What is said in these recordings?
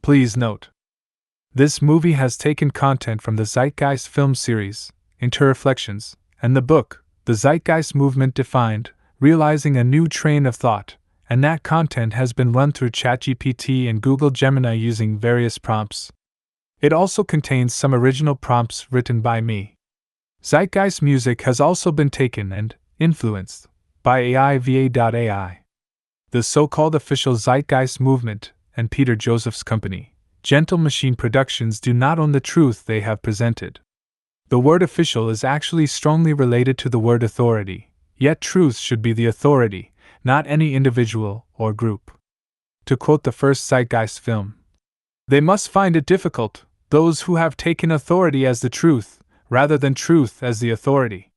Please note, this movie has taken content from the Zeitgeist film series, Interreflections, and the book, The Zeitgeist Movement Defined, Realizing a New Train of Thought, and that content has been run through ChatGPT and Google Gemini using various prompts. It also contains some original prompts written by me. Zeitgeist music has also been taken and influenced by AIVA.ai. The so-called official Zeitgeist movement and Peter Joseph's company, Gentle Machine Productions, do not own the truth they have presented. The word official is actually strongly related to the word authority, yet truth should be the authority, not any individual or group. To quote the first Zeitgeist film, "They must find it difficult, those who have taken authority as the truth, rather than truth as the authority."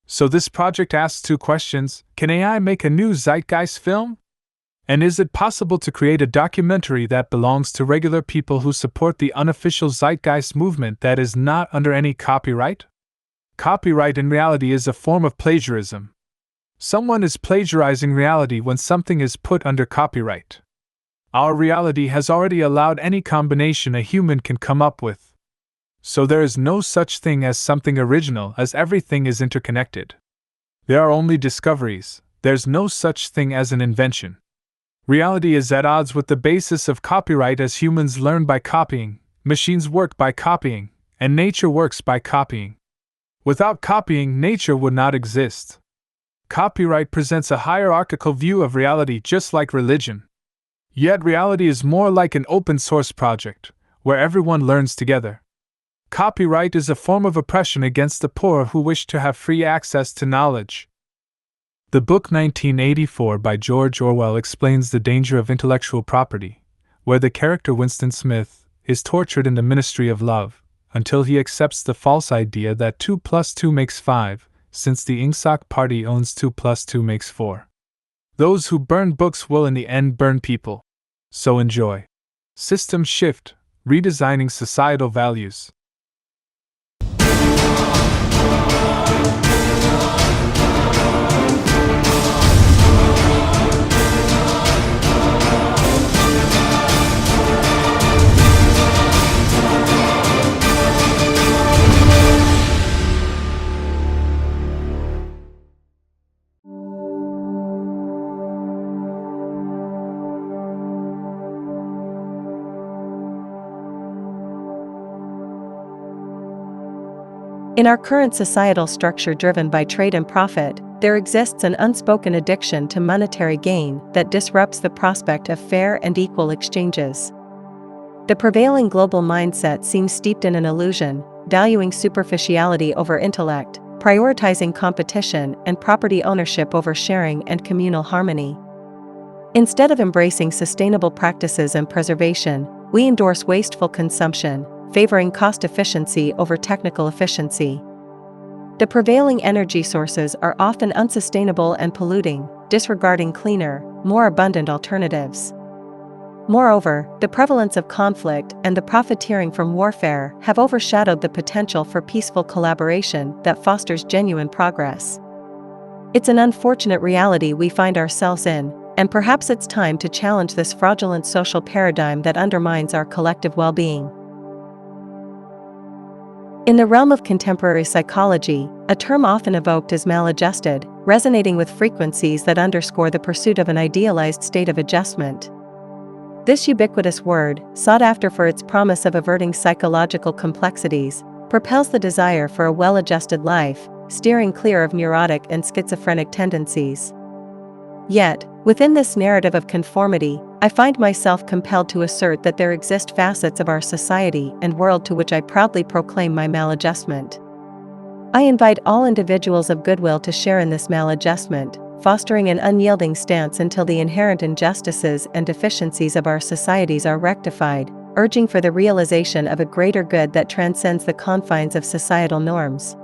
So this project asks two questions: can AI make a new Zeitgeist film? And is it possible to create a documentary that belongs to regular people who support the unofficial Zeitgeist movement that is not under any copyright? Copyright in reality is a form of plagiarism. Someone is plagiarizing reality when something is put under copyright. Our reality has already allowed any combination a human can come up with. So there is no such thing as something original, as everything is interconnected. There are only discoveries, there's no such thing as an invention. Reality is at odds with the basis of copyright, as humans learn by copying, machines work by copying, and nature works by copying. Without copying, nature would not exist. Copyright presents a hierarchical view of reality, just like religion. Yet reality is more like an open source project, where everyone learns together. Copyright is a form of oppression against the poor who wish to have free access to knowledge. The book 1984 by George Orwell explains the danger of intellectual property, where the character Winston Smith is tortured in the ministry of love, until he accepts the false idea that 2 plus 2 makes 5, since the Ingsoc party owns 2 plus 2 makes 4. Those who burn books will in the end burn people. So enjoy. System Shift, Redesigning Societal Values. In our current societal structure driven by trade and profit, there exists an unspoken addiction to monetary gain that disrupts the prospect of fair and equal exchanges. The prevailing global mindset seems steeped in an illusion, valuing superficiality over intellect, prioritizing competition and property ownership over sharing and communal harmony. Instead of embracing sustainable practices and preservation, we endorse wasteful consumption, favoring cost efficiency over technical efficiency. The prevailing energy sources are often unsustainable and polluting, disregarding cleaner, more abundant alternatives. Moreover, the prevalence of conflict and the profiteering from warfare have overshadowed the potential for peaceful collaboration that fosters genuine progress. It's an unfortunate reality we find ourselves in, and perhaps it's time to challenge this fraudulent social paradigm that undermines our collective well-being. In the realm of contemporary psychology, a term often evoked is maladjusted, resonating with frequencies that underscore the pursuit of an idealized state of adjustment. This ubiquitous word, sought after for its promise of averting psychological complexities, propels the desire for a well-adjusted life, steering clear of neurotic and schizophrenic tendencies. Yet, within this narrative of conformity, I find myself compelled to assert that there exist facets of our society and world to which I proudly proclaim my maladjustment. I invite all individuals of goodwill to share in this maladjustment, fostering an unyielding stance until the inherent injustices and deficiencies of our societies are rectified, urging for the realization of a greater good that transcends the confines of societal norms.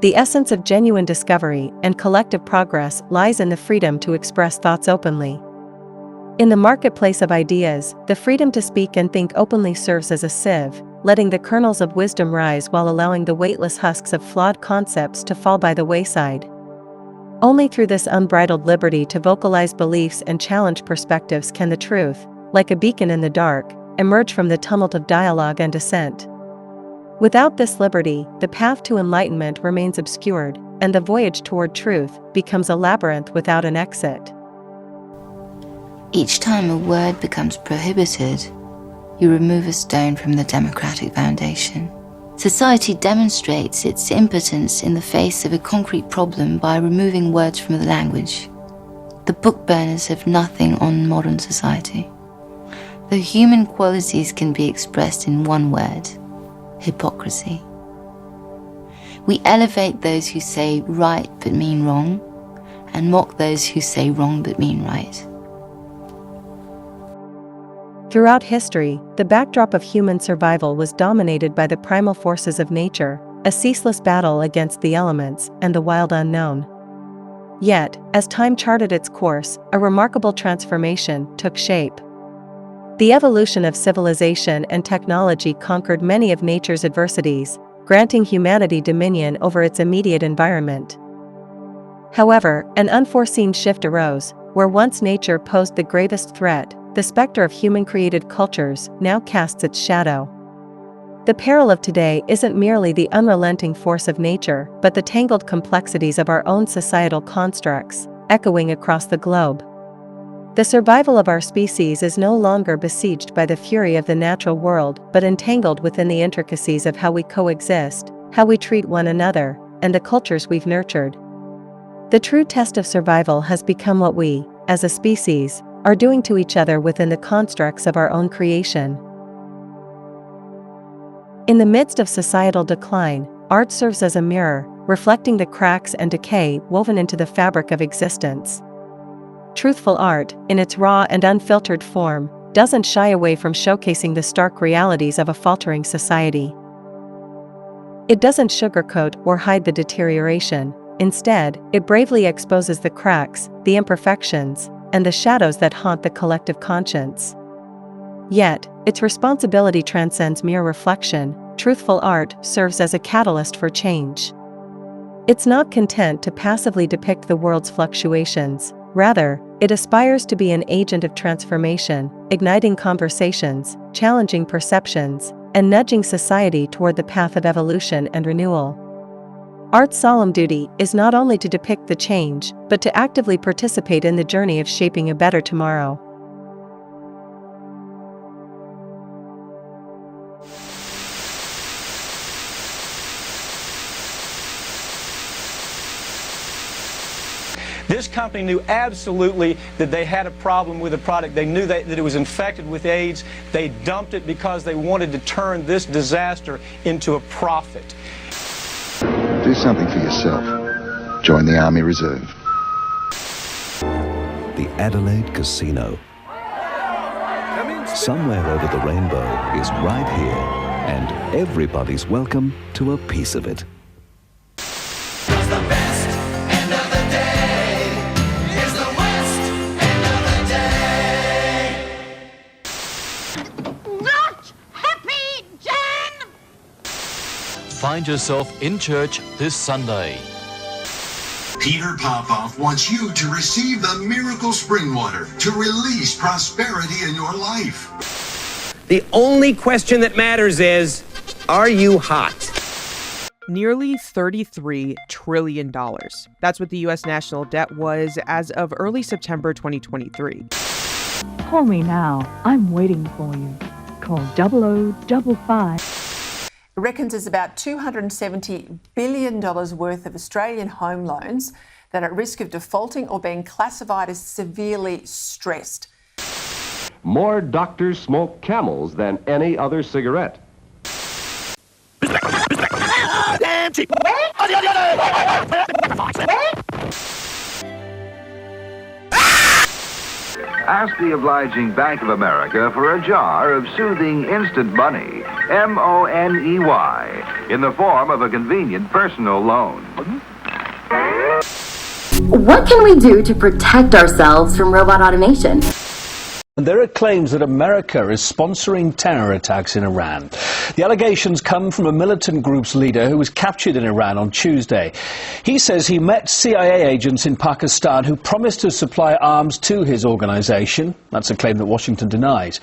The essence of genuine discovery and collective progress lies in the freedom to express thoughts openly. In the marketplace of ideas, the freedom to speak and think openly serves as a sieve, letting the kernels of wisdom rise while allowing the weightless husks of flawed concepts to fall by the wayside. Only through this unbridled liberty to vocalize beliefs and challenge perspectives can the truth, like a beacon in the dark, emerge from the tumult of dialogue and dissent. Without this liberty, the path to enlightenment remains obscured, and the voyage toward truth becomes a labyrinth without an exit. Each time a word becomes prohibited, you remove a stone from the democratic foundation. Society demonstrates its impotence in the face of a concrete problem by removing words from the language. The book burners have nothing on modern society. The human qualities can be expressed in one word: hypocrisy. We elevate those who say right but mean wrong, and mock those who say wrong but mean right. Throughout history, the backdrop of human survival was dominated by the primal forces of nature, a ceaseless battle against the elements and the wild unknown. Yet, as time charted its course, a remarkable transformation took shape. The evolution of civilization and technology conquered many of nature's adversities, granting humanity dominion over its immediate environment. However, an unforeseen shift arose, where once nature posed the gravest threat, the specter of human-created cultures now casts its shadow. The peril of today isn't merely the unrelenting force of nature, but the tangled complexities of our own societal constructs, echoing across the globe. The survival of our species is no longer besieged by the fury of the natural world, but entangled within the intricacies of how we coexist, how we treat one another, and the cultures we've nurtured. The true test of survival has become what we, as a species, are doing to each other within the constructs of our own creation. In the midst of societal decline, art serves as a mirror, reflecting the cracks and decay woven into the fabric of existence. Truthful art, in its raw and unfiltered form, doesn't shy away from showcasing the stark realities of a faltering society. It doesn't sugarcoat or hide the deterioration. Instead, it bravely exposes the cracks, the imperfections, and the shadows that haunt the collective conscience. Yet, its responsibility transcends mere reflection. Truthful art serves as a catalyst for change. It's not content to passively depict the world's fluctuations. Rather, it aspires to be an agent of transformation, igniting conversations, challenging perceptions, and nudging society toward the path of evolution and renewal. Art's solemn duty is not only to depict the change, but to actively participate in the journey of shaping a better tomorrow. This company knew absolutely that they had a problem with the product. They knew that it was infected with AIDS. They dumped it because they wanted to turn this disaster into a profit. Do something for yourself. Join the Army Reserve. The Adelaide Casino. Somewhere over the rainbow is right here, and everybody's welcome to a piece of it. Find yourself in church this Sunday. Peter Popoff wants you to receive the miracle spring water to release prosperity in your life. The only question that matters is, are you hot? Nearly $33 trillion. That's what the U.S. national debt was as of early September 2023. Call me now. I'm waiting for you. Call 0055. It reckons there's about $270 billion worth of Australian home loans that are at risk of defaulting or being classified as severely stressed. More doctors smoke Camels than any other cigarette. Ask the obliging Bank of America for a jar of soothing instant money, M-O-N-E-Y, in the form of a convenient personal loan. What can we do to protect ourselves from robot automation? there are claims that America is sponsoring terror attacks in Iran. The allegations come from a militant group's leader who was captured in Iran on Tuesday. He says he met CIA agents in Pakistan who promised to supply arms to his organization. That's a claim that Washington denies.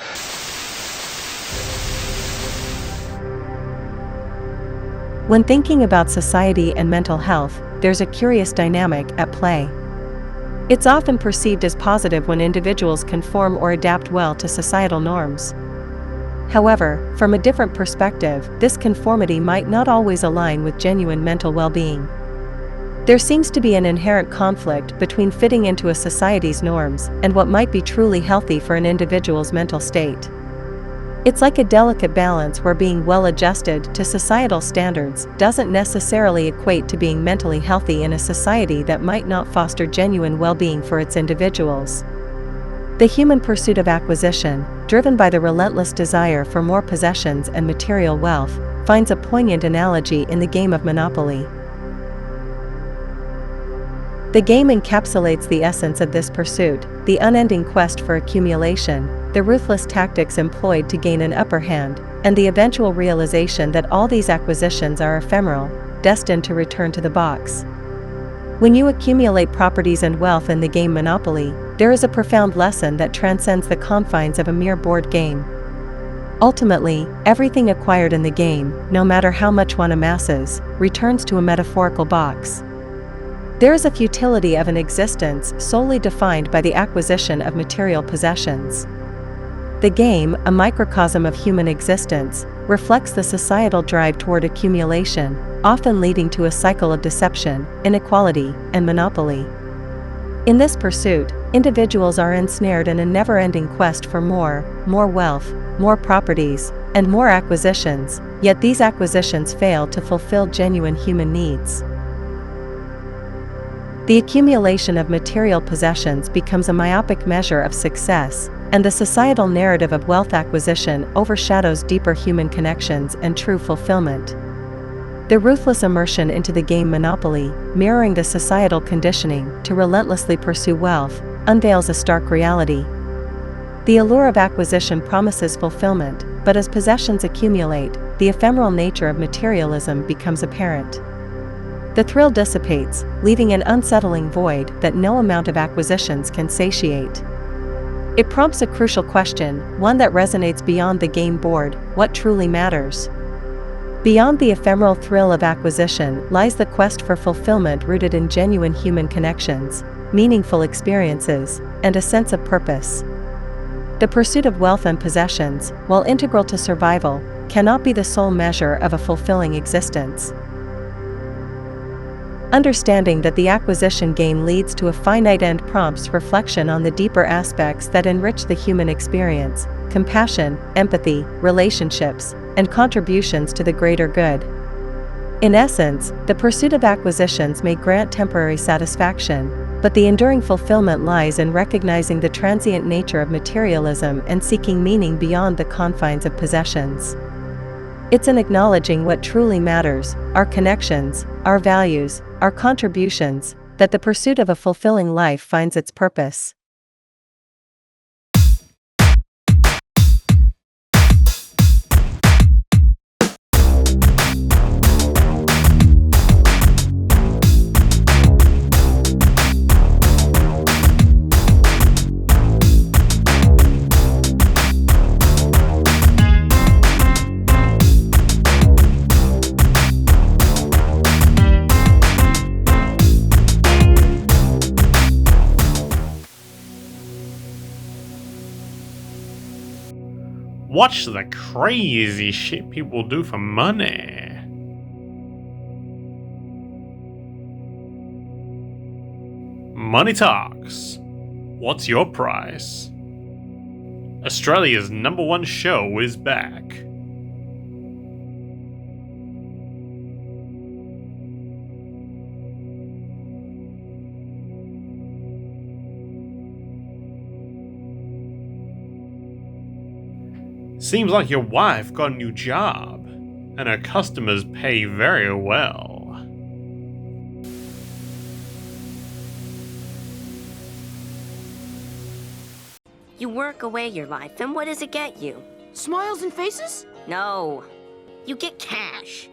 When thinking about society and mental health, there's a curious dynamic at play. It's often perceived as positive when individuals conform or adapt well to societal norms. However, from a different perspective, this conformity might not always align with genuine mental well-being. There seems to be an inherent conflict between fitting into a society's norms and what might be truly healthy for an individual's mental state. It's like a delicate balance where being well-adjusted to societal standards doesn't necessarily equate to being mentally healthy in a society that might not foster genuine well-being for its individuals. The human pursuit of acquisition, driven by the relentless desire for more possessions and material wealth, finds a poignant analogy in the game of Monopoly. The game encapsulates the essence of this pursuit, the unending quest for accumulation, the ruthless tactics employed to gain an upper hand, and the eventual realization that all these acquisitions are ephemeral, destined to return to the box. When you accumulate properties and wealth in the game Monopoly, there is a profound lesson that transcends the confines of a mere board game. Ultimately, everything acquired in the game, no matter how much one amasses, returns to a metaphorical box. There is a futility of an existence solely defined by the acquisition of material possessions. The game, a microcosm of human existence, reflects the societal drive toward accumulation, often leading to a cycle of deception, inequality, and monopoly. In this pursuit, individuals are ensnared in a never-ending quest for more wealth, more properties, and more acquisitions, yet these acquisitions fail to fulfill genuine human needs. The accumulation of material possessions becomes a myopic measure of success, and the societal narrative of wealth acquisition overshadows deeper human connections and true fulfillment. The ruthless immersion into the game Monopoly, mirroring the societal conditioning to relentlessly pursue wealth, unveils a stark reality. The allure of acquisition promises fulfillment, but as possessions accumulate, the ephemeral nature of materialism becomes apparent. The thrill dissipates, leaving an unsettling void that no amount of acquisitions can satiate. It prompts a crucial question, one that resonates beyond the game board: what truly matters? Beyond the ephemeral thrill of acquisition lies the quest for fulfillment rooted in genuine human connections, meaningful experiences, and a sense of purpose. The pursuit of wealth and possessions, while integral to survival, cannot be the sole measure of a fulfilling existence. Understanding that the acquisition game leads to a finite end prompts reflection on the deeper aspects that enrich the human experience: compassion, empathy, relationships, and contributions to the greater good. In essence, the pursuit of acquisitions may grant temporary satisfaction, but the enduring fulfillment lies in recognizing the transient nature of materialism and seeking meaning beyond the confines of possessions. It's in acknowledging what truly matters, our connections, our values, our contributions, that the pursuit of a fulfilling life finds its purpose. Watch the crazy shit people do for money. Money Talks. What's your price? Australia's #1 show is back. Seems like your wife got a new job, and her customers pay very well. You work away your life, and what does it get you? Smiles and faces? No. You get cash.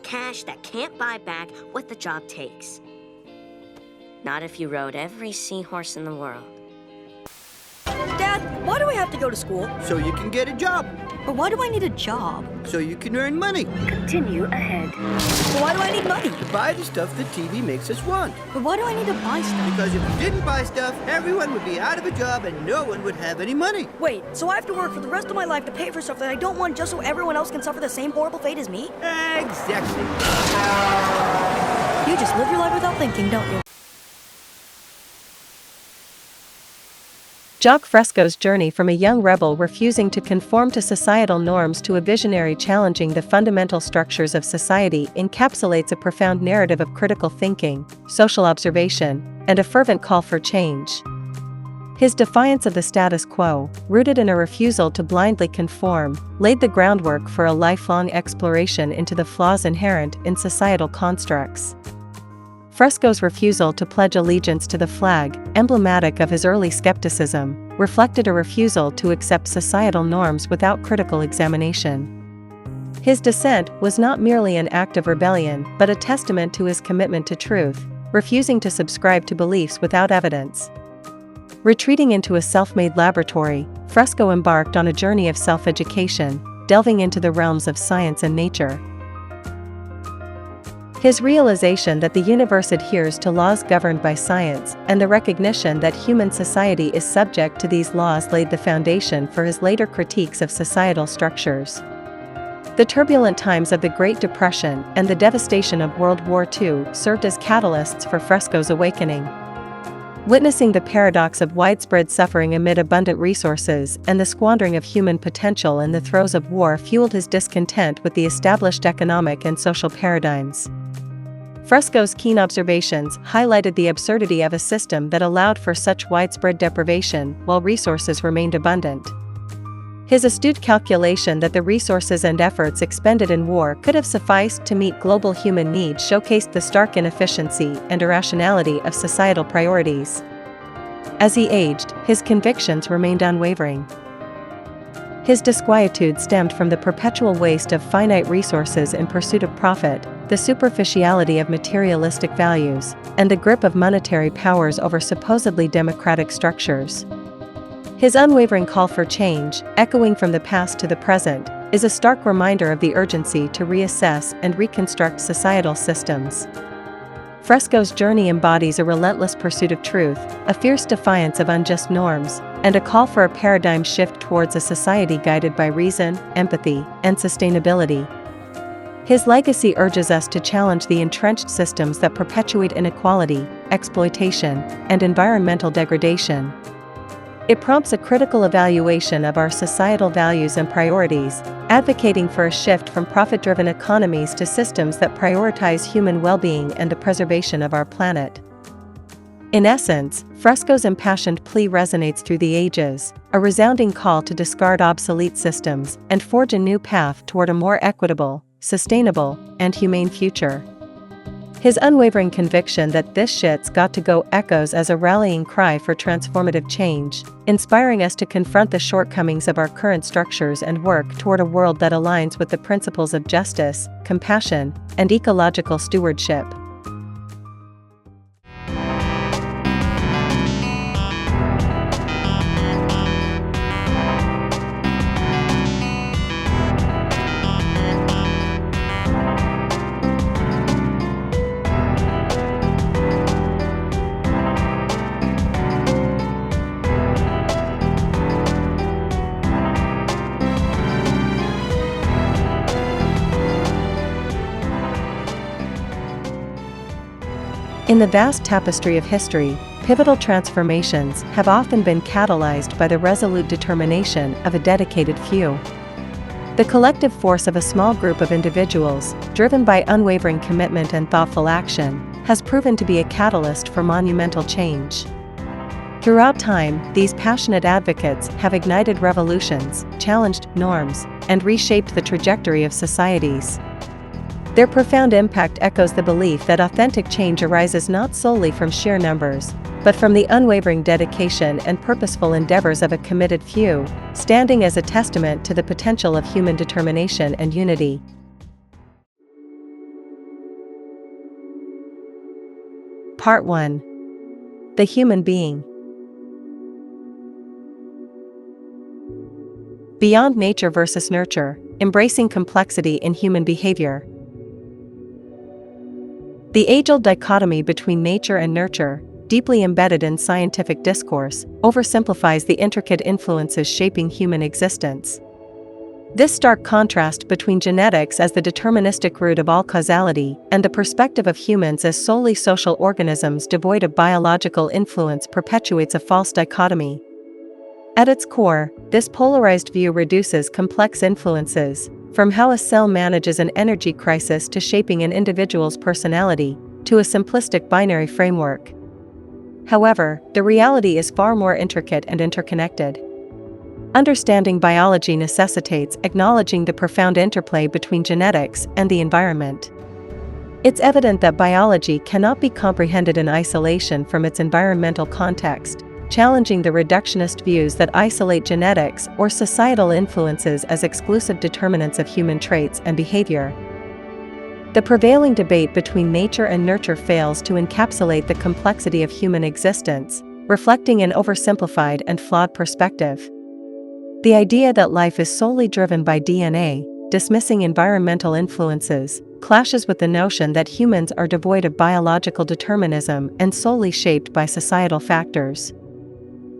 Cash that can't buy back what the job takes. Not if you rode every seahorse in the world. Dad, why do I have to go to school? So you can get a job. But why do I need a job? So you can earn money. Continue ahead. But why do I need money? To buy the stuff that TV makes us want. But why do I need to buy stuff? Because if you didn't buy stuff, everyone would be out of a job and no one would have any money. Wait, so I have to work for the rest of my life to pay for stuff that I don't want just so everyone else can suffer the same horrible fate as me? Exactly. You just live your life without thinking, don't you? Jacque Fresco's journey from a young rebel refusing to conform to societal norms to a visionary challenging the fundamental structures of society encapsulates a profound narrative of critical thinking, social observation, and a fervent call for change. His defiance of the status quo, rooted in a refusal to blindly conform, laid the groundwork for a lifelong exploration into the flaws inherent in societal constructs. Fresco's refusal to pledge allegiance to the flag, emblematic of his early skepticism, reflected a refusal to accept societal norms without critical examination. His dissent was not merely an act of rebellion but a testament to his commitment to truth, refusing to subscribe to beliefs without evidence. Retreating into a self-made laboratory, Fresco embarked on a journey of self-education, delving into the realms of science and nature. His realization that the universe adheres to laws governed by science, and the recognition that human society is subject to these laws laid the foundation for his later critiques of societal structures. The turbulent times of the Great Depression and the devastation of World War II served as catalysts for Fresco's awakening. Witnessing the paradox of widespread suffering amid abundant resources and the squandering of human potential in the throes of war fueled his discontent with the established economic and social paradigms. Fresco's keen observations highlighted the absurdity of a system that allowed for such widespread deprivation while resources remained abundant. His astute calculation that the resources and efforts expended in war could have sufficed to meet global human needs showcased the stark inefficiency and irrationality of societal priorities. As he aged, his convictions remained unwavering. His disquietude stemmed from the perpetual waste of finite resources in pursuit of profit, the superficiality of materialistic values, and the grip of monetary powers over supposedly democratic structures. His unwavering call for change, echoing from the past to the present, is a stark reminder of the urgency to reassess and reconstruct societal systems. Fresco's journey embodies a relentless pursuit of truth, a fierce defiance of unjust norms, and a call for a paradigm shift towards a society guided by reason, empathy, and sustainability. His legacy urges us to challenge the entrenched systems that perpetuate inequality, exploitation, and environmental degradation. It prompts a critical evaluation of our societal values and priorities, advocating for a shift from profit-driven economies to systems that prioritize human well-being and the preservation of our planet. In essence, Fresco's impassioned plea resonates through the ages, a resounding call to discard obsolete systems and forge a new path toward a more equitable, sustainable, and humane future. His unwavering conviction that this shit's got to go echoes as a rallying cry for transformative change, inspiring us to confront the shortcomings of our current structures and work toward a world that aligns with the principles of justice, compassion, and ecological stewardship. In the vast tapestry of history, pivotal transformations have often been catalyzed by the resolute determination of a dedicated few. The collective force of a small group of individuals, driven by unwavering commitment and thoughtful action, has proven to be a catalyst for monumental change. Throughout time, these passionate advocates have ignited revolutions, challenged norms, and reshaped the trajectory of societies. Their profound impact echoes the belief that authentic change arises not solely from sheer numbers, but from the unwavering dedication and purposeful endeavors of a committed few, standing as a testament to the potential of human determination and unity. Part 1. The Human Being. Beyond nature versus nurture, embracing complexity in human behavior. The age-old dichotomy between nature and nurture, deeply embedded in scientific discourse, oversimplifies the intricate influences shaping human existence. This stark contrast between genetics as the deterministic root of all causality and the perspective of humans as solely social organisms devoid of biological influence perpetuates a false dichotomy. At its core, this polarized view reduces complex influences, from how a cell manages an energy crisis to shaping an individual's personality, to a simplistic binary framework. However, the reality is far more intricate and interconnected. Understanding biology necessitates acknowledging the profound interplay between genetics and the environment. It's evident that biology cannot be comprehended in isolation from its environmental context, challenging the reductionist views that isolate genetics or societal influences as exclusive determinants of human traits and behavior. The prevailing debate between nature and nurture fails to encapsulate the complexity of human existence, reflecting an oversimplified and flawed perspective. The idea that life is solely driven by DNA, dismissing environmental influences, clashes with the notion that humans are devoid of biological determinism and solely shaped by societal factors.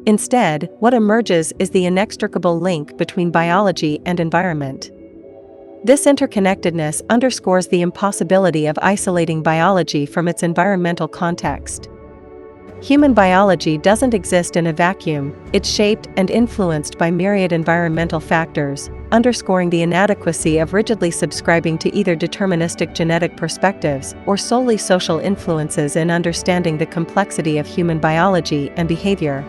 Instead, what emerges is the inextricable link between biology and environment. This interconnectedness underscores the impossibility of isolating biology from its environmental context. Human biology doesn't exist in a vacuum, it's shaped and influenced by myriad environmental factors, underscoring the inadequacy of rigidly subscribing to either deterministic genetic perspectives or solely social influences in understanding the complexity of human biology and behavior.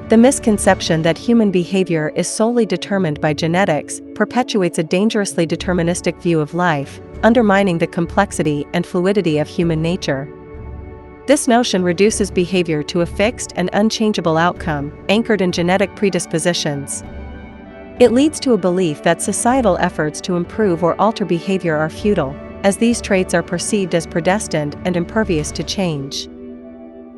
The misconception that human behavior is solely determined by genetics perpetuates a dangerously deterministic view of life, undermining the complexity and fluidity of human nature. This notion reduces behavior to a fixed and unchangeable outcome, anchored in genetic predispositions. It leads to a belief that societal efforts to improve or alter behavior are futile, as these traits are perceived as predestined and impervious to change.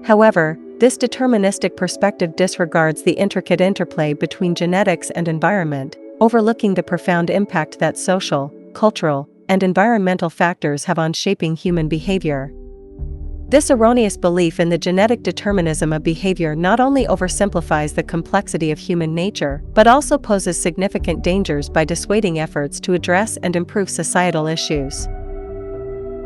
However, this deterministic perspective disregards the intricate interplay between genetics and environment, overlooking the profound impact that social, cultural, and environmental factors have on shaping human behavior. This erroneous belief in the genetic determinism of behavior not only oversimplifies the complexity of human nature, but also poses significant dangers by dissuading efforts to address and improve societal issues.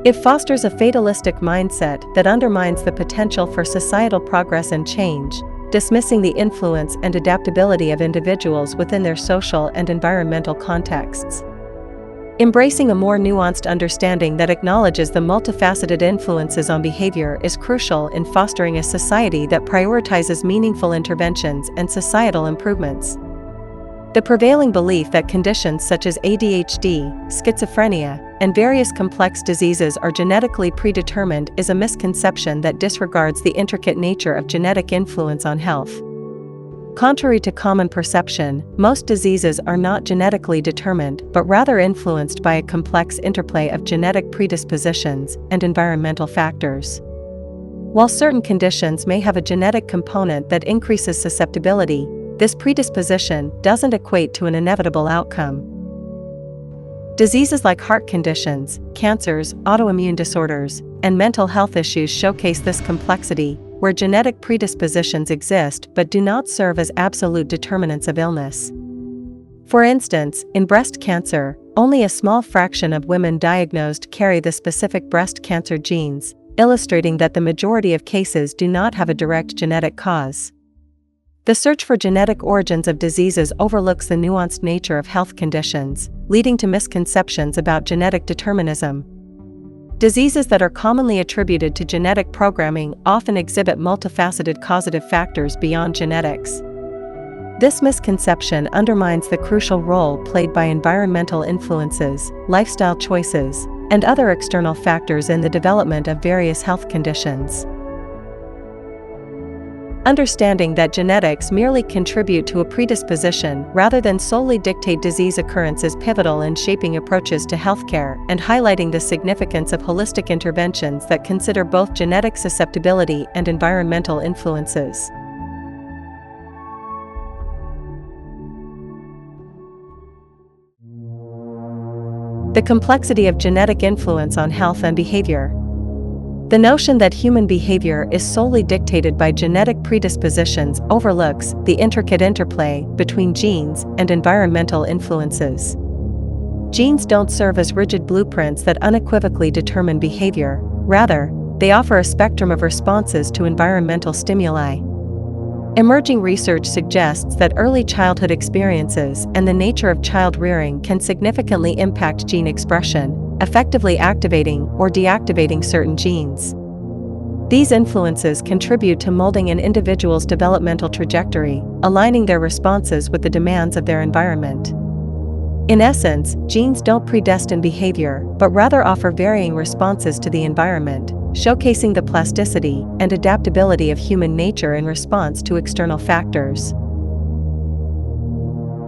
It fosters a fatalistic mindset that undermines the potential for societal progress and change, dismissing the influence and adaptability of individuals within their social and environmental contexts. Embracing a more nuanced understanding that acknowledges the multifaceted influences on behavior is crucial in fostering a society that prioritizes meaningful interventions and societal improvements. The prevailing belief that conditions such as ADHD, schizophrenia, and various complex diseases are genetically predetermined is a misconception that disregards the intricate nature of genetic influence on health. Contrary to common perception, most diseases are not genetically determined but rather influenced by a complex interplay of genetic predispositions and environmental factors. While certain conditions may have a genetic component that increases susceptibility, this predisposition doesn't equate to an inevitable outcome. Diseases like heart conditions, cancers, autoimmune disorders, and mental health issues showcase this complexity, where genetic predispositions exist but do not serve as absolute determinants of illness. For instance, in breast cancer, only a small fraction of women diagnosed carry the specific breast cancer genes, illustrating that the majority of cases do not have a direct genetic cause. The search for genetic origins of diseases overlooks the nuanced nature of health conditions, leading to misconceptions about genetic determinism. Diseases that are commonly attributed to genetic programming often exhibit multifaceted causative factors beyond genetics. This misconception undermines the crucial role played by environmental influences, lifestyle choices, and other external factors in the development of various health conditions. Understanding that genetics merely contribute to a predisposition rather than solely dictate disease occurrence is pivotal in shaping approaches to healthcare and highlighting the significance of holistic interventions that consider both genetic susceptibility and environmental influences. The complexity of genetic influence on health and behavior. The notion that human behavior is solely dictated by genetic predispositions overlooks the intricate interplay between genes and environmental influences. Genes don't serve as rigid blueprints that unequivocally determine behavior. Rather, they offer a spectrum of responses to environmental stimuli. Emerging research suggests that early childhood experiences and the nature of child rearing can significantly impact gene expression, effectively activating or deactivating certain genes. These influences contribute to molding an individual's developmental trajectory, aligning their responses with the demands of their environment. In essence, genes don't predestine behavior, but rather offer varying responses to the environment, showcasing the plasticity and adaptability of human nature in response to external factors.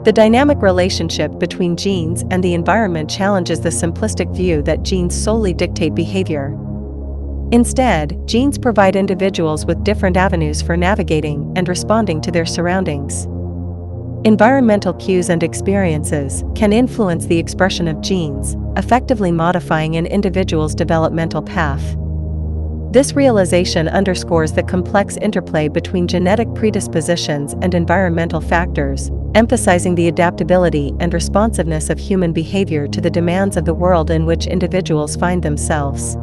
The dynamic relationship between genes and the environment challenges the simplistic view that genes solely dictate behavior. Instead, genes provide individuals with different avenues for navigating and responding to their surroundings. Environmental cues and experiences can influence the expression of genes, effectively modifying an individual's developmental path. This realization underscores the complex interplay between genetic predispositions and environmental factors, emphasizing the adaptability and responsiveness of human behavior to the demands of the world in which individuals find themselves.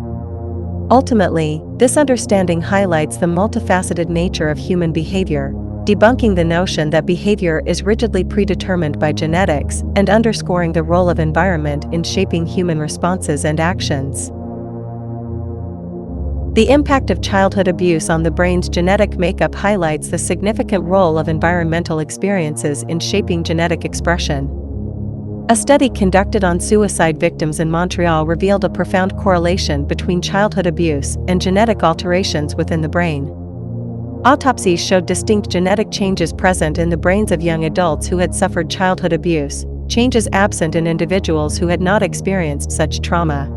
Ultimately, this understanding highlights the multifaceted nature of human behavior, debunking the notion that behavior is rigidly predetermined by genetics and underscoring the role of environment in shaping human responses and actions. The impact of childhood abuse on the brain's genetic makeup highlights the significant role of environmental experiences in shaping genetic expression. A study conducted on suicide victims in Montreal revealed a profound correlation between childhood abuse and genetic alterations within the brain. Autopsies showed distinct genetic changes present in the brains of young adults who had suffered childhood abuse, changes absent in individuals who had not experienced such trauma.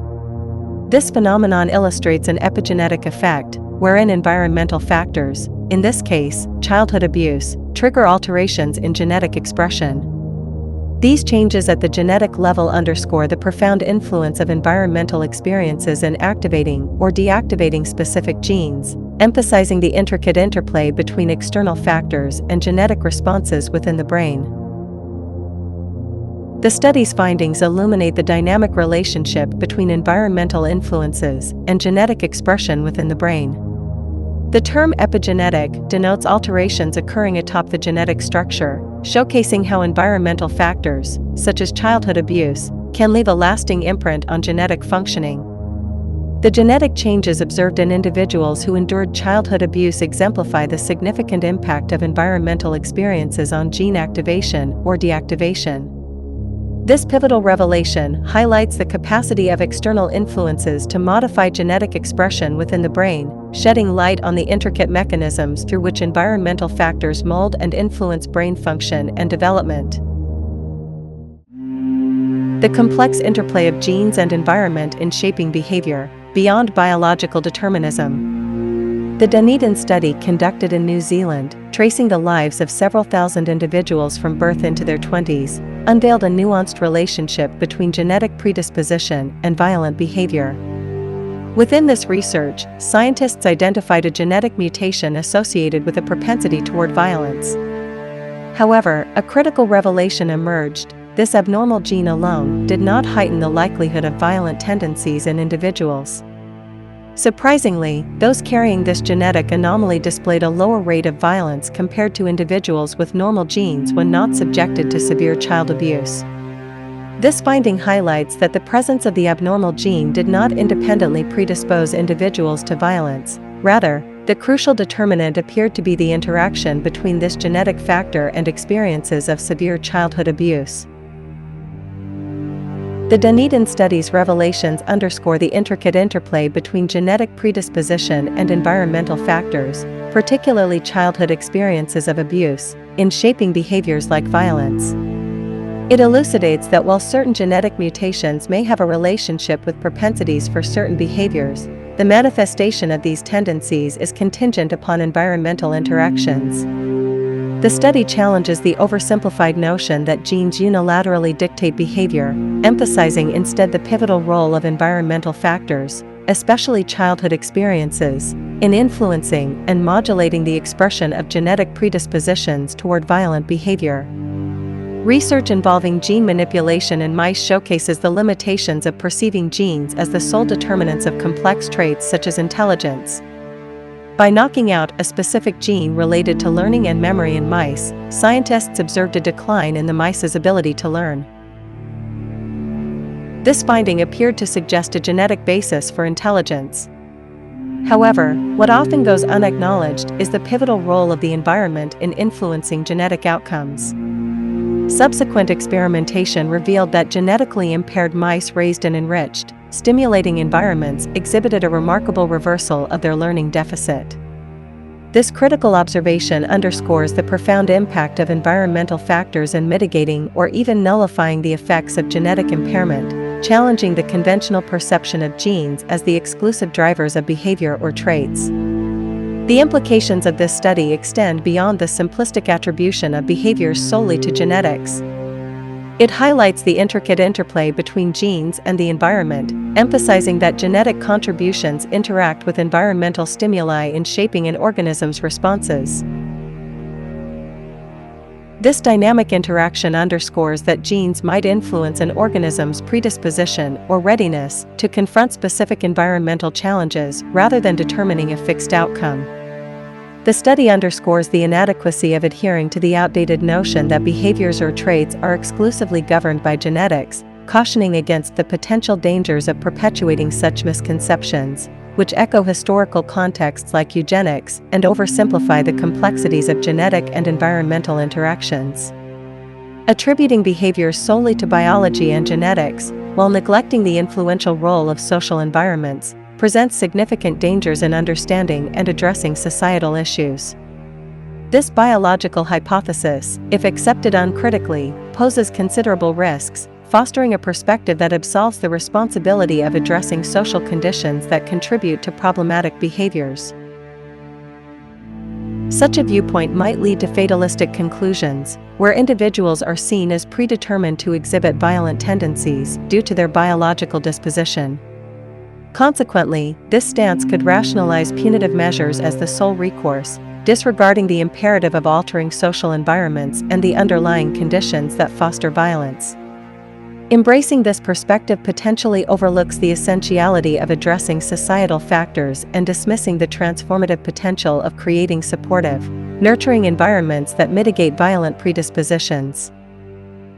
This phenomenon illustrates an epigenetic effect, wherein environmental factors, in this case, childhood abuse, trigger alterations in genetic expression. These changes at the genetic level underscore the profound influence of environmental experiences in activating or deactivating specific genes, emphasizing the intricate interplay between external factors and genetic responses within the brain. The study's findings illuminate the dynamic relationship between environmental influences and genetic expression within the brain. The term epigenetic denotes alterations occurring atop the genetic structure, showcasing how environmental factors, such as childhood abuse, can leave a lasting imprint on genetic functioning. The genetic changes observed in individuals who endured childhood abuse exemplify the significant impact of environmental experiences on gene activation or deactivation. This pivotal revelation highlights the capacity of external influences to modify genetic expression within the brain, shedding light on the intricate mechanisms through which environmental factors mold and influence brain function and development. The complex interplay of genes and environment in shaping behavior, beyond biological determinism. The Dunedin study conducted in New Zealand, tracing the lives of several thousand individuals from birth into their 20s, unveiled a nuanced relationship between genetic predisposition and violent behavior. Within this research, scientists identified a genetic mutation associated with a propensity toward violence. However, a critical revelation emerged: this abnormal gene alone did not heighten the likelihood of violent tendencies in individuals. Surprisingly, those carrying this genetic anomaly displayed a lower rate of violence compared to individuals with normal genes when not subjected to severe child abuse. This finding highlights that the presence of the abnormal gene did not independently predispose individuals to violence. Rather, the crucial determinant appeared to be the interaction between this genetic factor and experiences of severe childhood abuse. The Dunedin study's revelations underscore the intricate interplay between genetic predisposition and environmental factors, particularly childhood experiences of abuse, in shaping behaviors like violence. It elucidates that while certain genetic mutations may have a relationship with propensities for certain behaviors, the manifestation of these tendencies is contingent upon environmental interactions. The study challenges the oversimplified notion that genes unilaterally dictate behavior, emphasizing instead the pivotal role of environmental factors, especially childhood experiences, in influencing and modulating the expression of genetic predispositions toward violent behavior. Research involving gene manipulation in mice showcases the limitations of perceiving genes as the sole determinants of complex traits such as intelligence. By knocking out a specific gene related to learning and memory in mice, scientists observed a decline in the mice's ability to learn. This finding appeared to suggest a genetic basis for intelligence. However, what often goes unacknowledged is the pivotal role of the environment in influencing genetic outcomes. Subsequent experimentation revealed that genetically impaired mice raised in enriched, stimulating environments exhibited a remarkable reversal of their learning deficit. This critical observation underscores the profound impact of environmental factors in mitigating or even nullifying the effects of genetic impairment, challenging the conventional perception of genes as the exclusive drivers of behavior or traits. The implications of this study extend beyond the simplistic attribution of behaviors solely to genetics. It highlights the intricate interplay between genes and the environment, emphasizing that genetic contributions interact with environmental stimuli in shaping an organism's responses. This dynamic interaction underscores that genes might influence an organism's predisposition or readiness to confront specific environmental challenges rather than determining a fixed outcome. The study underscores the inadequacy of adhering to the outdated notion that behaviors or traits are exclusively governed by genetics, cautioning against the potential dangers of perpetuating such misconceptions, which echo historical contexts like eugenics and oversimplify the complexities of genetic and environmental interactions. Attributing behaviors solely to biology and genetics, while neglecting the influential role of social environments, presents significant dangers in understanding and addressing societal issues. This biological hypothesis, if accepted uncritically, poses considerable risks, fostering a perspective that absolves the responsibility of addressing social conditions that contribute to problematic behaviors. Such a viewpoint might lead to fatalistic conclusions, where individuals are seen as predetermined to exhibit violent tendencies due to their biological disposition. Consequently, this stance could rationalize punitive measures as the sole recourse, disregarding the imperative of altering social environments and the underlying conditions that foster violence. Embracing this perspective potentially overlooks the essentiality of addressing societal factors and dismissing the transformative potential of creating supportive, nurturing environments that mitigate violent predispositions.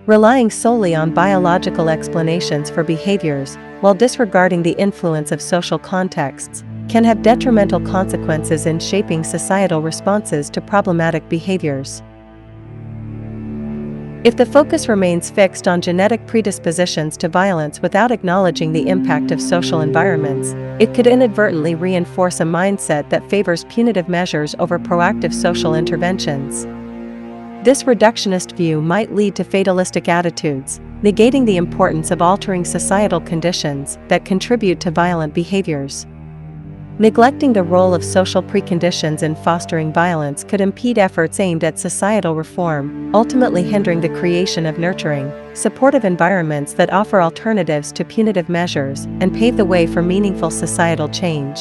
Relying solely on biological explanations for behaviors, while disregarding the influence of social contexts, can have detrimental consequences in shaping societal responses to problematic behaviors. If the focus remains fixed on genetic predispositions to violence without acknowledging the impact of social environments, it could inadvertently reinforce a mindset that favors punitive measures over proactive social interventions. This reductionist view might lead to fatalistic attitudes, negating the importance of altering societal conditions that contribute to violent behaviors. Neglecting the role of social preconditions in fostering violence could impede efforts aimed at societal reform, ultimately hindering the creation of nurturing, supportive environments that offer alternatives to punitive measures and pave the way for meaningful societal change.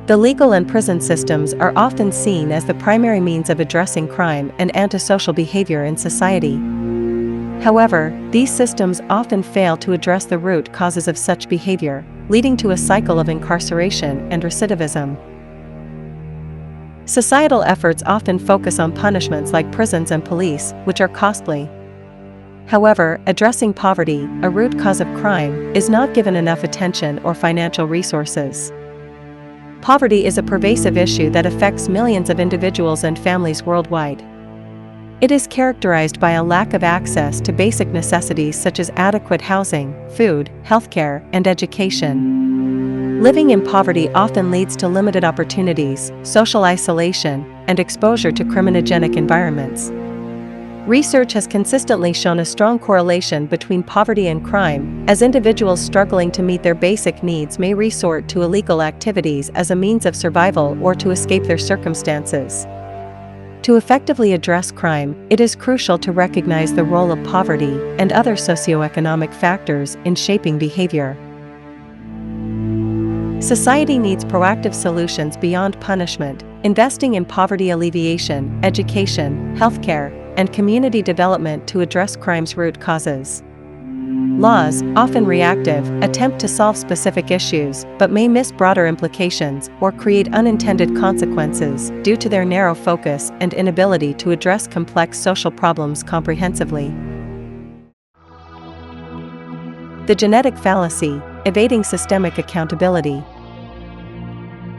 The legal and prison systems are often seen as the primary means of addressing crime and antisocial behavior in society. However, these systems often fail to address the root causes of such behavior, leading to a cycle of incarceration and recidivism. Societal efforts often focus on punishments like prisons and police, which are costly. However, addressing poverty, a root cause of crime, is not given enough attention or financial resources. Poverty is a pervasive issue that affects millions of individuals and families worldwide. It is characterized by a lack of access to basic necessities such as adequate housing, food, healthcare, and education. Living in poverty often leads to limited opportunities, social isolation, and exposure to criminogenic environments. Research has consistently shown a strong correlation between poverty and crime, as individuals struggling to meet their basic needs may resort to illegal activities as a means of survival or to escape their circumstances. To effectively address crime, it is crucial to recognize the role of poverty and other socioeconomic factors in shaping behavior. Society needs proactive solutions beyond punishment, investing in poverty alleviation, education, healthcare, and community development to address crime's root causes. Laws, often reactive, attempt to solve specific issues, but may miss broader implications or create unintended consequences due to their narrow focus and inability to address complex social problems comprehensively. The genetic fallacy, evading systemic accountability.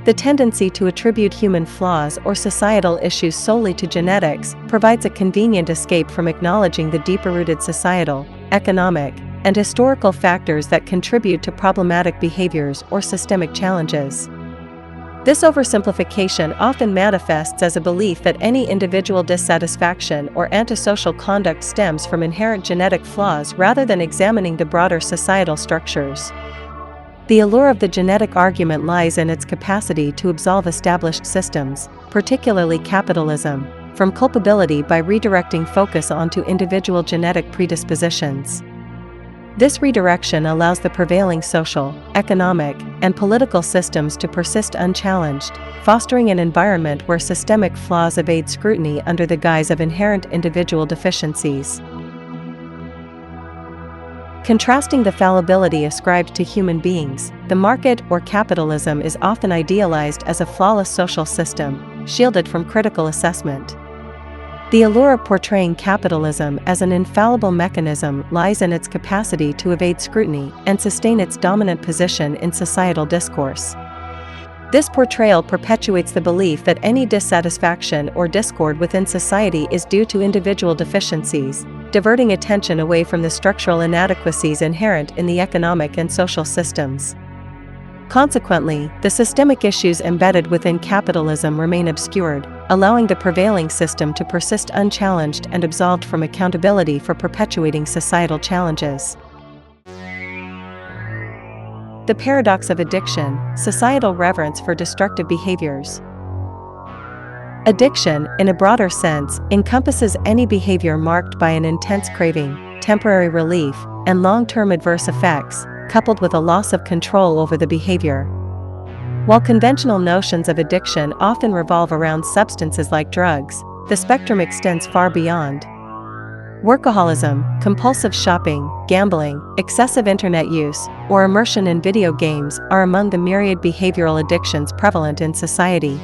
The tendency to attribute human flaws or societal issues solely to genetics provides a convenient escape from acknowledging the deeper-rooted societal, economic, and historical factors that contribute to problematic behaviors or systemic challenges. This oversimplification often manifests as a belief that any individual dissatisfaction or antisocial conduct stems from inherent genetic flaws rather than examining the broader societal structures. The allure of the genetic argument lies in its capacity to absolve established systems, particularly capitalism, from culpability by redirecting focus onto individual genetic predispositions. This redirection allows the prevailing social, economic, and political systems to persist unchallenged, fostering an environment where systemic flaws evade scrutiny under the guise of inherent individual deficiencies. Contrasting the fallibility ascribed to human beings, the market or capitalism is often idealized as a flawless social system, shielded from critical assessment. The allure of portraying capitalism as an infallible mechanism lies in its capacity to evade scrutiny and sustain its dominant position in societal discourse. This portrayal perpetuates the belief that any dissatisfaction or discord within society is due to individual deficiencies, diverting attention away from the structural inadequacies inherent in the economic and social systems. Consequently, the systemic issues embedded within capitalism remain obscured, allowing the prevailing system to persist unchallenged and absolved from accountability for perpetuating societal challenges. The paradox of addiction, societal reverence for destructive behaviors. Addiction, in a broader sense, encompasses any behavior marked by an intense craving, temporary relief, and long-term adverse effects, coupled with a loss of control over the behavior. While conventional notions of addiction often revolve around substances like drugs, the spectrum extends far beyond. Workaholism, compulsive shopping, gambling, excessive internet use, or immersion in video games are among the myriad behavioral addictions prevalent in society.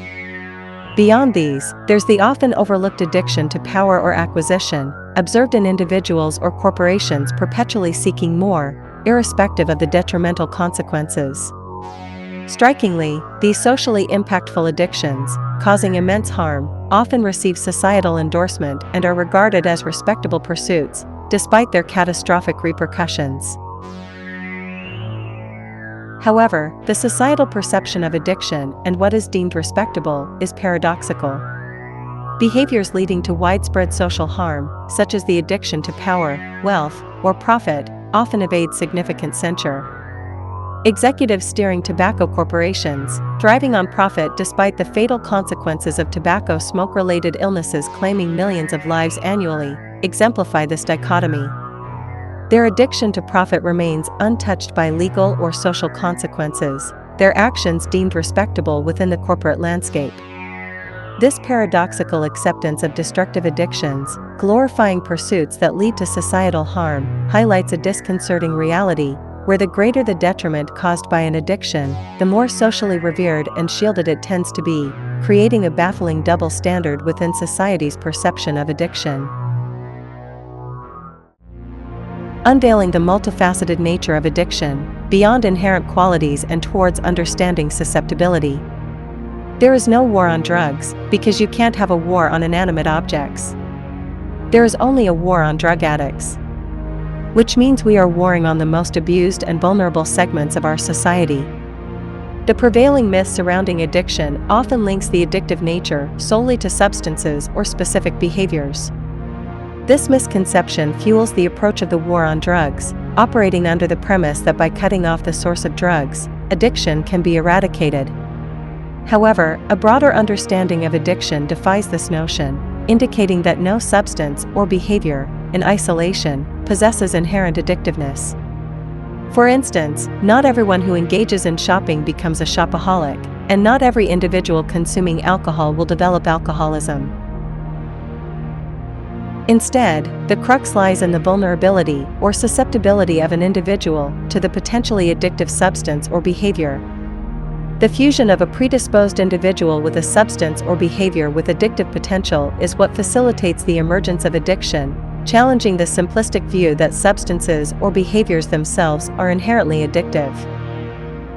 Beyond these, there's the often overlooked addiction to power or acquisition, observed in individuals or corporations perpetually seeking more, irrespective of the detrimental consequences. Strikingly, these socially impactful addictions, causing immense harm, often receive societal endorsement and are regarded as respectable pursuits, despite their catastrophic repercussions. However, the societal perception of addiction and what is deemed respectable is paradoxical. Behaviors leading to widespread social harm, such as the addiction to power, wealth, or profit, often evade significant censure. Executives steering tobacco corporations, thriving on profit despite the fatal consequences of tobacco smoke-related illnesses claiming millions of lives annually, exemplify this dichotomy. Their addiction to profit remains untouched by legal or social consequences, their actions deemed respectable within the corporate landscape. This paradoxical acceptance of destructive addictions, glorifying pursuits that lead to societal harm, highlights a disconcerting reality, where the greater the detriment caused by an addiction, the more socially revered and shielded it tends to be, creating a baffling double standard within society's perception of addiction. Unveiling the multifaceted nature of addiction, beyond inherent qualities and towards understanding susceptibility. There is no war on drugs, because you can't have a war on inanimate objects. There is only a war on drug addicts. Which means we are warring on the most abused and vulnerable segments of our society. The prevailing myth surrounding addiction often links the addictive nature solely to substances or specific behaviors. This misconception fuels the approach of the war on drugs, operating under the premise that by cutting off the source of drugs, addiction can be eradicated. However, a broader understanding of addiction defies this notion, indicating that no substance or behavior, in isolation, possesses inherent addictiveness. For instance, not everyone who engages in shopping becomes a shopaholic, and not every individual consuming alcohol will develop alcoholism. Instead, the crux lies in the vulnerability or susceptibility of an individual to the potentially addictive substance or behavior. The fusion of a predisposed individual with a substance or behavior with addictive potential is what facilitates the emergence of addiction, challenging the simplistic view that substances or behaviors themselves are inherently addictive.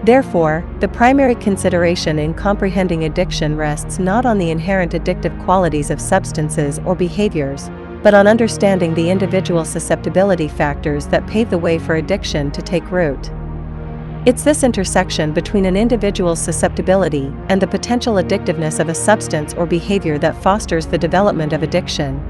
Therefore, the primary consideration in comprehending addiction rests not on the inherent addictive qualities of substances or behaviors, but on understanding the individual susceptibility factors that pave the way for addiction to take root. It's this intersection between an individual's susceptibility and the potential addictiveness of a substance or behavior that fosters the development of addiction.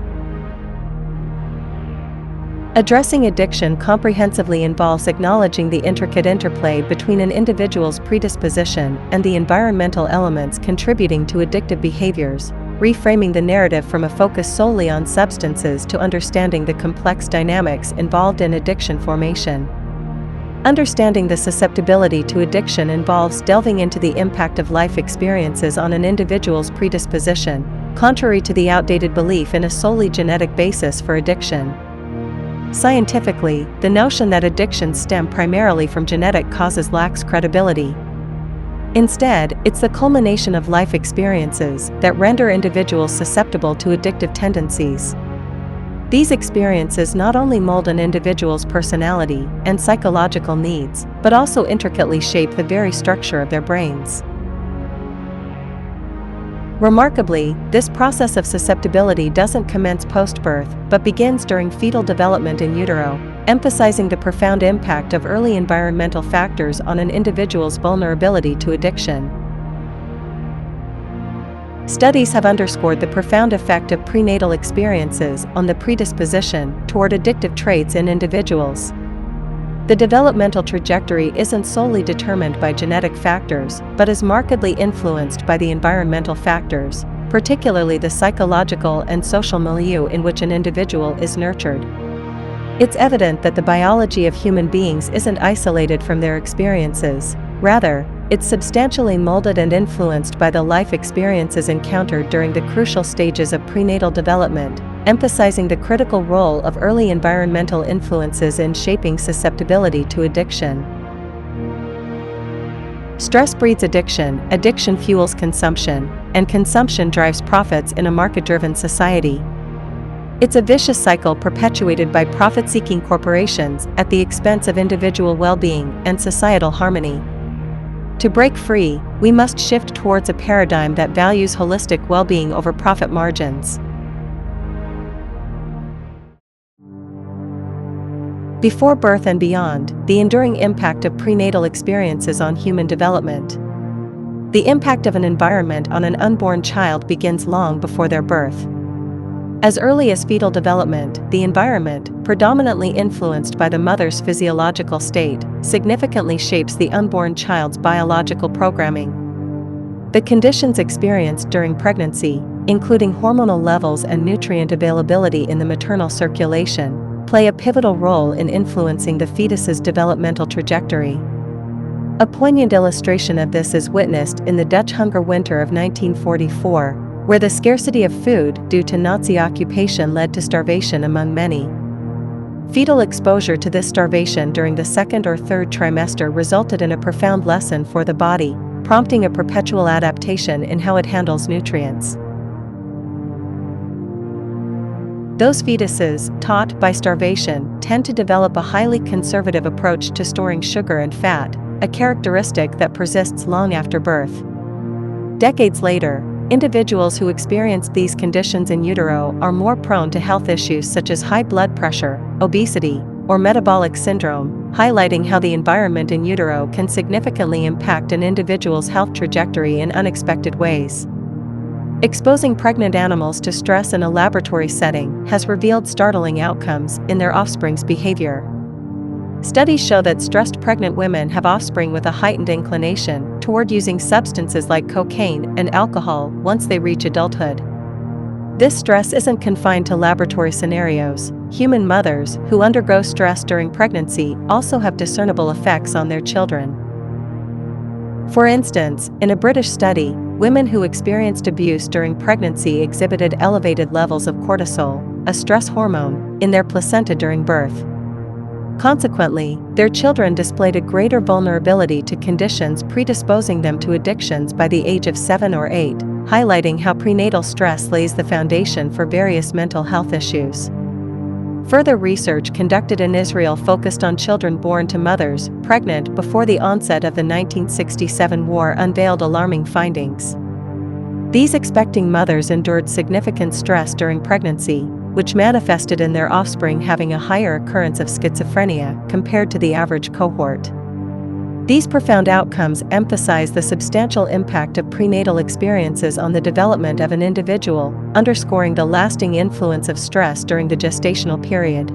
Addressing addiction comprehensively involves acknowledging the intricate interplay between an individual's predisposition and the environmental elements contributing to addictive behaviors, reframing the narrative from a focus solely on substances to understanding the complex dynamics involved in addiction formation. Understanding the susceptibility to addiction involves delving into the impact of life experiences on an individual's predisposition, contrary to the outdated belief in a solely genetic basis for addiction. Scientifically, the notion that addictions stem primarily from genetic causes lacks credibility. Instead, it's the culmination of life experiences that render individuals susceptible to addictive tendencies. These experiences not only mold an individual's personality and psychological needs, but also intricately shape the very structure of their brains. Remarkably, this process of susceptibility doesn't commence post-birth, but begins during fetal development in utero, emphasizing the profound impact of early environmental factors on an individual's vulnerability to addiction. Studies have underscored the profound effect of prenatal experiences on the predisposition toward addictive traits in individuals. The developmental trajectory isn't solely determined by genetic factors, but is markedly influenced by the environmental factors, particularly the psychological and social milieu in which an individual is nurtured. It's evident that the biology of human beings isn't isolated from their experiences. Rather, it's substantially molded and influenced by the life experiences encountered during the crucial stages of prenatal development, emphasizing the critical role of early environmental influences in shaping susceptibility to addiction. Stress breeds addiction, addiction fuels consumption, and consumption drives profits in a market-driven society. It's a vicious cycle perpetuated by profit-seeking corporations at the expense of individual well-being and societal harmony. To break free, we must shift towards a paradigm that values holistic well-being over profit margins. Before birth and beyond, the enduring impact of prenatal experiences on human development. The impact of an environment on an unborn child begins long before their birth. As early as fetal development, the environment, predominantly influenced by the mother's physiological state, significantly shapes the unborn child's biological programming. The conditions experienced during pregnancy, including hormonal levels and nutrient availability in the maternal circulation, play a pivotal role in influencing the fetus's developmental trajectory. A poignant illustration of this is witnessed in the Dutch hunger winter of 1944, where the scarcity of food due to Nazi occupation led to starvation among many. Fetal exposure to this starvation during the second or third trimester resulted in a profound lesson for the body, prompting a perpetual adaptation in how it handles nutrients. Those fetuses, taught by starvation, tend to develop a highly conservative approach to storing sugar and fat, a characteristic that persists long after birth. Decades later, individuals who experienced these conditions in utero are more prone to health issues such as high blood pressure, obesity, or metabolic syndrome, highlighting how the environment in utero can significantly impact an individual's health trajectory in unexpected ways. Exposing pregnant animals to stress in a laboratory setting has revealed startling outcomes in their offspring's behavior. Studies show that stressed pregnant women have offspring with a heightened inclination toward using substances like cocaine and alcohol once they reach adulthood. This stress isn't confined to laboratory scenarios. Human mothers who undergo stress during pregnancy also have discernible effects on their children. For instance, in a British study, women who experienced abuse during pregnancy exhibited elevated levels of cortisol, a stress hormone, in their placenta during birth. Consequently, their children displayed a greater vulnerability to conditions predisposing them to addictions by the age of 7 or 8, highlighting how prenatal stress lays the foundation for various mental health issues. Further research conducted in Israel focused on children born to mothers pregnant before the onset of the 1967 war unveiled alarming findings. These expecting mothers endured significant stress during pregnancy, which manifested in their offspring having a higher occurrence of schizophrenia compared to the average cohort. These profound outcomes emphasize the substantial impact of prenatal experiences on the development of an individual, underscoring the lasting influence of stress during the gestational period.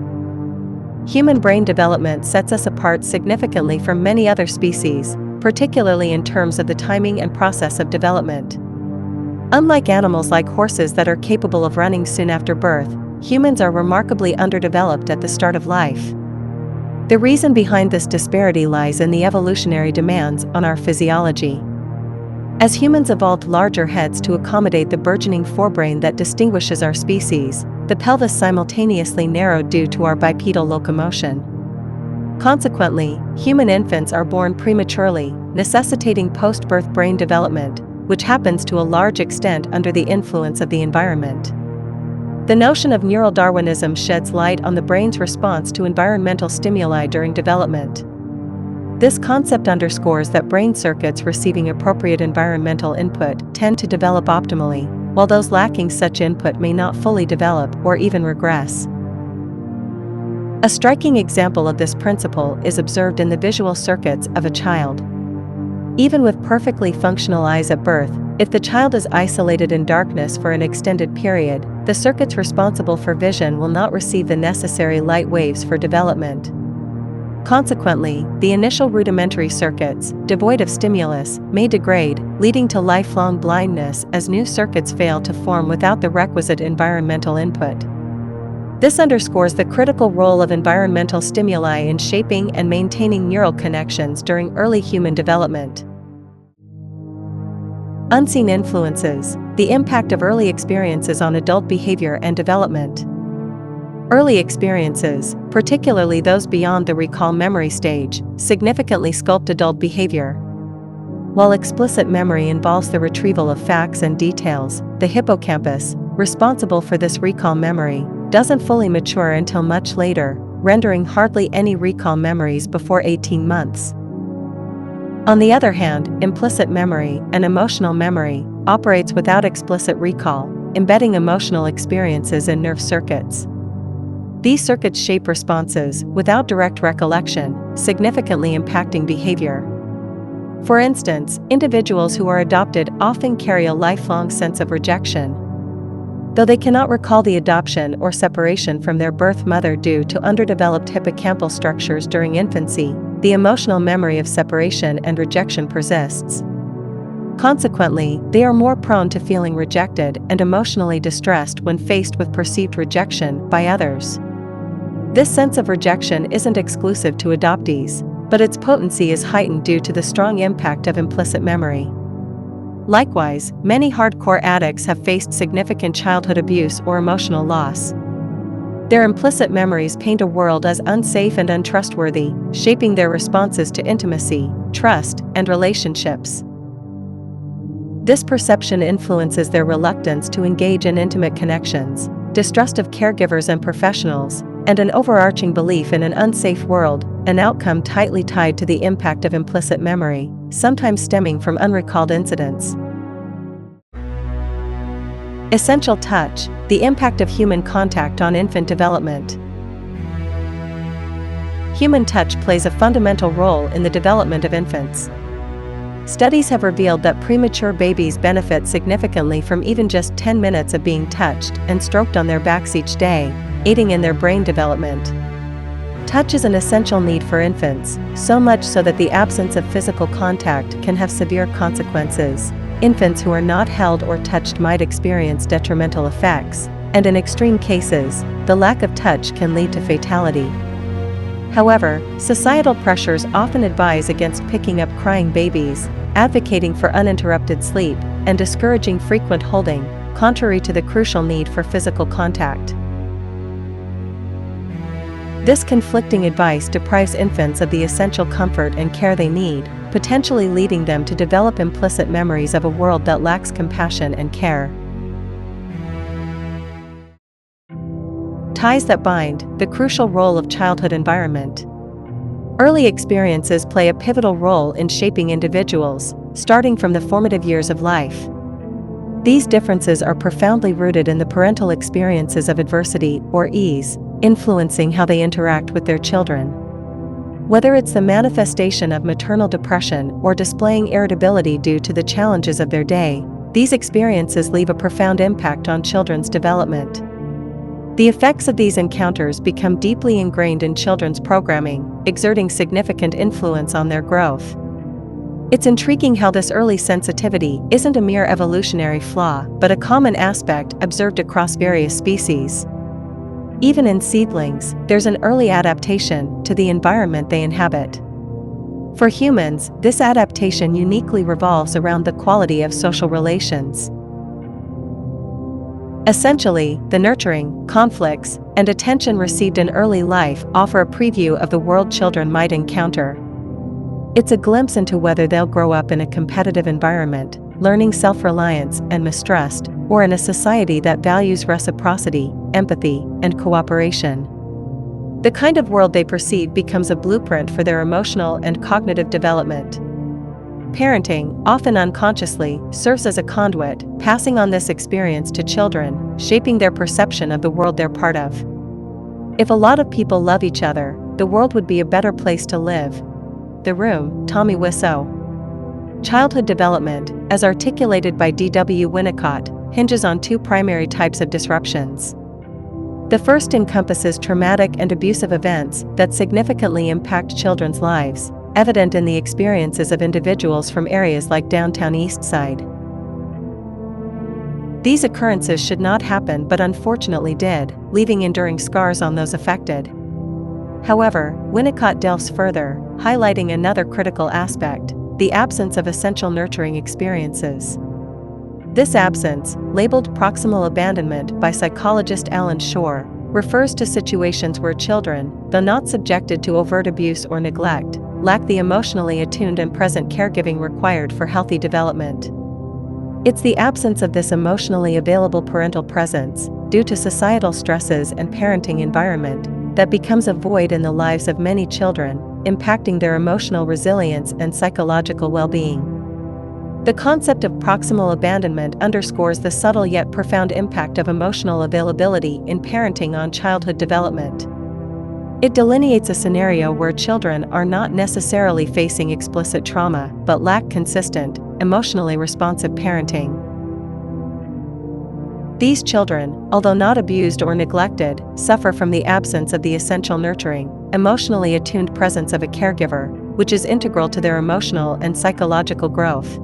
Human brain development sets us apart significantly from many other species, particularly in terms of the timing and process of development. Unlike animals like horses that are capable of running soon after birth, humans are remarkably underdeveloped at the start of life. The reason behind this disparity lies in the evolutionary demands on our physiology. As humans evolved larger heads to accommodate the burgeoning forebrain that distinguishes our species, the pelvis simultaneously narrowed due to our bipedal locomotion. Consequently, human infants are born prematurely, necessitating post-birth brain development, which happens to a large extent under the influence of the environment. The notion of neural Darwinism sheds light on the brain's response to environmental stimuli during development. This concept underscores that brain circuits receiving appropriate environmental input tend to develop optimally, while those lacking such input may not fully develop or even regress. A striking example of this principle is observed in the visual circuits of a child. Even with perfectly functional eyes at birth, if the child is isolated in darkness for an extended period, the circuits responsible for vision will not receive the necessary light waves for development. Consequently, the initial rudimentary circuits, devoid of stimulus, may degrade, leading to lifelong blindness as new circuits fail to form without the requisite environmental input. This underscores the critical role of environmental stimuli in shaping and maintaining neural connections during early human development. Unseen influences: the impact of early experiences on adult behavior and development. Early experiences, particularly those beyond the recall memory stage, significantly sculpt adult behavior. While explicit memory involves the retrieval of facts and details, the hippocampus, responsible for this recall memory, doesn't fully mature until much later, rendering hardly any recall memories before 18 months. On the other hand, implicit memory and emotional memory operates without explicit recall, embedding emotional experiences in nerve circuits. These circuits shape responses without direct recollection, significantly impacting behavior. For instance, individuals who are adopted often carry a lifelong sense of rejection. Though they cannot recall the adoption or separation from their birth mother due to underdeveloped hippocampal structures during infancy, the emotional memory of separation and rejection persists. Consequently, they are more prone to feeling rejected and emotionally distressed when faced with perceived rejection by others. This sense of rejection isn't exclusive to adoptees, but its potency is heightened due to the strong impact of implicit memory. Likewise, many hardcore addicts have faced significant childhood abuse or emotional loss. Their implicit memories paint a world as unsafe and untrustworthy, shaping their responses to intimacy, trust, and relationships. This perception influences their reluctance to engage in intimate connections, distrust of caregivers and professionals, and an overarching belief in an unsafe world, an outcome tightly tied to the impact of implicit memory, sometimes stemming from unrecalled incidents. Essential touch: the impact of human contact on infant development. human touch plays a fundamental role in the development of infants. Studies have revealed that premature babies benefit significantly from even just 10 minutes of being touched and stroked on their backs each day, aiding in their brain development. Touch is an essential need for infants, so much so that the absence of physical contact can have severe consequences. Infants who are not held or touched might experience detrimental effects, and in extreme cases, the lack of touch can lead to fatality. However, societal pressures often advise against picking up crying babies, advocating for uninterrupted sleep, and discouraging frequent holding, contrary to the crucial need for physical contact. This conflicting advice deprives infants of the essential comfort and care they need, potentially leading them to develop implicit memories of a world that lacks compassion and care. Ties that bind, the crucial role of childhood environment. Early experiences play a pivotal role in shaping individuals, starting from the formative years of life. These differences are profoundly rooted in the parental experiences of adversity or ease, influencing how they interact with their children. Whether it's the manifestation of maternal depression or displaying irritability due to the challenges of their day, these experiences leave a profound impact on children's development. The effects of these encounters become deeply ingrained in children's programming, exerting significant influence on their growth. It's intriguing how this early sensitivity isn't a mere evolutionary flaw, but a common aspect observed across various species. Even in seedlings, there's an early adaptation to the environment they inhabit. For humans, this adaptation uniquely revolves around the quality of social relations. Essentially, the nurturing, conflicts, and attention received in early life offer a preview of the world children might encounter. It's a glimpse into whether they'll grow up in a competitive environment, learning self-reliance and mistrust, or in a society that values reciprocity, empathy, and cooperation. The kind of world they perceive becomes a blueprint for their emotional and cognitive development. Parenting, often unconsciously, serves as a conduit, passing on this experience to children, shaping their perception of the world they're part of. If a lot of people love each other, the world would be a better place to live. The Room, Tommy Wiseau. Childhood development, as articulated by D.W. Winnicott, hinges on two primary types of disruptions. The first encompasses traumatic and abusive events that significantly impact children's lives, evident in the experiences of individuals from areas like downtown East Side. These occurrences should not happen but unfortunately did, leaving enduring scars on those affected. However, Winnicott delves further, highlighting another critical aspect: the absence of essential nurturing experiences. This absence, labeled proximal abandonment by psychologist Alan Shore, refers to situations where children, though not subjected to overt abuse or neglect, lack the emotionally attuned and present caregiving required for healthy development. It's the absence of this emotionally available parental presence, due to societal stresses and parenting environment, that becomes a void in the lives of many children, impacting their emotional resilience and psychological well-being. The concept of proximal abandonment underscores the subtle yet profound impact of emotional availability in parenting on childhood development. It delineates a scenario where children are not necessarily facing explicit trauma, but lack consistent, emotionally responsive parenting. These children, although not abused or neglected, suffer from the absence of the essential nurturing, emotionally attuned presence of a caregiver, which is integral to their emotional and psychological growth.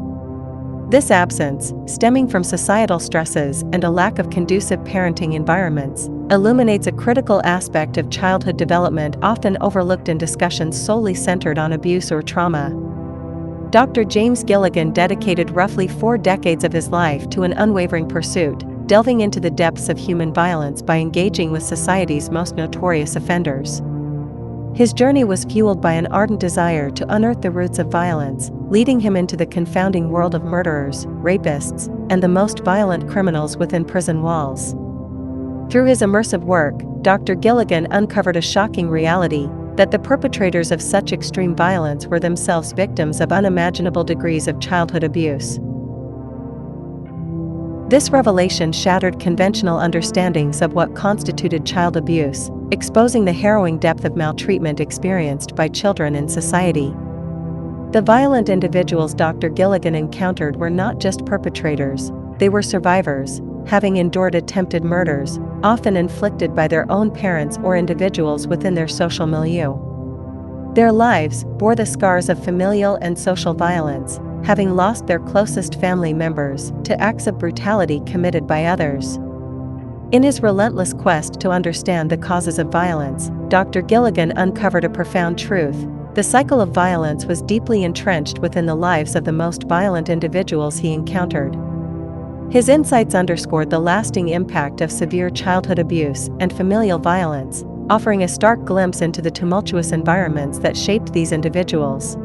This absence, stemming from societal stresses and a lack of conducive parenting environments, illuminates a critical aspect of childhood development often overlooked in discussions solely centered on abuse or trauma. Dr. James Gilligan dedicated roughly 4 decades of his life to an unwavering pursuit, delving into the depths of human violence by engaging with society's most notorious offenders. His journey was fueled by an ardent desire to unearth the roots of violence, leading him into the confounding world of murderers, rapists, and the most violent criminals within prison walls. Through his immersive work, Dr. Gilligan uncovered a shocking reality: that the perpetrators of such extreme violence were themselves victims of unimaginable degrees of childhood abuse. This revelation shattered conventional understandings of what constituted child abuse, exposing the harrowing depth of maltreatment experienced by children in society. The violent individuals Dr. Gilligan encountered were not just perpetrators, they were survivors, having endured attempted murders, often inflicted by their own parents or individuals within their social milieu. Their lives bore the scars of familial and social violence, having lost their closest family members to acts of brutality committed by others. In his relentless quest to understand the causes of violence, Dr. Gilligan uncovered a profound truth. The cycle of violence was deeply entrenched within the lives of the most violent individuals he encountered. His insights underscored the lasting impact of severe childhood abuse and familial violence, offering a stark glimpse into the tumultuous environments that shaped these individuals.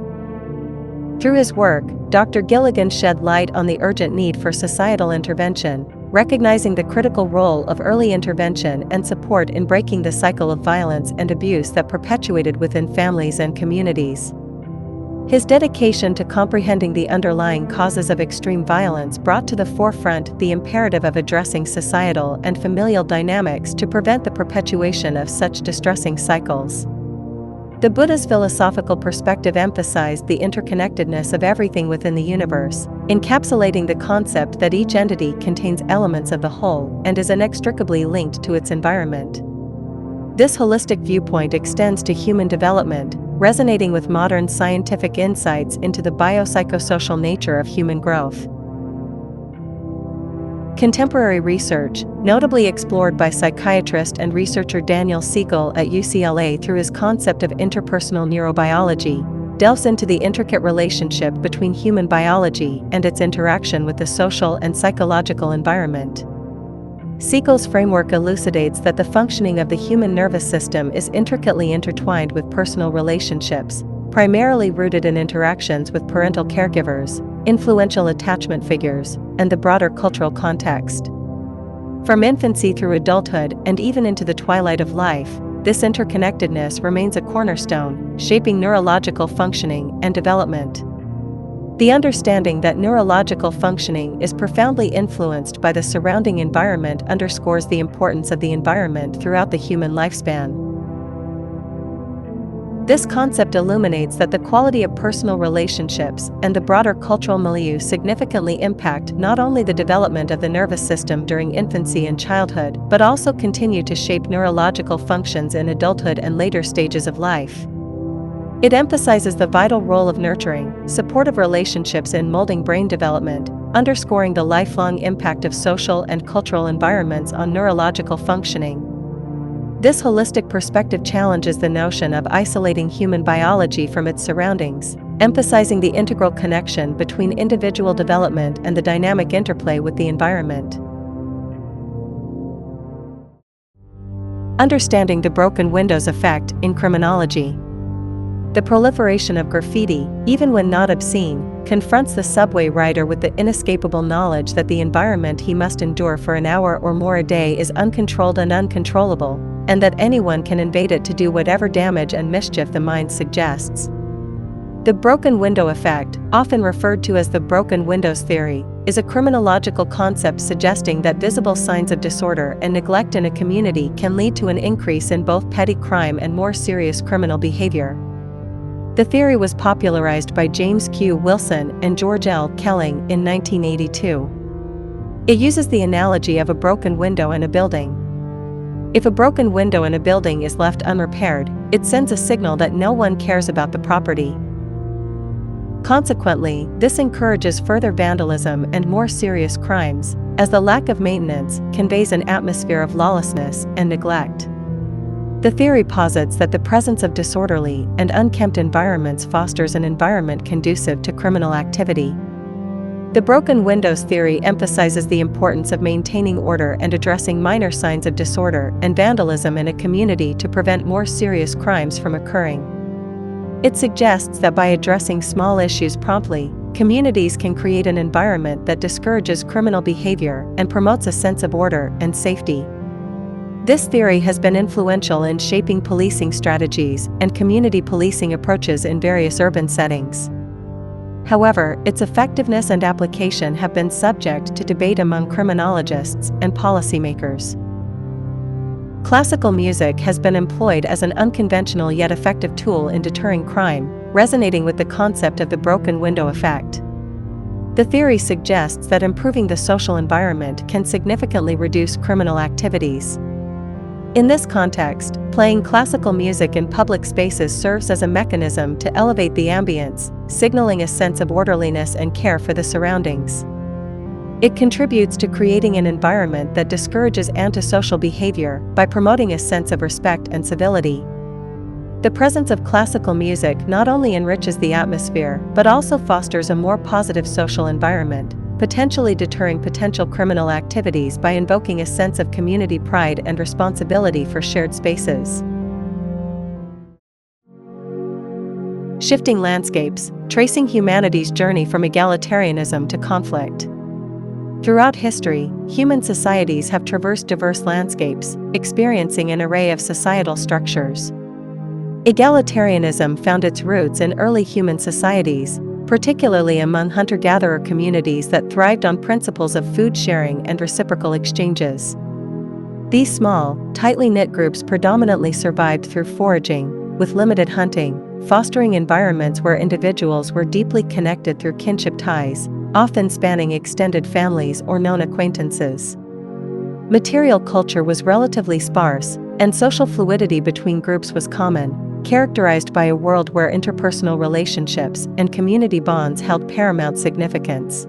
Through his work, Dr. Gilligan shed light on the urgent need for societal intervention, recognizing the critical role of early intervention and support in breaking the cycle of violence and abuse that perpetuated within families and communities. His dedication to comprehending the underlying causes of extreme violence brought to the forefront the imperative of addressing societal and familial dynamics to prevent the perpetuation of such distressing cycles. The Buddha's philosophical perspective emphasized the interconnectedness of everything within the universe, encapsulating the concept that each entity contains elements of the whole and is inextricably linked to its environment. This holistic viewpoint extends to human development, resonating with modern scientific insights into the biopsychosocial nature of human growth. Contemporary research, notably explored by psychiatrist and researcher Daniel Siegel at UCLA through his concept of interpersonal neurobiology, delves into the intricate relationship between human biology and its interaction with the social and psychological environment. Siegel's framework elucidates that the functioning of the human nervous system is intricately intertwined with personal relationships, primarily rooted in interactions with parental caregivers, influential attachment figures, and the broader cultural context. From infancy through adulthood and even into the twilight of life, this interconnectedness remains a cornerstone, shaping neurological functioning and development. The understanding that neurological functioning is profoundly influenced by the surrounding environment underscores the importance of the environment throughout the human lifespan. This concept illuminates that the quality of personal relationships and the broader cultural milieu significantly impact not only the development of the nervous system during infancy and childhood, but also continue to shape neurological functions in adulthood and later stages of life. It emphasizes the vital role of nurturing, supportive relationships in molding brain development, underscoring the lifelong impact of social and cultural environments on neurological functioning. This holistic perspective challenges the notion of isolating human biology from its surroundings, emphasizing the integral connection between individual development and the dynamic interplay with the environment. Understanding the broken windows effect in criminology. The proliferation of graffiti, even when not obscene, confronts the subway rider with the inescapable knowledge that the environment he must endure for an hour or more a day is uncontrolled and uncontrollable, and that anyone can invade it to do whatever damage and mischief the mind suggests. The broken window effect, often referred to as the broken windows theory, is a criminological concept suggesting that visible signs of disorder and neglect in a community can lead to an increase in both petty crime and more serious criminal behavior. The theory was popularized by James Q. Wilson and George L. Kelling in 1982. It uses the analogy of a broken window in a building. If a broken window in a building is left unrepaired, it sends a signal that no one cares about the property. Consequently, this encourages further vandalism and more serious crimes, as the lack of maintenance conveys an atmosphere of lawlessness and neglect. The theory posits that the presence of disorderly and unkempt environments fosters an environment conducive to criminal activity. The broken windows theory emphasizes the importance of maintaining order and addressing minor signs of disorder and vandalism in a community to prevent more serious crimes from occurring. It suggests that by addressing small issues promptly, communities can create an environment that discourages criminal behavior and promotes a sense of order and safety. This theory has been influential in shaping policing strategies and community policing approaches in various urban settings. However, its effectiveness and application have been subject to debate among criminologists and policymakers. Classical music has been employed as an unconventional yet effective tool in deterring crime, resonating with the concept of the broken window effect. The theory suggests that improving the social environment can significantly reduce criminal activities. In this context, playing classical music in public spaces serves as a mechanism to elevate the ambience, signaling a sense of orderliness and care for the surroundings. It contributes to creating an environment that discourages antisocial behavior by promoting a sense of respect and civility. The presence of classical music not only enriches the atmosphere but also fosters a more positive social environment, potentially deterring potential criminal activities by invoking a sense of community pride and responsibility for shared spaces. Shifting landscapes, tracing humanity's journey from egalitarianism to conflict. Throughout history, human societies have traversed diverse landscapes, experiencing an array of societal structures. Egalitarianism found its roots in early human societies, particularly among hunter-gatherer communities that thrived on principles of food sharing and reciprocal exchanges. These small, tightly knit groups predominantly survived through foraging, with limited hunting, fostering environments where individuals were deeply connected through kinship ties, often spanning extended families or known acquaintances. Material culture was relatively sparse, and social fluidity between groups was common, characterized by a world where interpersonal relationships and community bonds held paramount significance.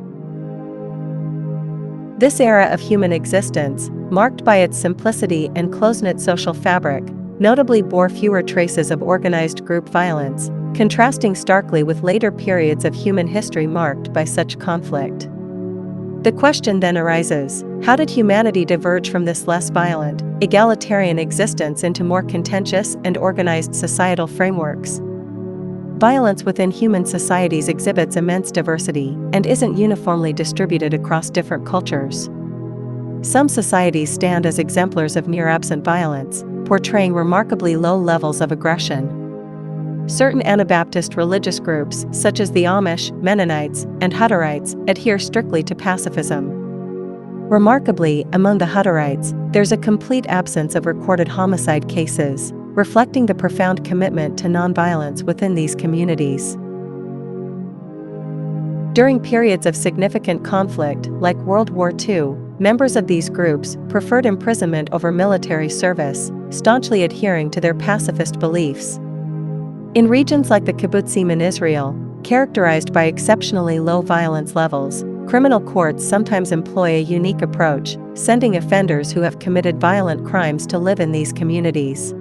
This era of human existence, marked by its simplicity and close-knit social fabric, notably bore fewer traces of organized group violence, contrasting starkly with later periods of human history marked by such conflict. The question then arises, how did humanity diverge from this less violent, egalitarian existence into more contentious and organized societal frameworks? Violence within human societies exhibits immense diversity and isn't uniformly distributed across different cultures. Some societies stand as exemplars of near-absent violence, portraying remarkably low levels of aggression. Certain Anabaptist religious groups, such as the Amish, Mennonites, and Hutterites, adhere strictly to pacifism. Remarkably, among the Hutterites, there's a complete absence of recorded homicide cases, reflecting the profound commitment to nonviolence within these communities. During periods of significant conflict, like World War II, members of these groups preferred imprisonment over military service, staunchly adhering to their pacifist beliefs. In regions like the kibbutzim in Israel, characterized by exceptionally low violence levels, criminal courts sometimes employ a unique approach, sending offenders who have committed violent crimes to live in these communities.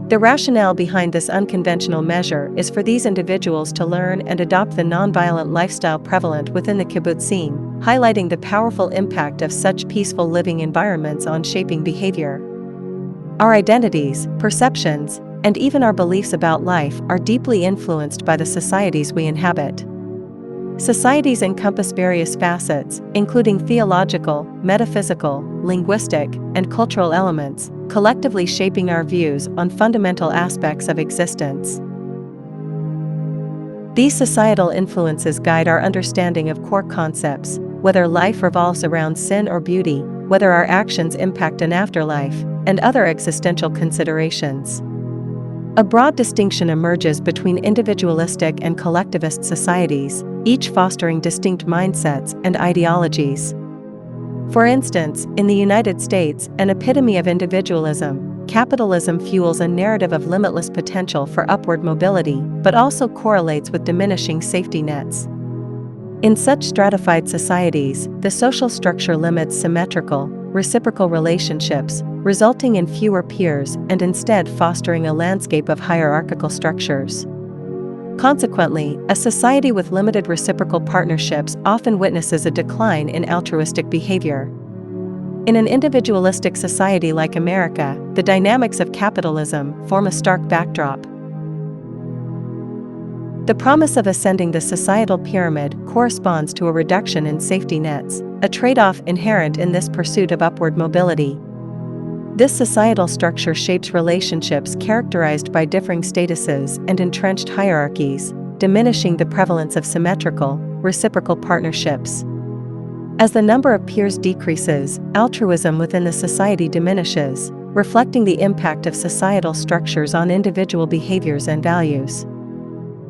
The rationale behind this unconventional measure is for these individuals to learn and adopt the nonviolent lifestyle prevalent within the kibbutzim, highlighting the powerful impact of such peaceful living environments on shaping behavior. Our identities, perceptions, and even our beliefs about life are deeply influenced by the societies we inhabit. Societies encompass various facets, including theological, metaphysical, linguistic, and cultural elements, collectively shaping our views on fundamental aspects of existence. These societal influences guide our understanding of core concepts, whether life revolves around sin or beauty, whether our actions impact an afterlife, and other existential considerations. A broad distinction emerges between individualistic and collectivist societies, each fostering distinct mindsets and ideologies. For instance, in the United States, an epitome of individualism, capitalism fuels a narrative of limitless potential for upward mobility, but also correlates with diminishing safety nets. In such stratified societies, the social structure limits symmetrical, reciprocal relationships, resulting in fewer peers and instead fostering a landscape of hierarchical structures. Consequently, a society with limited reciprocal partnerships often witnesses a decline in altruistic behavior. In an individualistic society like America, the dynamics of capitalism form a stark backdrop. The promise of ascending the societal pyramid corresponds to a reduction in safety nets, a trade-off inherent in this pursuit of upward mobility. This societal structure shapes relationships characterized by differing statuses and entrenched hierarchies, diminishing the prevalence of symmetrical, reciprocal partnerships. As the number of peers decreases, altruism within the society diminishes, reflecting the impact of societal structures on individual behaviors and values.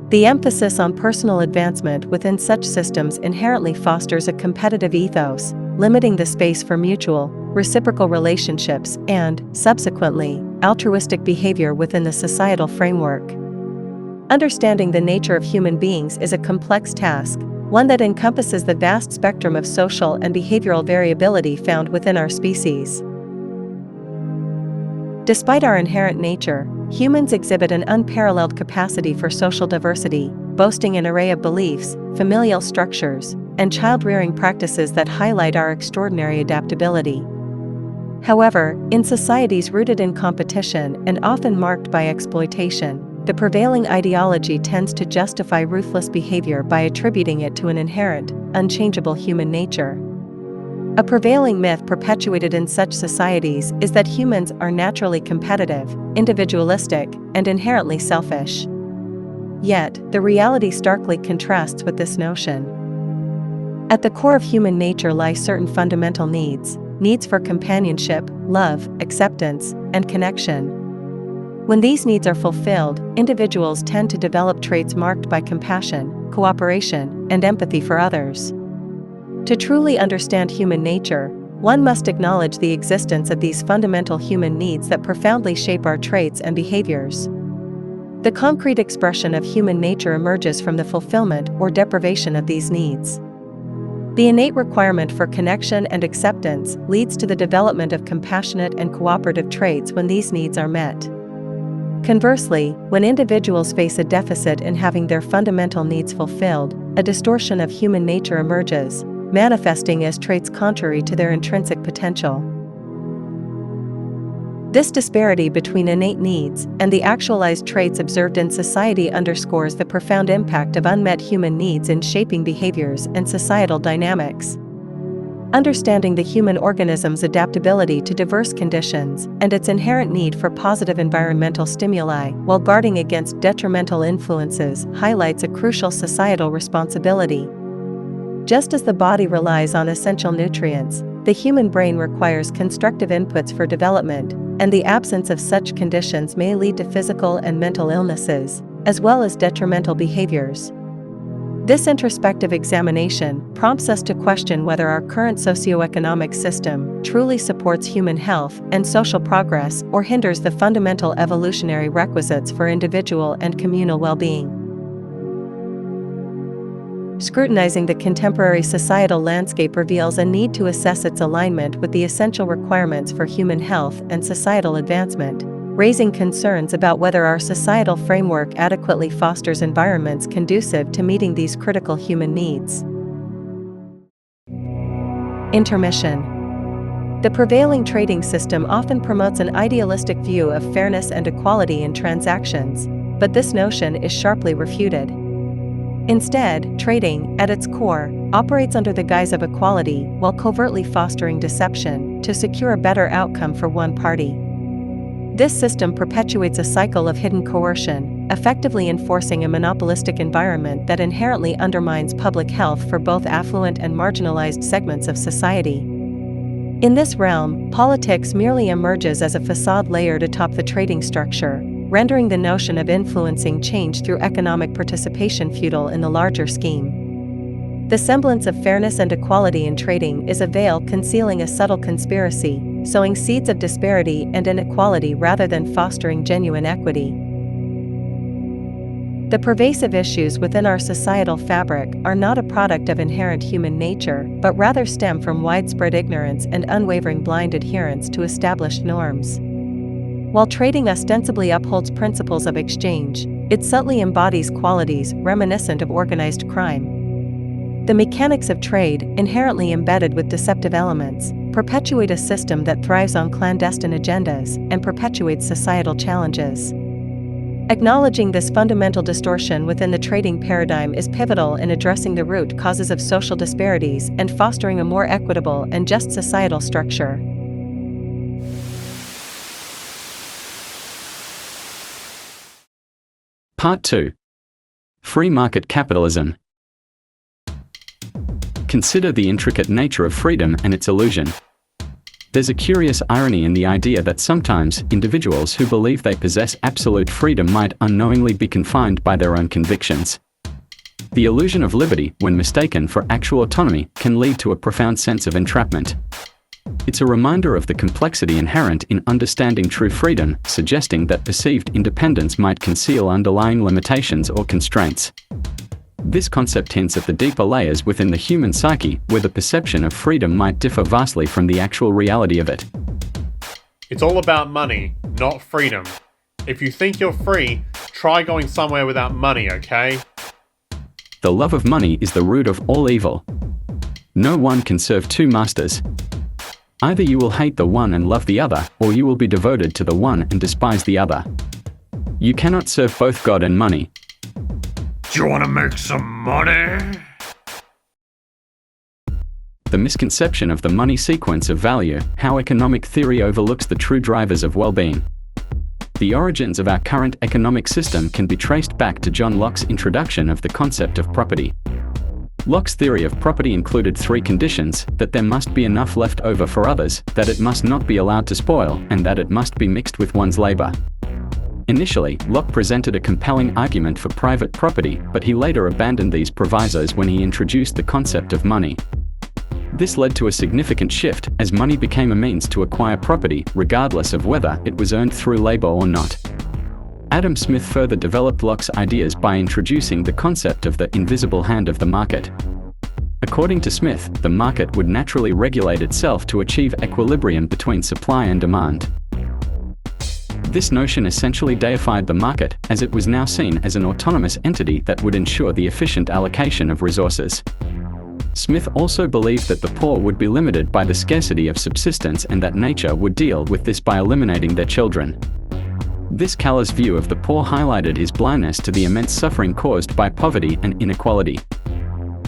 The emphasis on personal advancement within such systems inherently fosters a competitive ethos, limiting the space for mutual, reciprocal relationships and, subsequently, altruistic behavior within the societal framework. Understanding the nature of human beings is a complex task, one that encompasses the vast spectrum of social and behavioral variability found within our species. Despite our inherent nature, humans exhibit an unparalleled capacity for social diversity, boasting an array of beliefs, familial structures, and child-rearing practices that highlight our extraordinary adaptability. However, in societies rooted in competition and often marked by exploitation, the prevailing ideology tends to justify ruthless behavior by attributing it to an inherent, unchangeable human nature. A prevailing myth perpetuated in such societies is that humans are naturally competitive, individualistic, and inherently selfish. Yet, the reality starkly contrasts with this notion. At the core of human nature lie certain fundamental needs for companionship, love, acceptance, and connection. When these needs are fulfilled, individuals tend to develop traits marked by compassion, cooperation, and empathy for others. To truly understand human nature, one must acknowledge the existence of these fundamental human needs that profoundly shape our traits and behaviors. The concrete expression of human nature emerges from the fulfillment or deprivation of these needs. The innate requirement for connection and acceptance leads to the development of compassionate and cooperative traits when these needs are met. Conversely, when individuals face a deficit in having their fundamental needs fulfilled, a distortion of human nature emerges, manifesting as traits contrary to their intrinsic potential. This disparity between innate needs and the actualized traits observed in society underscores the profound impact of unmet human needs in shaping behaviors and societal dynamics. Understanding the human organism's adaptability to diverse conditions and its inherent need for positive environmental stimuli while guarding against detrimental influences highlights a crucial societal responsibility. Just as the body relies on essential nutrients, the human brain requires constructive inputs for development, and the absence of such conditions may lead to physical and mental illnesses, as well as detrimental behaviors. This introspective examination prompts us to question whether our current socioeconomic system truly supports human health and social progress or hinders the fundamental evolutionary requisites for individual and communal well-being. Scrutinizing the contemporary societal landscape reveals a need to assess its alignment with the essential requirements for human health and societal advancement, raising concerns about whether our societal framework adequately fosters environments conducive to meeting these critical human needs. Intermission. The prevailing trading system often promotes an idealistic view of fairness and equality in transactions, but this notion is sharply refuted. Instead, trading, at its core, operates under the guise of equality while covertly fostering deception to secure a better outcome for one party. This system perpetuates a cycle of hidden coercion, effectively enforcing a monopolistic environment that inherently undermines public health for both affluent and marginalized segments of society. In this realm, politics merely emerges as a facade layered atop the trading structure, rendering the notion of influencing change through economic participation futile in the larger scheme. The semblance of fairness and equality in trading is a veil concealing a subtle conspiracy, sowing seeds of disparity and inequality rather than fostering genuine equity. The pervasive issues within our societal fabric are not a product of inherent human nature, but rather stem from widespread ignorance and unwavering blind adherence to established norms. While trading ostensibly upholds principles of exchange, it subtly embodies qualities reminiscent of organized crime. The mechanics of trade, inherently embedded with deceptive elements, perpetuate a system that thrives on clandestine agendas and perpetuates societal challenges. Acknowledging this fundamental distortion within the trading paradigm is pivotal in addressing the root causes of social disparities and fostering a more equitable and just societal structure. Part 2. Free market capitalism. Consider the intricate nature of freedom and its illusion. There's a curious irony in the idea that sometimes individuals who believe they possess absolute freedom might unknowingly be confined by their own convictions. The illusion of liberty, when mistaken for actual autonomy, can lead to a profound sense of entrapment. It's a reminder of the complexity inherent in understanding true freedom, suggesting that perceived independence might conceal underlying limitations or constraints. This concept hints at the deeper layers within the human psyche, where the perception of freedom might differ vastly from the actual reality of it. It's all about money, not freedom. If you think you're free, try going somewhere without money, okay? The love of money is the root of all evil. No one can serve two masters. Either you will hate the one and love the other, or you will be devoted to the one and despise the other. You cannot serve both God and money. Do you want to make some money? The misconception of the money sequence of value, how economic theory overlooks the true drivers of well-being. The origins of our current economic system can be traced back to John Locke's introduction of the concept of property. Locke's theory of property included three conditions: that there must be enough left over for others, that it must not be allowed to spoil, and that it must be mixed with one's labor. Initially, Locke presented a compelling argument for private property, but he later abandoned these provisos when he introduced the concept of money. This led to a significant shift, as money became a means to acquire property, regardless of whether it was earned through labor or not. Adam Smith further developed Locke's ideas by introducing the concept of the invisible hand of the market. According to Smith, the market would naturally regulate itself to achieve equilibrium between supply and demand. This notion essentially deified the market, as it was now seen as an autonomous entity that would ensure the efficient allocation of resources. Smith also believed that the poor would be limited by the scarcity of subsistence and that nature would deal with this by eliminating their children. This callous view of the poor highlighted his blindness to the immense suffering caused by poverty and inequality.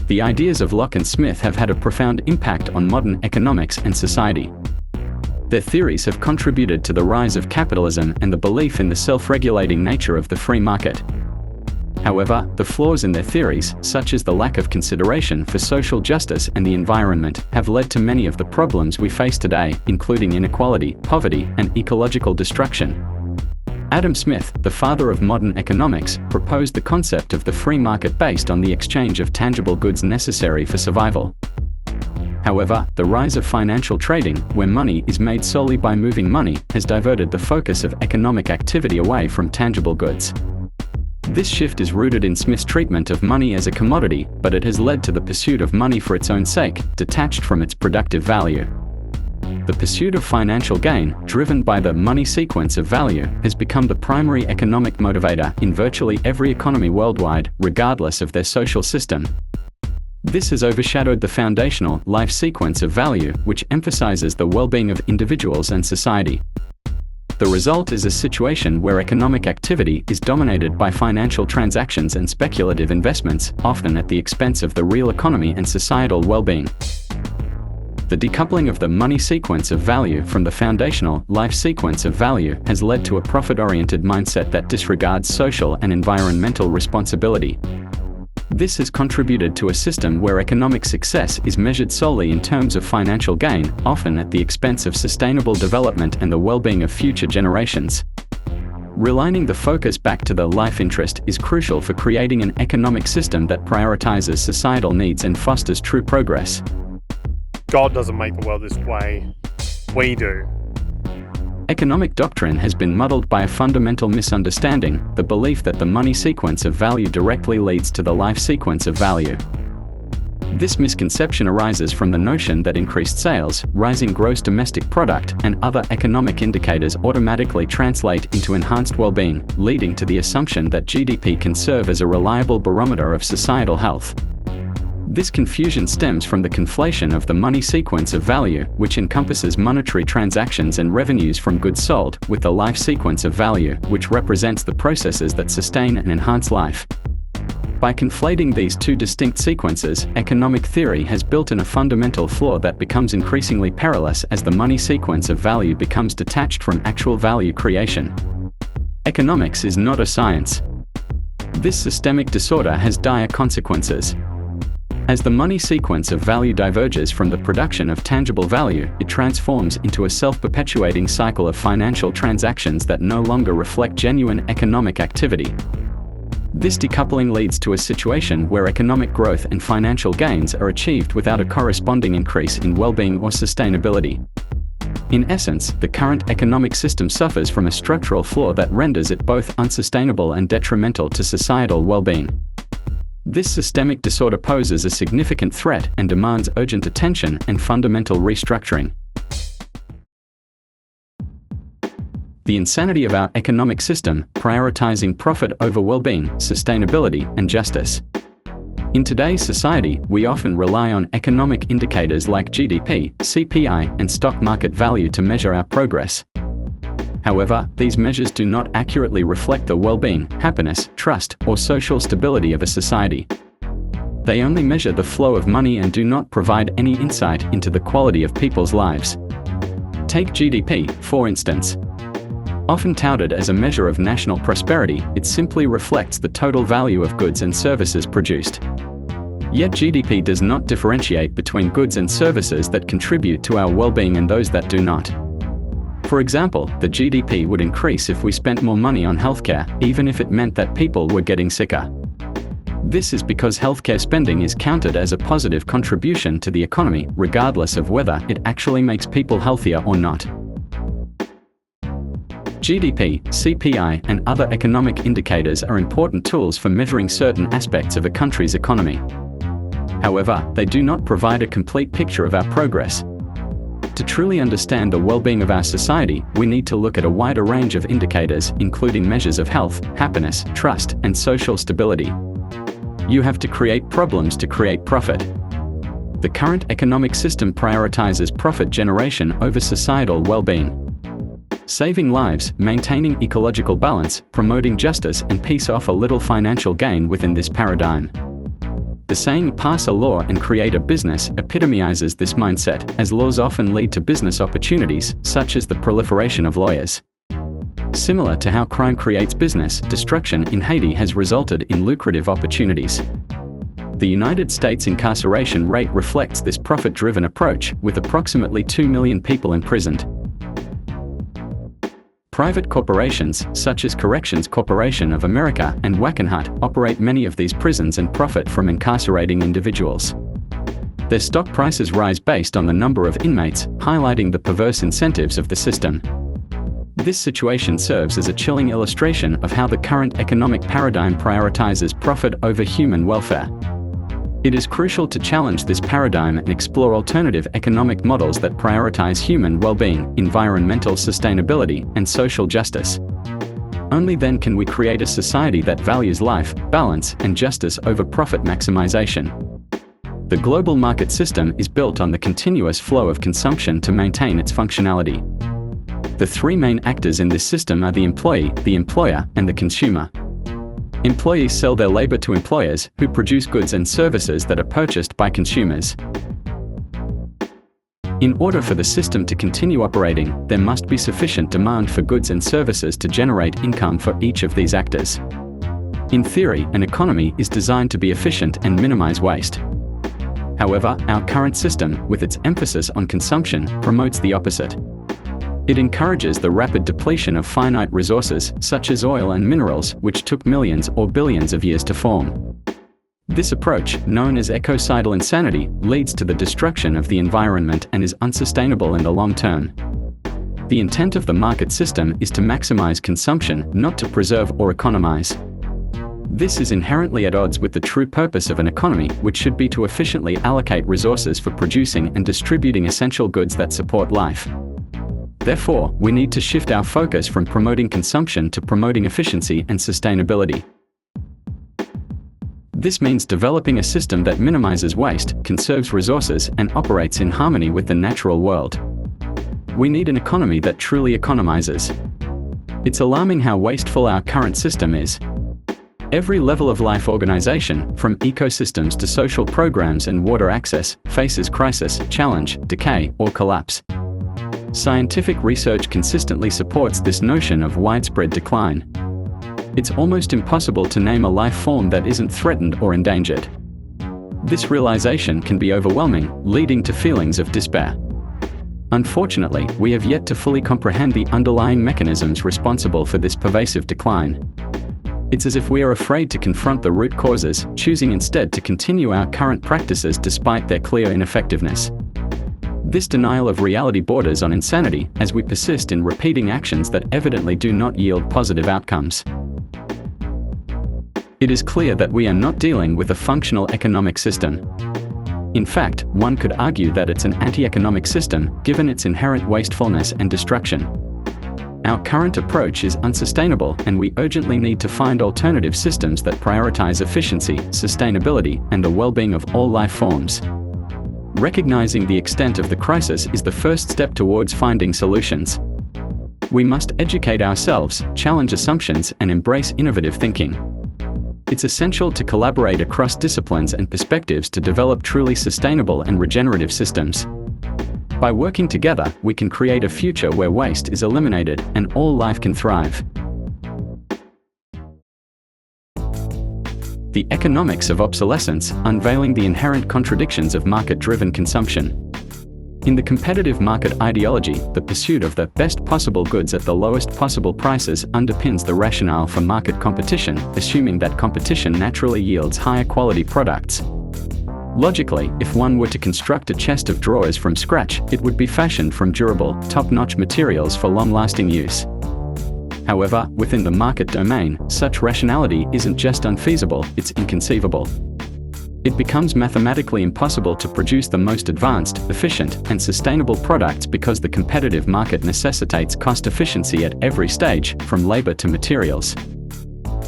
The ideas of Locke and Smith have had a profound impact on modern economics and society. Their theories have contributed to the rise of capitalism and the belief in the self-regulating nature of the free market. However, the flaws in their theories, such as the lack of consideration for social justice and the environment, have led to many of the problems we face today, including inequality, poverty, and ecological destruction. Adam Smith, the father of modern economics, proposed the concept of the free market based on the exchange of tangible goods necessary for survival. However, the rise of financial trading, where money is made solely by moving money, has diverted the focus of economic activity away from tangible goods. This shift is rooted in Smith's treatment of money as a commodity, but it has led to the pursuit of money for its own sake, detached from its productive value. The pursuit of financial gain, driven by the money sequence of value, has become the primary economic motivator in virtually every economy worldwide, regardless of their social system. This has overshadowed the foundational life sequence of value, which emphasizes the well-being of individuals and society. The result is a situation where economic activity is dominated by financial transactions and speculative investments, often at the expense of the real economy and societal well-being. The decoupling of the money sequence of value from the foundational life sequence of value has led to a profit-oriented mindset that disregards social and environmental responsibility. This has contributed to a system where economic success is measured solely in terms of financial gain, often at the expense of sustainable development and the well-being of future generations. Realigning the focus back to the life interest is crucial for creating an economic system that prioritizes societal needs and fosters true progress. God doesn't make the world this way. We do. Economic doctrine has been muddled by a fundamental misunderstanding, the belief that the money sequence of value directly leads to the life sequence of value. This misconception arises from the notion that increased sales, rising gross domestic product, and other economic indicators automatically translate into enhanced well-being, leading to the assumption that GDP can serve as a reliable barometer of societal health. This confusion stems from the conflation of the money sequence of value, which encompasses monetary transactions and revenues from goods sold, with the life sequence of value, which represents the processes that sustain and enhance life. By conflating these two distinct sequences, economic theory has built in a fundamental flaw that becomes increasingly perilous as the money sequence of value becomes detached from actual value creation. Economics is not a science. This systemic disorder has dire consequences. As the money sequence of value diverges from the production of tangible value, it transforms into a self-perpetuating cycle of financial transactions that no longer reflect genuine economic activity. This decoupling leads to a situation where economic growth and financial gains are achieved without a corresponding increase in well-being or sustainability. In essence, the current economic system suffers from a structural flaw that renders it both unsustainable and detrimental to societal well-being. This systemic disorder poses a significant threat and demands urgent attention and fundamental restructuring. The insanity of our economic system, prioritizing profit over well-being, sustainability, and justice. In today's society, we often rely on economic indicators like GDP, CPI, and stock market value to measure our progress. However, these measures do not accurately reflect the well-being, happiness, trust, or social stability of a society. They only measure the flow of money and do not provide any insight into the quality of people's lives. Take GDP, for instance. Often touted as a measure of national prosperity, it simply reflects the total value of goods and services produced. Yet GDP does not differentiate between goods and services that contribute to our well-being and those that do not. For example, the GDP would increase if we spent more money on healthcare, even if it meant that people were getting sicker. This is because healthcare spending is counted as a positive contribution to the economy, regardless of whether it actually makes people healthier or not. GDP, CPI, and other economic indicators are important tools for measuring certain aspects of a country's economy. However, they do not provide a complete picture of our progress. To truly understand the well-being of our society, we need to look at a wider range of indicators, including measures of health, happiness, trust, and social stability. You have to create problems to create profit. The current economic system prioritizes profit generation over societal well-being. Saving lives, maintaining ecological balance, promoting justice and peace offer little financial gain within this paradigm. The saying "pass a law and create a business" epitomizes this mindset, as laws often lead to business opportunities, such as the proliferation of lawyers. Similar to how crime creates business, destruction in Haiti has resulted in lucrative opportunities. The United States incarceration rate reflects this profit-driven approach, with approximately 2 million people imprisoned. Private corporations, such as Corrections Corporation of America and Wackenhut, operate many of these prisons and profit from incarcerating individuals. Their stock prices rise based on the number of inmates, highlighting the perverse incentives of the system. This situation serves as a chilling illustration of how the current economic paradigm prioritizes profit over human welfare. It is crucial to challenge this paradigm and explore alternative economic models that prioritize human well-being, environmental sustainability, and social justice. Only then can we create a society that values life, balance, and justice over profit maximization. The global market system is built on the continuous flow of consumption to maintain its functionality. The three main actors in this system are the employee, the employer, and the consumer. Employees sell their labor to employers, who produce goods and services that are purchased by consumers. In order for the system to continue operating, there must be sufficient demand for goods and services to generate income for each of these actors. In theory, an economy is designed to be efficient and minimize waste. However, our current system, with its emphasis on consumption, promotes the opposite. It encourages the rapid depletion of finite resources, such as oil and minerals, which took millions or billions of years to form. This approach, known as ecocidal insanity, leads to the destruction of the environment and is unsustainable in the long term. The intent of the market system is to maximize consumption, not to preserve or economize. This is inherently at odds with the true purpose of an economy, which should be to efficiently allocate resources for producing and distributing essential goods that support life. Therefore, we need to shift our focus from promoting consumption to promoting efficiency and sustainability. This means developing a system that minimizes waste, conserves resources, and operates in harmony with the natural world. We need an economy that truly economizes. It's alarming how wasteful our current system is. Every level of life organization, from ecosystems to social programs and water access, faces crisis, challenge, decay, or collapse. Scientific research consistently supports this notion of widespread decline. It's almost impossible to name a life form that isn't threatened or endangered. This realization can be overwhelming, leading to feelings of despair. Unfortunately, we have yet to fully comprehend the underlying mechanisms responsible for this pervasive decline. It's as if we are afraid to confront the root causes, choosing instead to continue our current practices despite their clear ineffectiveness. This denial of reality borders on insanity as we persist in repeating actions that evidently do not yield positive outcomes. It is clear that we are not dealing with a functional economic system. In fact, one could argue that it's an anti-economic system, given its inherent wastefulness and destruction. Our current approach is unsustainable, and we urgently need to find alternative systems that prioritize efficiency, sustainability, and the well-being of all life forms. Recognizing the extent of the crisis is the first step towards finding solutions. We must educate ourselves, challenge assumptions, and embrace innovative thinking. It's essential to collaborate across disciplines and perspectives to develop truly sustainable and regenerative systems. By working together, we can create a future where waste is eliminated and all life can thrive. The Economics of Obsolescence, Unveiling the Inherent Contradictions of Market-Driven Consumption. In the competitive market ideology, the pursuit of the best possible goods at the lowest possible prices underpins the rationale for market competition, assuming that competition naturally yields higher quality products. Logically, if one were to construct a chest of drawers from scratch, it would be fashioned from durable, top-notch materials for long-lasting use. However, within the market domain, such rationality isn't just unfeasible, it's inconceivable. It becomes mathematically impossible to produce the most advanced, efficient, and sustainable products because the competitive market necessitates cost efficiency at every stage, from labor to materials.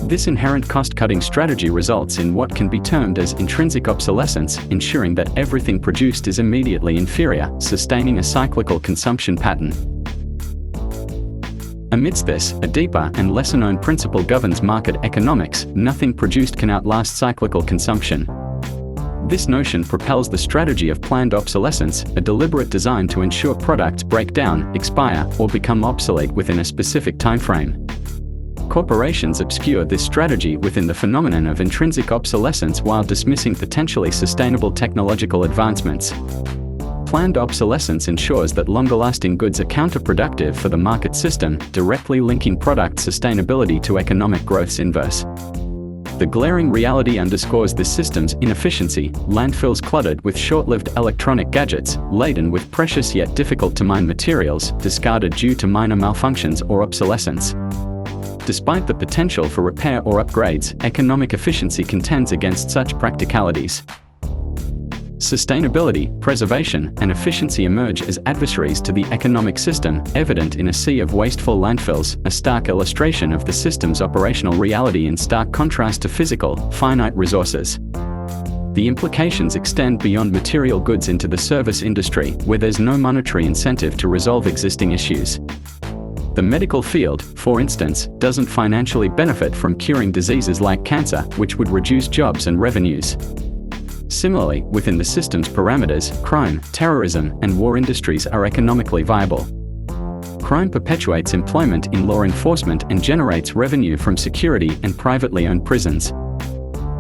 This inherent cost-cutting strategy results in what can be termed as intrinsic obsolescence, ensuring that everything produced is immediately inferior, sustaining a cyclical consumption pattern. Amidst this, a deeper and lesser-known principle governs market economics: nothing produced can outlast cyclical consumption. This notion propels the strategy of planned obsolescence, a deliberate design to ensure products break down, expire, or become obsolete within a specific timeframe. Corporations obscure this strategy within the phenomenon of intrinsic obsolescence while dismissing potentially sustainable technological advancements. Planned obsolescence ensures that longer-lasting goods are counterproductive for the market system, directly linking product sustainability to economic growth's inverse. The glaring reality underscores this system's inefficiency: landfills cluttered with short-lived electronic gadgets, laden with precious yet difficult-to-mine materials, discarded due to minor malfunctions or obsolescence. Despite the potential for repair or upgrades, economic efficiency contends against such practicalities. Sustainability, preservation, and efficiency emerge as adversaries to the economic system, evident in a sea of wasteful landfills, a stark illustration of the system's operational reality in stark contrast to physical, finite resources. The implications extend beyond material goods into the service industry, where there's no monetary incentive to resolve existing issues. The medical field, for instance, doesn't financially benefit from curing diseases like cancer, which would reduce jobs and revenues. Similarly, within the system's parameters, crime, terrorism, and war industries are economically viable. Crime perpetuates employment in law enforcement and generates revenue from security and privately owned prisons.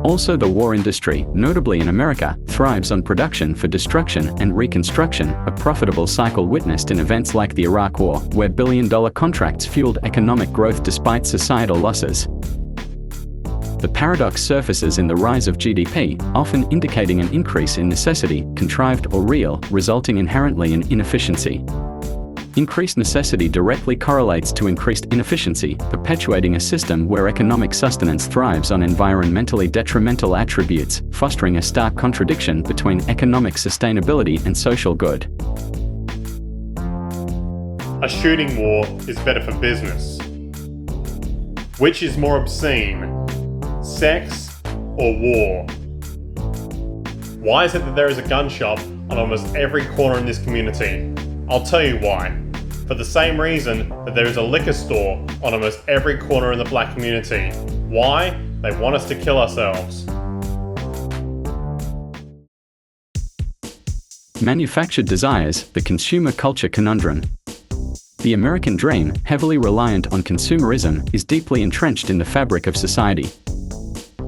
Also, the war industry, notably in America, thrives on production for destruction and reconstruction, a profitable cycle witnessed in events like the Iraq War, where billion-dollar contracts fueled economic growth despite societal losses. The paradox surfaces in the rise of GDP, often indicating an increase in necessity, contrived or real, resulting inherently in inefficiency. Increased necessity directly correlates to increased inefficiency, perpetuating a system where economic sustenance thrives on environmentally detrimental attributes, fostering a stark contradiction between economic sustainability and social good. A shooting war is better for business. Which is more obscene? Sex or war? Why is it that there is a gun shop on almost every corner in this community? I'll tell you why. For the same reason that there is a liquor store on almost every corner in the black community. Why? They want us to kill ourselves. Manufactured desires, the consumer culture conundrum. The American dream, heavily reliant on consumerism, is deeply entrenched in the fabric of society.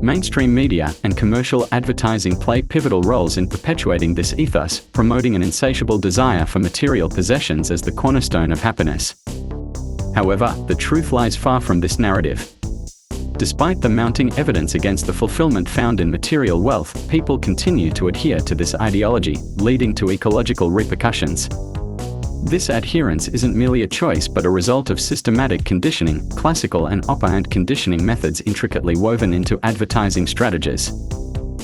Mainstream media and commercial advertising play pivotal roles in perpetuating this ethos, promoting an insatiable desire for material possessions as the cornerstone of happiness. However, the truth lies far from this narrative. Despite the mounting evidence against the fulfillment found in material wealth, people continue to adhere to this ideology, leading to ecological repercussions. This adherence isn't merely a choice but a result of systematic conditioning, classical and operant conditioning methods intricately woven into advertising strategies.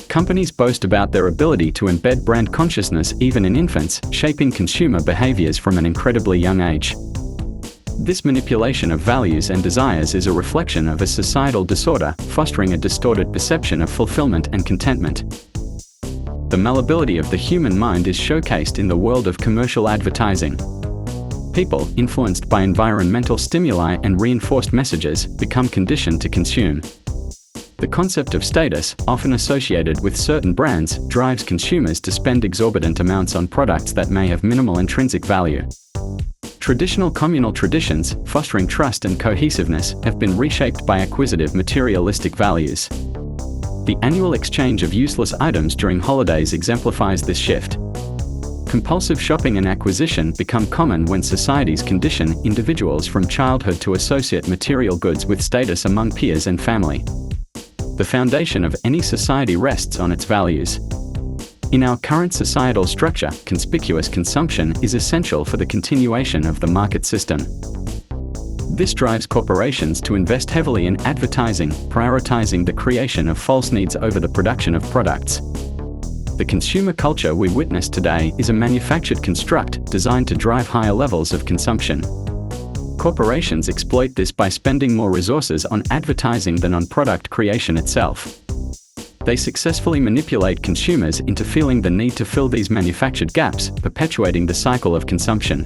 Companies boast about their ability to embed brand consciousness even in infants, shaping consumer behaviors from an incredibly young age. This manipulation of values and desires is a reflection of a societal disorder, fostering a distorted perception of fulfillment and contentment. The malleability of the human mind is showcased in the world of commercial advertising. People, influenced by environmental stimuli and reinforced messages, become conditioned to consume. The concept of status, often associated with certain brands, drives consumers to spend exorbitant amounts on products that may have minimal intrinsic value. Traditional communal traditions, fostering trust and cohesiveness, have been reshaped by acquisitive materialistic values. The annual exchange of useless items during holidays exemplifies this shift. Compulsive shopping and acquisition become common when societies condition individuals from childhood to associate material goods with status among peers and family. The foundation of any society rests on its values. In our current societal structure, conspicuous consumption is essential for the continuation of the market system. This drives corporations to invest heavily in advertising, prioritizing the creation of false needs over the production of products. The consumer culture we witness today is a manufactured construct designed to drive higher levels of consumption. Corporations exploit this by spending more resources on advertising than on product creation itself. They successfully manipulate consumers into feeling the need to fill these manufactured gaps, perpetuating the cycle of consumption.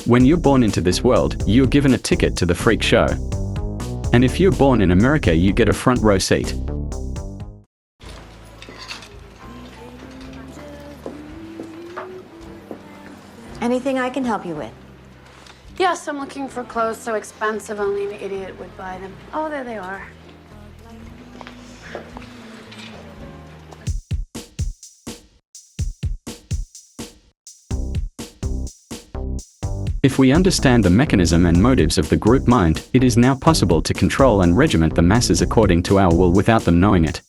When you're born into this world, you're given a ticket to the freak show. And if you're born in America, you get a front row seat. Anything I can help you with? Yes, I'm looking for clothes so expensive only an idiot would buy them. Oh, there they are. If we understand the mechanism and motives of the group mind, it is now possible to control and regiment the masses according to our will without them knowing it.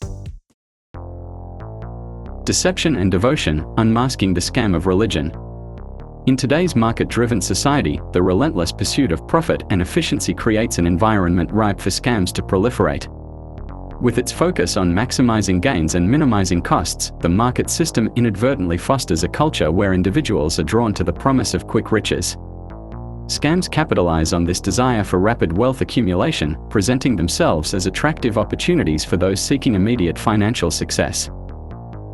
Deception and devotion, unmasking the scam of religion. In today's market-driven society, the relentless pursuit of profit and efficiency creates an environment ripe for scams to proliferate. With its focus on maximizing gains and minimizing costs, the market system inadvertently fosters a culture where individuals are drawn to the promise of quick riches. Scams capitalize on this desire for rapid wealth accumulation, presenting themselves as attractive opportunities for those seeking immediate financial success.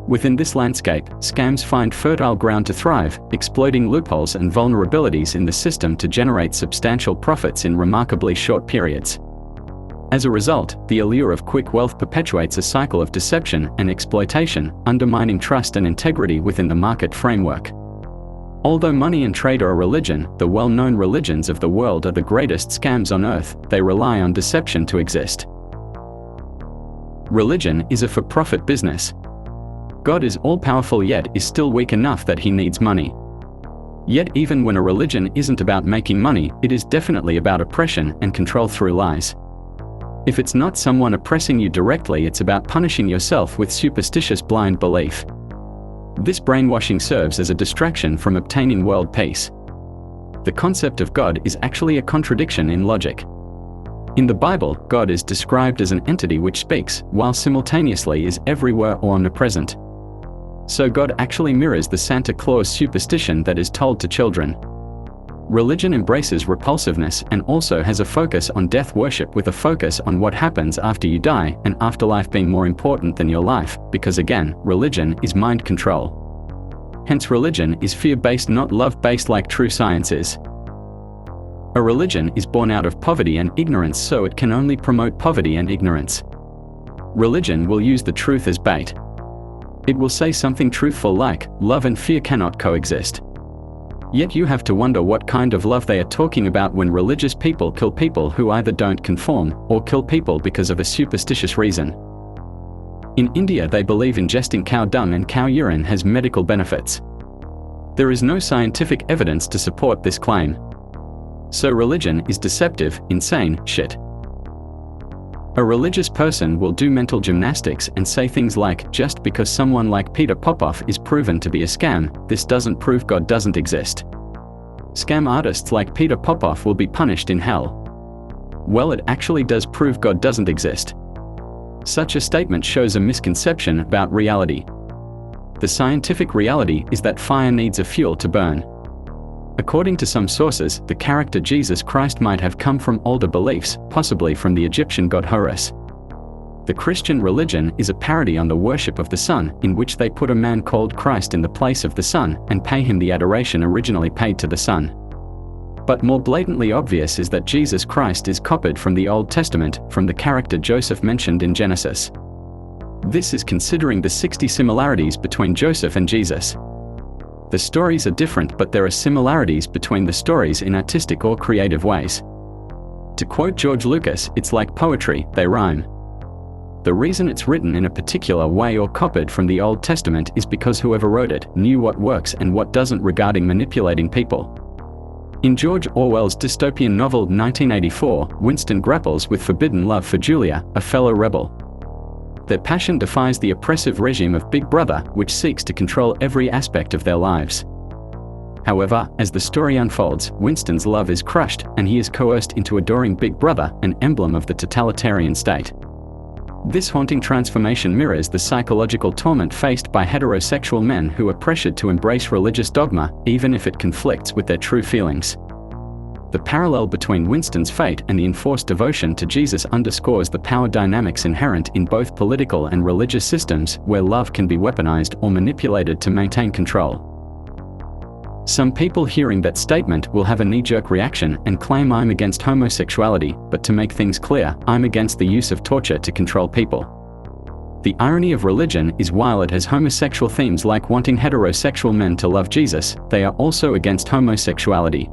Within this landscape, scams find fertile ground to thrive, exploiting loopholes and vulnerabilities in the system to generate substantial profits in remarkably short periods. As a result, the allure of quick wealth perpetuates a cycle of deception and exploitation, undermining trust and integrity within the market framework. Although money and trade are a religion, the well-known religions of the world are the greatest scams on earth. They rely on deception to exist. Religion is a for-profit business. God is all-powerful yet is still weak enough that he needs money. Yet even when a religion isn't about making money, it is definitely about oppression and control through lies. If it's not someone oppressing you directly, it's about punishing yourself with superstitious blind belief. This brainwashing serves as a distraction from obtaining world peace. The concept of God is actually a contradiction in logic. In the Bible, God is described as an entity which speaks, while simultaneously is everywhere or omnipresent. So God actually mirrors the Santa Claus superstition that is told to children. Religion embraces repulsiveness and also has a focus on death worship with a focus on what happens after you die, and afterlife being more important than your life, because again, religion is mind control. Hence religion is fear-based, not love-based like true science is. A religion is born out of poverty and ignorance, so it can only promote poverty and ignorance. Religion will use the truth as bait. It will say something truthful like, love and fear cannot coexist. Yet you have to wonder what kind of love they are talking about when religious people kill people who either don't conform or kill people because of a superstitious reason. In India, they believe ingesting cow dung and cow urine has medical benefits. There is no scientific evidence to support this claim. So religion is deceptive, insane shit. A religious person will do mental gymnastics and say things like, just because someone like Peter Popoff is proven to be a scam, this doesn't prove God doesn't exist. Scam artists like Peter Popoff will be punished in hell. Well, it actually does prove God doesn't exist. Such a statement shows a misconception about reality. The scientific reality is that fire needs a fuel to burn. According to some sources, the character Jesus Christ might have come from older beliefs, possibly from the Egyptian god Horus. The Christian religion is a parody on the worship of the sun, in which they put a man called Christ in the place of the sun and pay him the adoration originally paid to the sun. But more blatantly obvious is that Jesus Christ is copied from the Old Testament, from the character Joseph mentioned in Genesis. This is considering the 60 similarities between Joseph and Jesus. The stories are different, but there are similarities between the stories in artistic or creative ways. To quote George Lucas, it's like poetry, they rhyme. The reason it's written in a particular way or copied from the Old Testament is because whoever wrote it knew what works and what doesn't regarding manipulating people. In George Orwell's dystopian novel 1984, Winston grapples with forbidden love for Julia, a fellow rebel. Their passion defies the oppressive regime of Big Brother, which seeks to control every aspect of their lives. However, as the story unfolds, Winston's love is crushed, and he is coerced into adoring Big Brother, an emblem of the totalitarian state. This haunting transformation mirrors the psychological torment faced by heterosexual men who are pressured to embrace religious dogma, even if it conflicts with their true feelings. The parallel between Winston's fate and the enforced devotion to Jesus underscores the power dynamics inherent in both political and religious systems, where love can be weaponized or manipulated to maintain control. Some people hearing that statement will have a knee-jerk reaction and claim I'm against homosexuality, but to make things clear, I'm against the use of torture to control people. The irony of religion is while it has homosexual themes like wanting heterosexual men to love Jesus, they are also against homosexuality.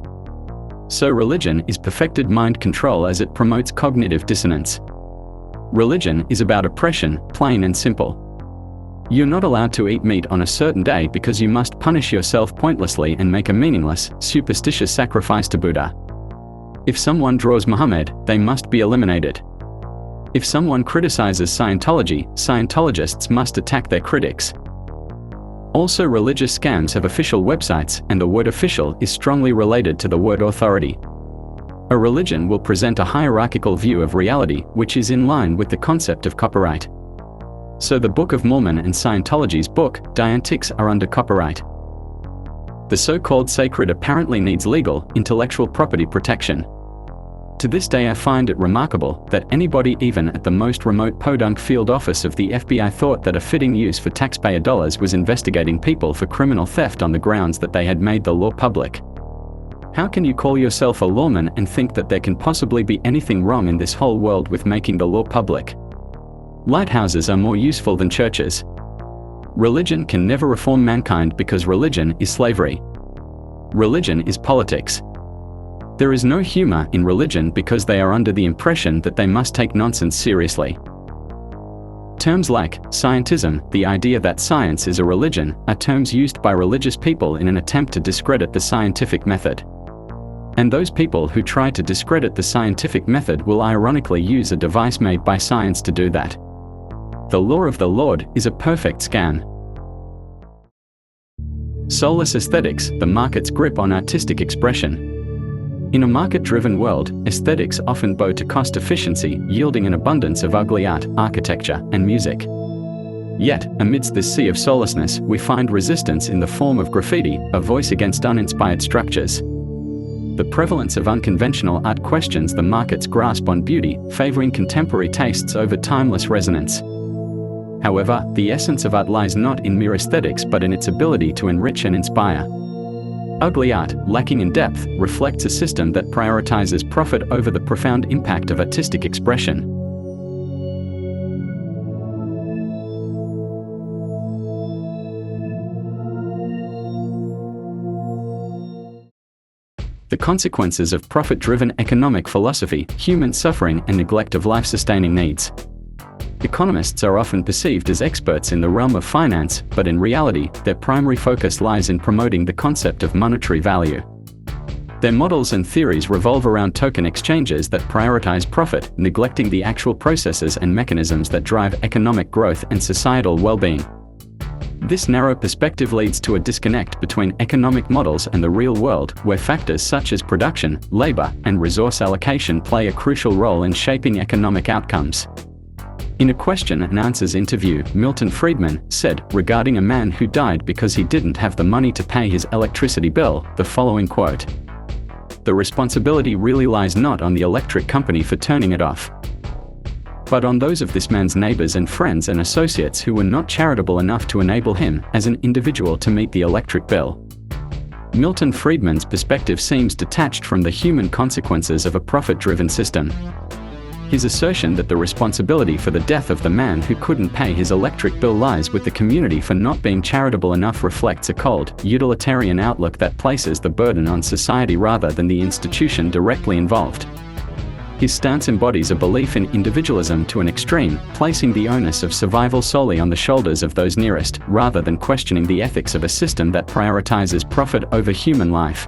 So religion is perfected mind control as it promotes cognitive dissonance. Religion is about oppression, plain and simple. You're not allowed to eat meat on a certain day because you must punish yourself pointlessly and make a meaningless, superstitious sacrifice to Buddha. If someone draws Muhammad, they must be eliminated. If someone criticizes Scientology, Scientologists must attack their critics. Also, religious scams have official websites, and the word official is strongly related to the word authority. A religion will present a hierarchical view of reality, which is in line with the concept of copyright. So the Book of Mormon and Scientology's book, Dianetics, are under copyright. The so-called sacred apparently needs legal, intellectual property protection. To this day I find it remarkable that anybody even at the most remote podunk field office of the FBI thought that a fitting use for taxpayer dollars was investigating people for criminal theft on the grounds that they had made the law public. How can you call yourself a lawman and think that there can possibly be anything wrong in this whole world with making the law public? Lighthouses are more useful than churches. Religion can never reform mankind because religion is slavery. Religion is politics. There is no humor in religion because they are under the impression that they must take nonsense seriously. Terms like scientism, the idea that science is a religion, are terms used by religious people in an attempt to discredit the scientific method. And those people who try to discredit the scientific method will ironically use a device made by science to do that. The law of the Lord is a perfect scam. Soulless aesthetics, the market's grip on artistic expression. In a market-driven world, aesthetics often bow to cost efficiency, yielding an abundance of ugly art, architecture, and music. Yet, amidst this sea of soullessness, we find resistance in the form of graffiti, a voice against uninspired structures. The prevalence of unconventional art questions the market's grasp on beauty, favoring contemporary tastes over timeless resonance. However, the essence of art lies not in mere aesthetics but in its ability to enrich and inspire. Ugly art, lacking in depth, reflects a system that prioritizes profit over the profound impact of artistic expression. consequences of profit-driven economic philosophy, human suffering and neglect of life-sustaining needs. Economists are often perceived as experts in the realm of finance, but in reality, their primary focus lies in promoting the concept of monetary value. Their models and theories revolve around token exchanges that prioritize profit, neglecting the actual processes and mechanisms that drive economic growth and societal well-being. This narrow perspective leads to a disconnect between economic models and the real world, where factors such as production, labor, and resource allocation play a crucial role in shaping economic outcomes. In a question and answers interview, Milton Friedman said, regarding a man who died because he didn't have the money to pay his electricity bill, the following quote: "The responsibility really lies not on the electric company for turning it off, but on those of this man's neighbors and friends and associates who were not charitable enough to enable him, as an individual, to meet the electric bill." Milton Friedman's perspective seems detached from the human consequences of a profit-driven system. His assertion that the responsibility for the death of the man who couldn't pay his electric bill lies with the community for not being charitable enough reflects a cold, utilitarian outlook that places the burden on society rather than the institution directly involved. His stance embodies a belief in individualism to an extreme, placing the onus of survival solely on the shoulders of those nearest, rather than questioning the ethics of a system that prioritizes profit over human life.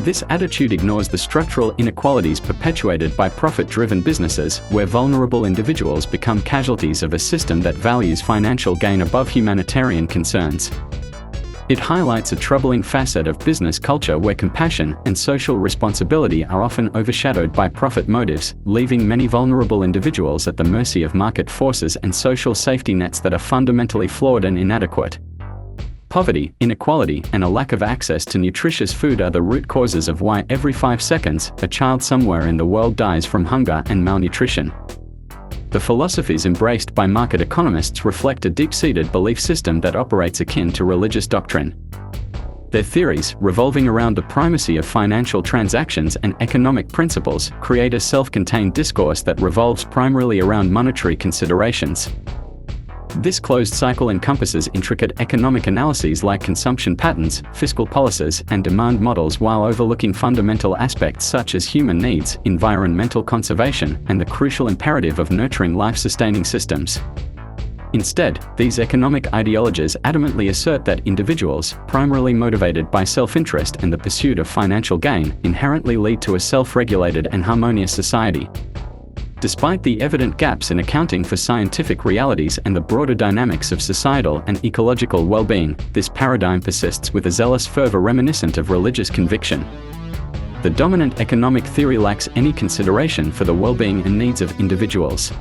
This attitude ignores the structural inequalities perpetuated by profit-driven businesses, where vulnerable individuals become casualties of a system that values financial gain above humanitarian concerns. It highlights a troubling facet of business culture where compassion and social responsibility are often overshadowed by profit motives, leaving many vulnerable individuals at the mercy of market forces and social safety nets that are fundamentally flawed and inadequate. Poverty, inequality, and a lack of access to nutritious food are the root causes of why every 5 seconds, a child somewhere in the world dies from hunger and malnutrition. The philosophies embraced by market economists reflect a deep-seated belief system that operates akin to religious doctrine. Their theories, revolving around the primacy of financial transactions and economic principles, create a self-contained discourse that revolves primarily around monetary considerations. This closed cycle encompasses intricate economic analyses like consumption patterns, fiscal policies, and demand models while overlooking fundamental aspects such as human needs, environmental conservation, and the crucial imperative of nurturing life-sustaining systems. Instead, these economic ideologies adamantly assert that individuals, primarily motivated by self-interest and the pursuit of financial gain, inherently lead to a self-regulated and harmonious society. Despite the evident gaps in accounting for scientific realities and the broader dynamics of societal and ecological well-being, this paradigm persists with a zealous fervor reminiscent of religious conviction. The dominant economic theory lacks any consideration for the well-being and needs of individuals.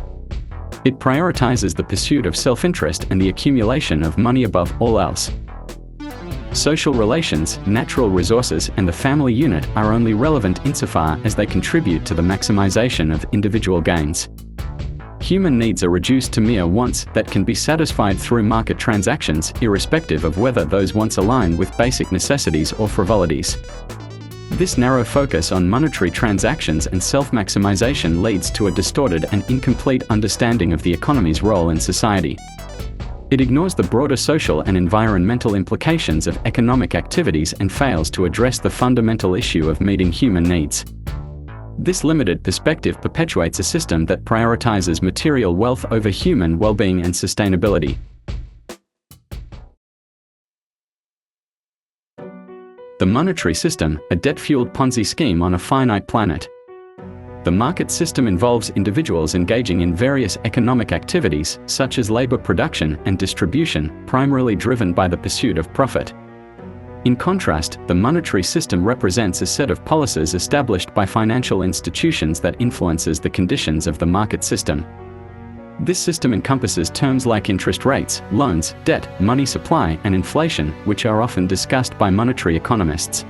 It prioritizes the pursuit of self-interest and the accumulation of money above all else. Social relations, natural resources, and the family unit are only relevant insofar as they contribute to the maximization of individual gains. Human needs are reduced to mere wants that can be satisfied through market transactions, irrespective of whether those wants align with basic necessities or frivolities. This narrow focus on monetary transactions and self-maximization leads to a distorted and incomplete understanding of the economy's role in society. It ignores the broader social and environmental implications of economic activities and fails to address the fundamental issue of meeting human needs. This limited perspective perpetuates a system that prioritizes material wealth over human well-being and sustainability. The monetary system, a debt-fueled Ponzi scheme on a finite planet. The market system involves individuals engaging in various economic activities, such as labor production and distribution, primarily driven by the pursuit of profit. In contrast, the monetary system represents a set of policies established by financial institutions that influences the conditions of the market system. This system encompasses terms like interest rates, loans, debt, money supply, and inflation, which are often discussed by monetary economists.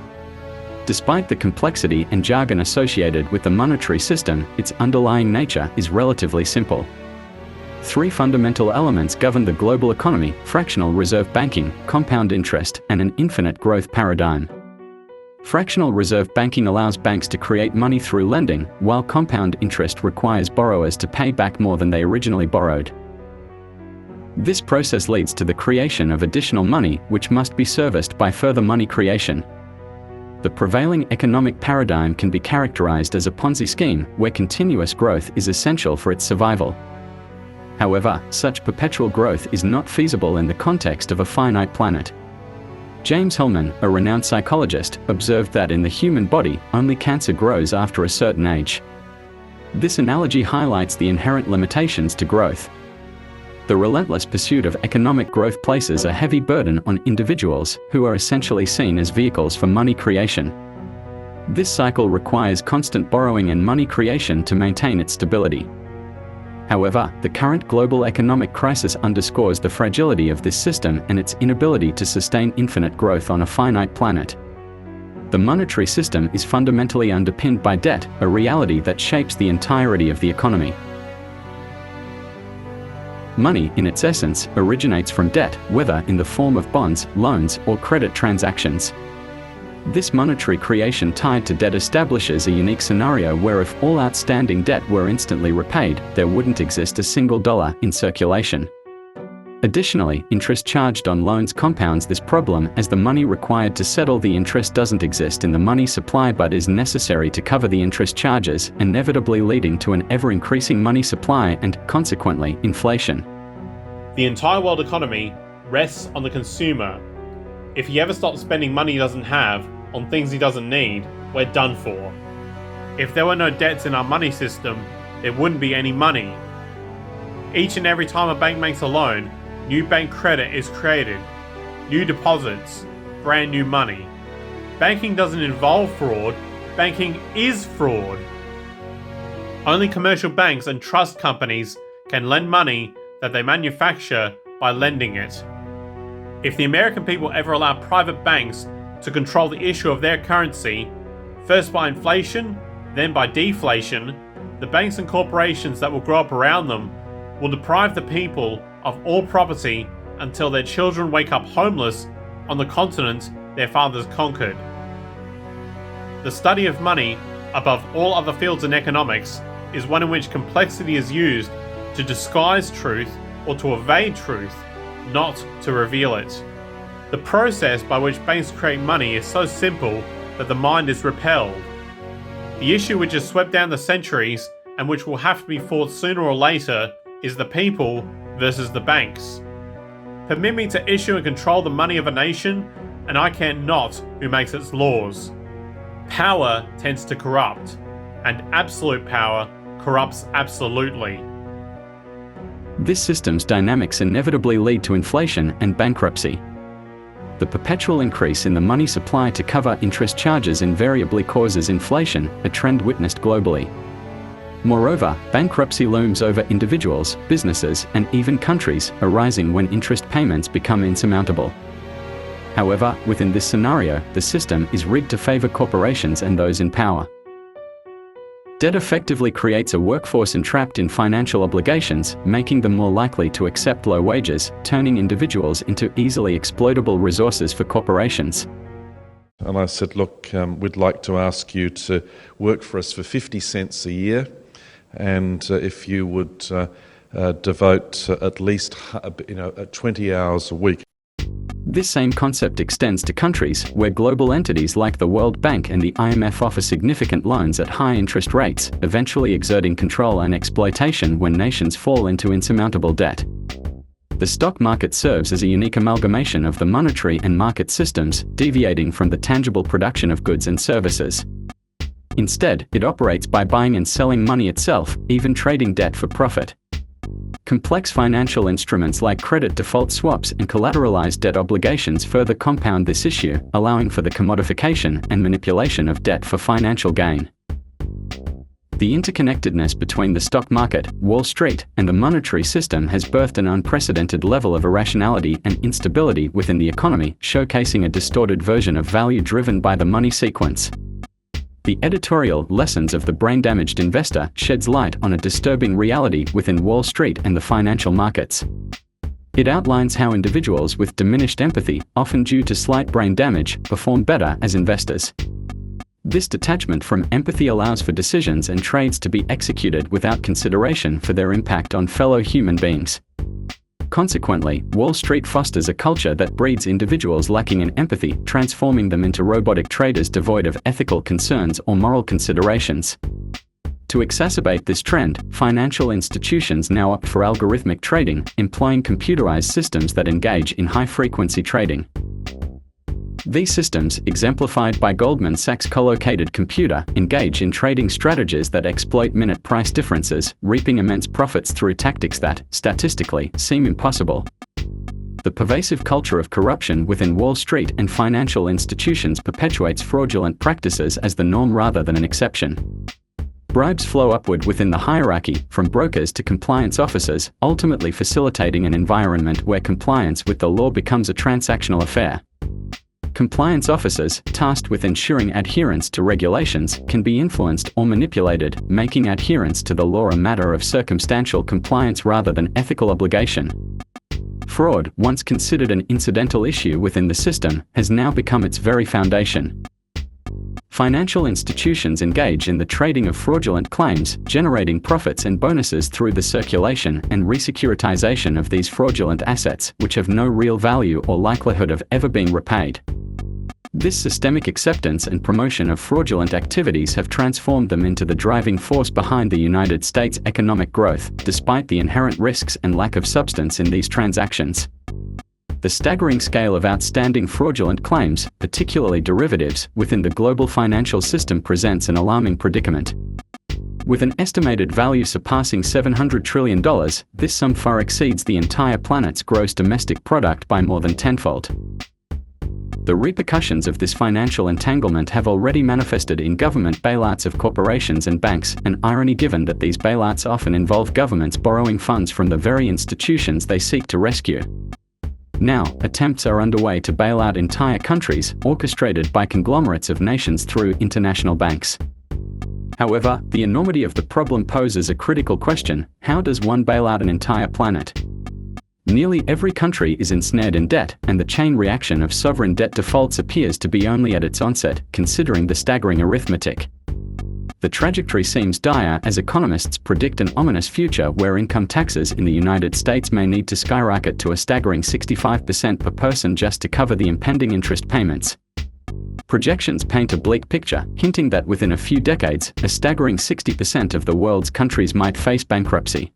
Despite the complexity and jargon associated with the monetary system, its underlying nature is relatively simple. 3 fundamental elements govern the global economy: fractional reserve banking, compound interest, and an infinite growth paradigm. Fractional reserve banking allows banks to create money through lending, while compound interest requires borrowers to pay back more than they originally borrowed. This process leads to the creation of additional money, which must be serviced by further money creation. The prevailing economic paradigm can be characterized as a Ponzi scheme where continuous growth is essential for its survival. However, such perpetual growth is not feasible in the context of a finite planet. James Hellman, a renowned psychologist, observed that in the human body, only cancer grows after a certain age. This analogy highlights the inherent limitations to growth. The relentless pursuit of economic growth places a heavy burden on individuals who are essentially seen as vehicles for money creation. This cycle requires constant borrowing and money creation to maintain its stability. However, the current global economic crisis underscores the fragility of this system and its inability to sustain infinite growth on a finite planet. The monetary system is fundamentally underpinned by debt, a reality that shapes the entirety of the economy. Money, in its essence, originates from debt, whether in the form of bonds, loans, or credit transactions. This monetary creation tied to debt establishes a unique scenario where if all outstanding debt were instantly repaid, there wouldn't exist a single dollar in circulation. Additionally, interest charged on loans compounds this problem as the money required to settle the interest doesn't exist in the money supply but is necessary to cover the interest charges, inevitably leading to an ever-increasing money supply and, consequently, inflation. The entire world economy rests on the consumer. If he ever stops spending money he doesn't have on things he doesn't need, we're done for. If there were no debts in our money system, there wouldn't be any money. Each and every time a bank makes a loan, new bank credit is created, new deposits, brand new money. Banking doesn't involve fraud, banking is fraud. Only commercial banks and trust companies can lend money that they manufacture by lending it. If the American people ever allow private banks to control the issue of their currency, first by inflation, then by deflation, the banks and corporations that will grow up around them will deprive the people of all property until their children wake up homeless on the continent their fathers conquered. The study of money, above all other fields in economics, is one in which complexity is used to disguise truth or to evade truth, not to reveal it. The process by which banks create money is so simple that the mind is repelled. The issue which has swept down the centuries and which will have to be fought sooner or later is the people versus the banks. Permit me to issue and control the money of a nation, and I care not who makes its laws. Power tends to corrupt, and absolute power corrupts absolutely. This system's dynamics inevitably lead to inflation and bankruptcy. The perpetual increase in the money supply to cover interest charges invariably causes inflation, a trend witnessed globally. Moreover, bankruptcy looms over individuals, businesses, and even countries, arising when interest payments become insurmountable. However, within this scenario, the system is rigged to favor corporations and those in power. Debt effectively creates a workforce entrapped in financial obligations, making them more likely to accept low wages, turning individuals into easily exploitable resources for corporations. And I said, look, we'd like to ask you to work for us for 50 cents a year, and if you would devote at least 20 hours a week. This same concept extends to countries where global entities like the World Bank and the IMF offer significant loans at high interest rates, eventually exerting control and exploitation when nations fall into insurmountable debt. The stock market serves as a unique amalgamation of the monetary and market systems, deviating from the tangible production of goods and services. Instead, it operates by buying and selling money itself, even trading debt for profit. Complex financial instruments like credit default swaps and collateralized debt obligations further compound this issue, allowing for the commodification and manipulation of debt for financial gain. The interconnectedness between the stock market, Wall Street, and the monetary system has birthed an unprecedented level of irrationality and instability within the economy, showcasing a distorted version of value driven by the money sequence. The editorial Lessons of the Brain-Damaged Investor sheds light on a disturbing reality within Wall Street and the financial markets. It outlines how individuals with diminished empathy, often due to slight brain damage, perform better as investors. This detachment from empathy allows for decisions and trades to be executed without consideration for their impact on fellow human beings. Consequently, Wall Street fosters a culture that breeds individuals lacking in empathy, transforming them into robotic traders devoid of ethical concerns or moral considerations. To exacerbate this trend, financial institutions now opt for algorithmic trading, employing computerized systems that engage in high-frequency trading. These systems, exemplified by Goldman Sachs' collocated computer, engage in trading strategies that exploit minute price differences, reaping immense profits through tactics that, statistically, seem impossible. The pervasive culture of corruption within Wall Street and financial institutions perpetuates fraudulent practices as the norm rather than an exception. Bribes flow upward within the hierarchy, from brokers to compliance officers, ultimately facilitating an environment where compliance with the law becomes a transactional affair. Compliance officers, tasked with ensuring adherence to regulations, can be influenced or manipulated, making adherence to the law a matter of circumstantial compliance rather than ethical obligation. Fraud, once considered an incidental issue within the system, has now become its very foundation. Financial institutions engage in the trading of fraudulent claims, generating profits and bonuses through the circulation and resecuritization of these fraudulent assets, which have no real value or likelihood of ever being repaid. This systemic acceptance and promotion of fraudulent activities have transformed them into the driving force behind the United States' economic growth, despite the inherent risks and lack of substance in these transactions. The staggering scale of outstanding fraudulent claims, particularly derivatives, within the global financial system presents an alarming predicament. With an estimated value surpassing $700 trillion, this sum far exceeds the entire planet's gross domestic product by more than tenfold. The repercussions of this financial entanglement have already manifested in government bailouts of corporations and banks, an irony given that these bailouts often involve governments borrowing funds from the very institutions they seek to rescue. Now, attempts are underway to bail out entire countries, orchestrated by conglomerates of nations through international banks. However, the enormity of the problem poses a critical question: how does one bail out an entire planet? Nearly every country is ensnared in debt, and the chain reaction of sovereign debt defaults appears to be only at its onset, considering the staggering arithmetic. The trajectory seems dire as economists predict an ominous future where income taxes in the United States may need to skyrocket to a staggering 65% per person just to cover the impending interest payments. Projections paint a bleak picture, hinting that within a few decades, a staggering 60% of the world's countries might face bankruptcy.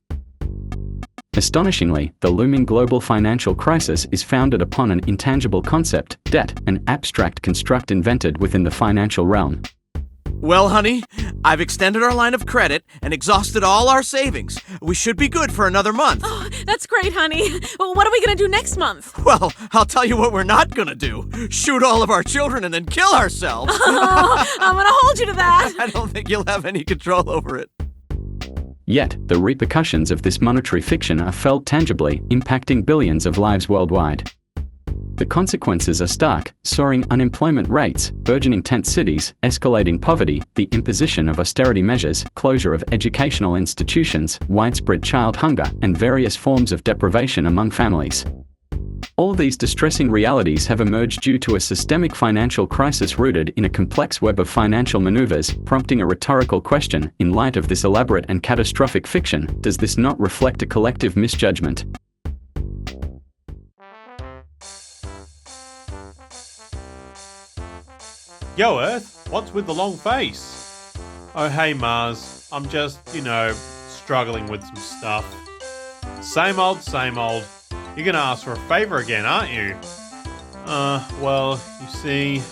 Astonishingly, the looming global financial crisis is founded upon an intangible concept, debt, an abstract construct invented within the financial realm. Well, honey, I've extended our line of credit and exhausted all our savings. We should be good for another month. Oh, that's great, honey. Well, what are we going to do next month? Well, I'll tell you what we're not gonna do. Shoot all of our children and then kill ourselves. Oh, I'm going to hold you to that. I don't think you'll have any control over it. Yet, the repercussions of this monetary fiction are felt tangibly, impacting billions of lives worldwide. The consequences are stark: soaring unemployment rates, burgeoning tent cities, escalating poverty, the imposition of austerity measures, closure of educational institutions, widespread child hunger, and various forms of deprivation among families. All these distressing realities have emerged due to a systemic financial crisis rooted in a complex web of financial maneuvers, prompting a rhetorical question: in light of this elaborate and catastrophic fiction, does this not reflect a collective misjudgment? Yo, Earth, what's with the long face? Oh, hey, Mars, I'm just, struggling with some stuff. Same old, same old. You're gonna ask for a favor again, aren't you? Well, you see...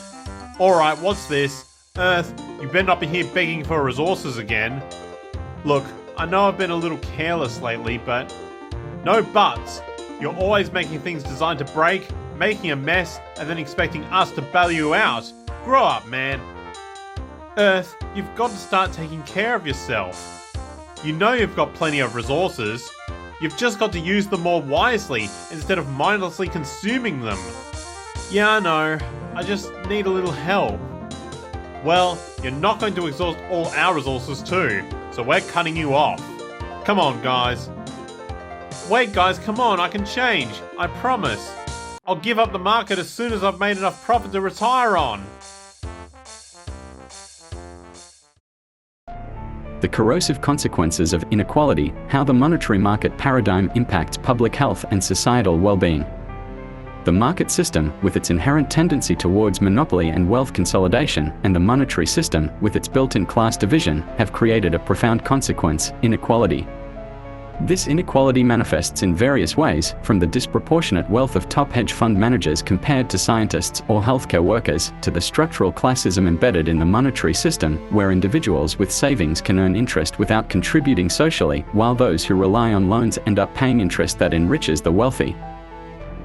Alright, what's this? Earth, you better not be here begging for resources again. Look, I know I've been a little careless lately, but... No buts! You're always making things designed to break, making a mess, and then expecting us to bail you out. Grow up, man. Earth, you've got to start taking care of yourself. You know you've got plenty of resources. You've just got to use them more wisely instead of mindlessly consuming them. Yeah, I know. I just need a little help. Well, you're not going to exhaust all our resources too, so we're cutting you off. Come on, guys. Wait, guys, come on, I can change. I promise. I'll give up the market as soon as I've made enough profit to retire on. The corrosive consequences of inequality, how the monetary market paradigm impacts public health and societal well-being. The market system, with its inherent tendency towards monopoly and wealth consolidation, and the monetary system, with its built-in class division, have created a profound consequence: inequality. This inequality manifests in various ways, from the disproportionate wealth of top hedge fund managers compared to scientists or healthcare workers, to the structural classism embedded in the monetary system, where individuals with savings can earn interest without contributing socially, while those who rely on loans end up paying interest that enriches the wealthy.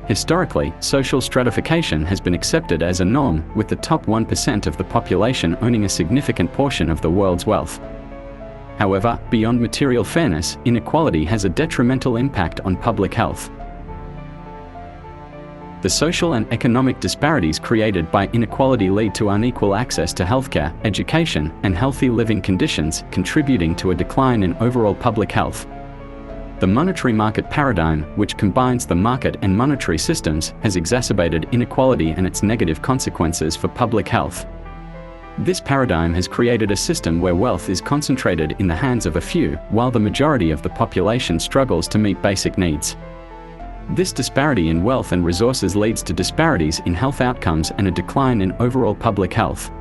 Historically, social stratification has been accepted as a norm, with the top 1% of the population owning a significant portion of the world's wealth. However, beyond material fairness, inequality has a detrimental impact on public health. The social and economic disparities created by inequality lead to unequal access to healthcare, education, and healthy living conditions, contributing to a decline in overall public health. The monetary market paradigm, which combines the market and monetary systems, has exacerbated inequality and its negative consequences for public health. This paradigm has created a system where wealth is concentrated in the hands of a few, while the majority of the population struggles to meet basic needs. This disparity in wealth and resources leads to disparities in health outcomes and a decline in overall public health.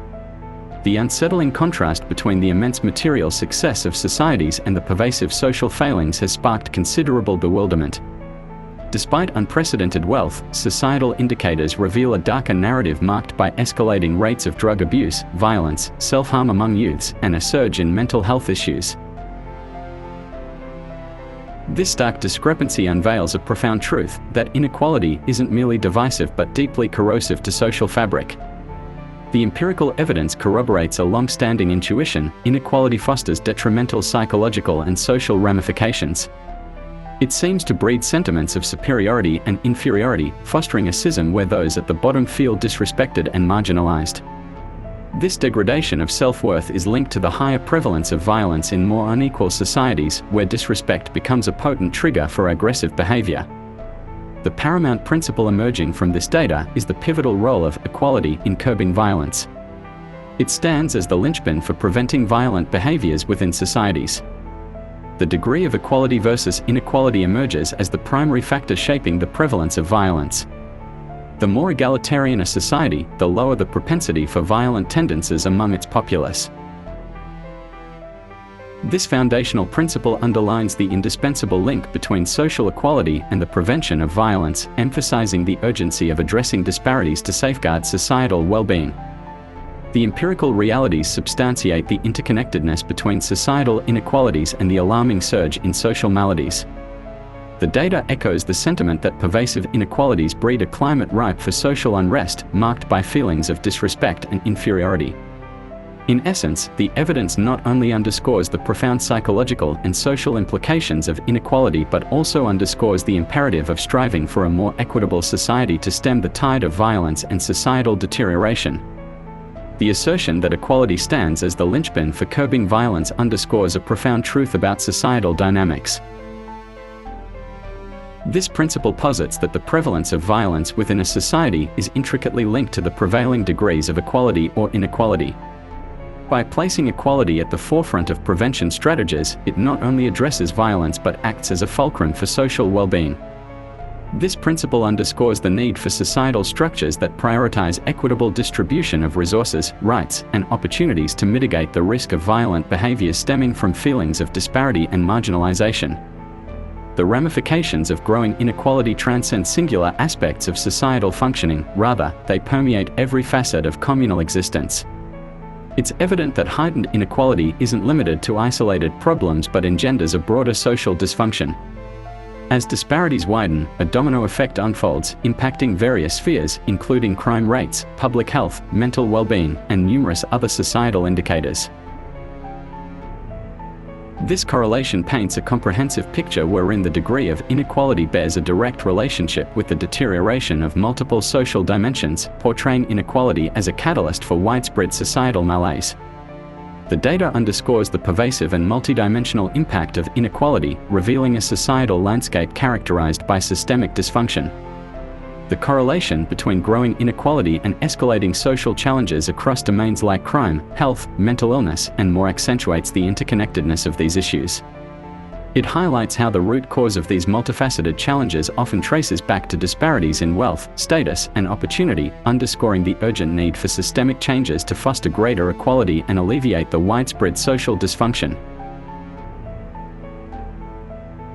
The unsettling contrast between the immense material success of societies and the pervasive social failings has sparked considerable bewilderment. Despite unprecedented wealth, societal indicators reveal a darker narrative marked by escalating rates of drug abuse, violence, self-harm among youths, and a surge in mental health issues. This stark discrepancy unveils a profound truth, that inequality isn't merely divisive but deeply corrosive to social fabric. The empirical evidence corroborates a long-standing intuition: inequality fosters detrimental psychological and social ramifications. It seems to breed sentiments of superiority and inferiority, fostering a schism where those at the bottom feel disrespected and marginalized. This degradation of self-worth is linked to the higher prevalence of violence in more unequal societies, where disrespect becomes a potent trigger for aggressive behavior. The paramount principle emerging from this data is the pivotal role of equality in curbing violence. It stands as the linchpin for preventing violent behaviors within societies. The degree of equality versus inequality emerges as the primary factor shaping the prevalence of violence. The more egalitarian a society, the lower the propensity for violent tendencies among its populace. This foundational principle underlines the indispensable link between social equality and the prevention of violence, emphasizing the urgency of addressing disparities to safeguard societal well-being. The empirical realities substantiate the interconnectedness between societal inequalities and the alarming surge in social maladies. The data echoes the sentiment that pervasive inequalities breed a climate ripe for social unrest, marked by feelings of disrespect and inferiority. In essence, the evidence not only underscores the profound psychological and social implications of inequality but also underscores the imperative of striving for a more equitable society to stem the tide of violence and societal deterioration. The assertion that equality stands as the linchpin for curbing violence underscores a profound truth about societal dynamics. This principle posits that the prevalence of violence within a society is intricately linked to the prevailing degrees of equality or inequality. By placing equality at the forefront of prevention strategies, it not only addresses violence but acts as a fulcrum for social well-being. This principle underscores the need for societal structures that prioritize equitable distribution of resources, rights, and opportunities to mitigate the risk of violent behavior stemming from feelings of disparity and marginalization. The ramifications of growing inequality transcend singular aspects of societal functioning; rather, they permeate every facet of communal existence. It's evident that heightened inequality isn't limited to isolated problems but engenders a broader social dysfunction. As disparities widen, a domino effect unfolds, impacting various spheres, including crime rates, public health, mental well-being, and numerous other societal indicators. This correlation paints a comprehensive picture wherein the degree of inequality bears a direct relationship with the deterioration of multiple social dimensions, portraying inequality as a catalyst for widespread societal malaise. The data underscores the pervasive and multidimensional impact of inequality, revealing a societal landscape characterized by systemic dysfunction. The correlation between growing inequality and escalating social challenges across domains like crime, health, mental illness, and more accentuates the interconnectedness of these issues. It highlights how the root cause of these multifaceted challenges often traces back to disparities in wealth, status, and opportunity, underscoring the urgent need for systemic changes to foster greater equality and alleviate the widespread social dysfunction.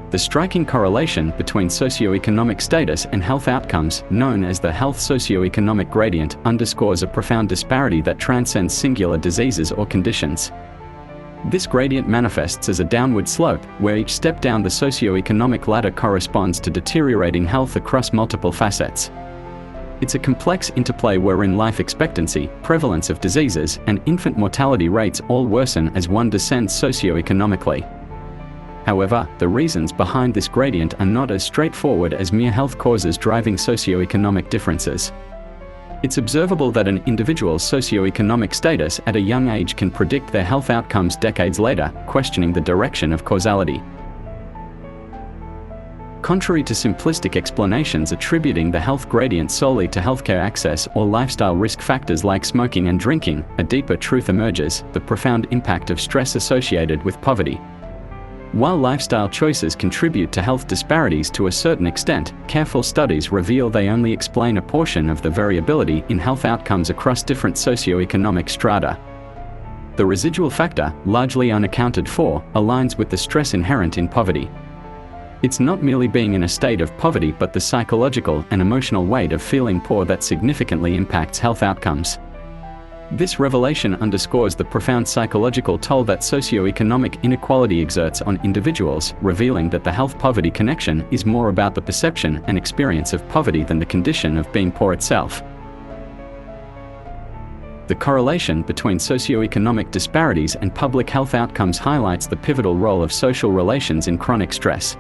The striking correlation between socioeconomic status and health outcomes, known as the health socioeconomic gradient, underscores a profound disparity that transcends singular diseases or conditions. This gradient manifests as a downward slope, where each step down the socioeconomic ladder corresponds to deteriorating health across multiple facets. It's a complex interplay wherein life expectancy, prevalence of diseases, and infant mortality rates all worsen as one descends socioeconomically. However, the reasons behind this gradient are not as straightforward as mere health causes driving socioeconomic differences. It's observable that an individual's socioeconomic status at a young age can predict their health outcomes decades later, questioning the direction of causality. Contrary to simplistic explanations attributing the health gradient solely to healthcare access or lifestyle risk factors like smoking and drinking, a deeper truth emerges: the profound impact of stress associated with poverty. While lifestyle choices contribute to health disparities to a certain extent, careful studies reveal they only explain a portion of the variability in health outcomes across different socioeconomic strata. The residual factor, largely unaccounted for, aligns with the stress inherent in poverty. It's not merely being in a state of poverty but the psychological and emotional weight of feeling poor that significantly impacts health outcomes. This revelation underscores the profound psychological toll that socioeconomic inequality exerts on individuals, revealing that the health-poverty connection is more about the perception and experience of poverty than the condition of being poor itself. The correlation between socioeconomic disparities and public health outcomes highlights the pivotal role of social relations in chronic stress.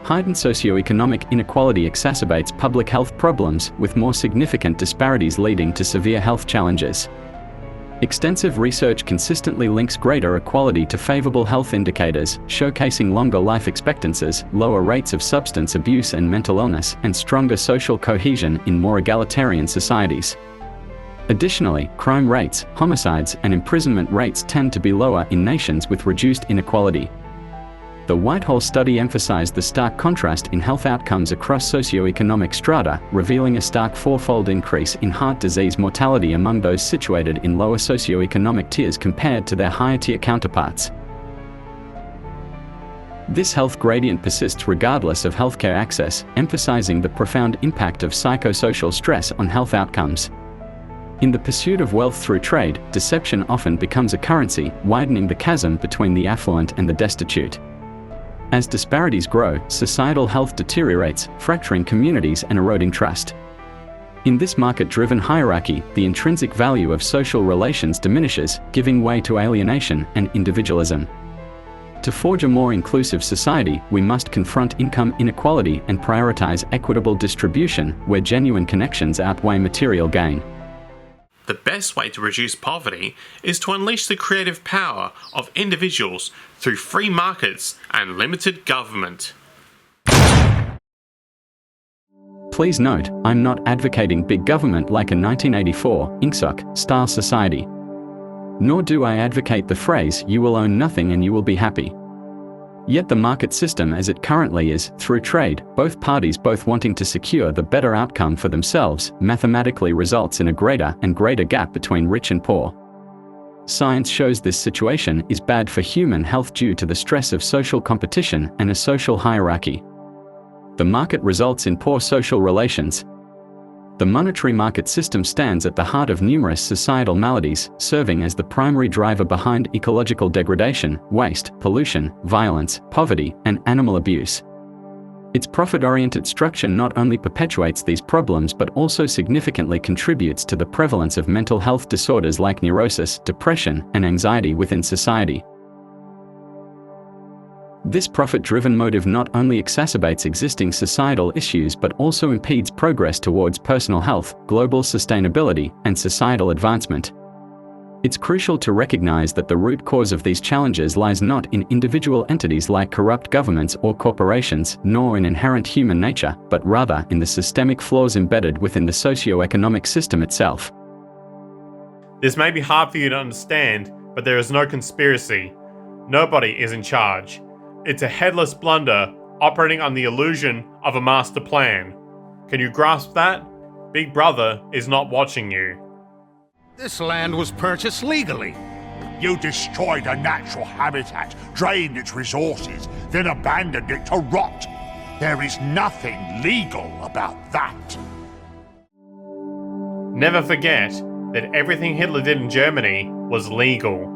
Heightened socioeconomic inequality exacerbates public health problems, with more significant disparities leading to severe health challenges. Extensive research consistently links greater equality to favorable health indicators, showcasing longer life expectancies, lower rates of substance abuse and mental illness, and stronger social cohesion in more egalitarian societies. Additionally, crime rates, homicides, and imprisonment rates tend to be lower in nations with reduced inequality. The Whitehall study emphasized the stark contrast in health outcomes across socioeconomic strata, revealing a stark fourfold increase in heart disease mortality among those situated in lower socioeconomic tiers compared to their higher-tier counterparts. This health gradient persists regardless of healthcare access, emphasizing the profound impact of psychosocial stress on health outcomes. In the pursuit of wealth through trade, deception often becomes a currency, widening the chasm between the affluent and the destitute. As disparities grow, societal health deteriorates, fracturing communities and eroding trust. In this market-driven hierarchy, the intrinsic value of social relations diminishes, giving way to alienation and individualism. To forge a more inclusive society, we must confront income inequality and prioritize equitable distribution, where genuine connections outweigh material gain. The best way to reduce poverty is to unleash the creative power of individuals through free markets and limited government. Please note, I'm not advocating big government like a 1984 INCSOC-style society. Nor do I advocate the phrase, "you will own nothing and you will be happy." Yet the market system as it currently is, through trade, both parties both wanting to secure the better outcome for themselves, mathematically results in a greater and greater gap between rich and poor. Science shows this situation is bad for human health due to the stress of social competition and a social hierarchy. The market results in poor social relations. The monetary market system stands at the heart of numerous societal maladies, serving as the primary driver behind ecological degradation, waste, pollution, violence, poverty, and animal abuse. Its profit-oriented structure not only perpetuates these problems but also significantly contributes to the prevalence of mental health disorders like neurosis, depression, and anxiety within society. This profit-driven motive not only exacerbates existing societal issues but also impedes progress towards personal health, global sustainability, and societal advancement. It's crucial to recognize that the root cause of these challenges lies not in individual entities like corrupt governments or corporations, nor in inherent human nature, but rather in the systemic flaws embedded within the socio-economic system itself. This may be hard for you to understand, but there is no conspiracy. Nobody is in charge. It's a headless blunder operating on the illusion of a master plan. Can you grasp that? Big Brother is not watching you. This land was purchased legally. You destroyed a natural habitat, drained its resources, then abandoned it to rot. There is nothing legal about that. Never forget that everything Hitler did in Germany was legal.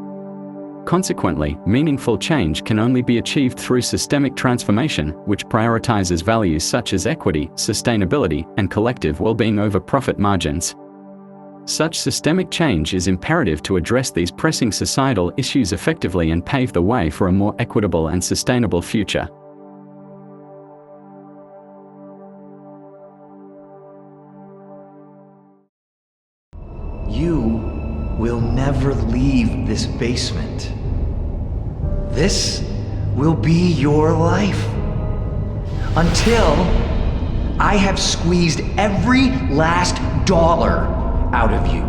Consequently, meaningful change can only be achieved through systemic transformation, which prioritizes values such as equity, sustainability, and collective well-being over profit margins. Such systemic change is imperative to address these pressing societal issues effectively and pave the way for a more equitable and sustainable future. You will never leave this basement. This will be your life. Until I have squeezed every last dollar out of you.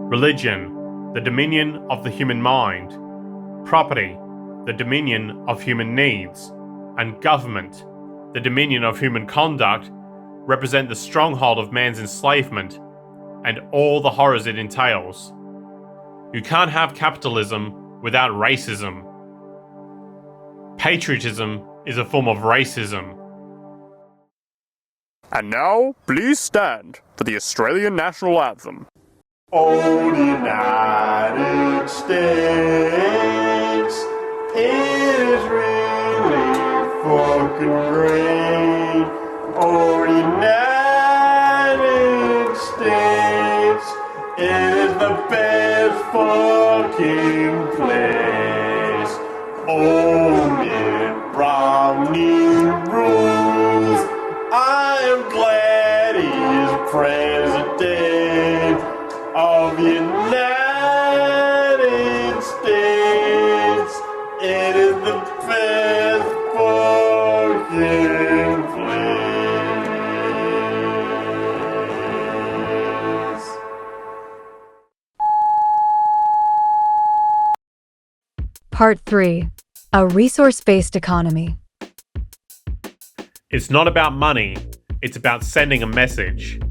Religion, the dominion of the human mind. Property, the dominion of human needs. And government, the dominion of human conduct, represent the stronghold of man's enslavement and all the horrors it entails. You can't have capitalism without racism. Patriotism is a form of racism. And now, please stand for the Australian National Anthem. Oh, the United States is really fucking great. Oh, the United States is the best fucking place. Oh, Mitt Romney rules. I am glad he's president of the United States. It is the best fucking place. Part 3. A resource-based economy. It's not about money, it's about sending a message.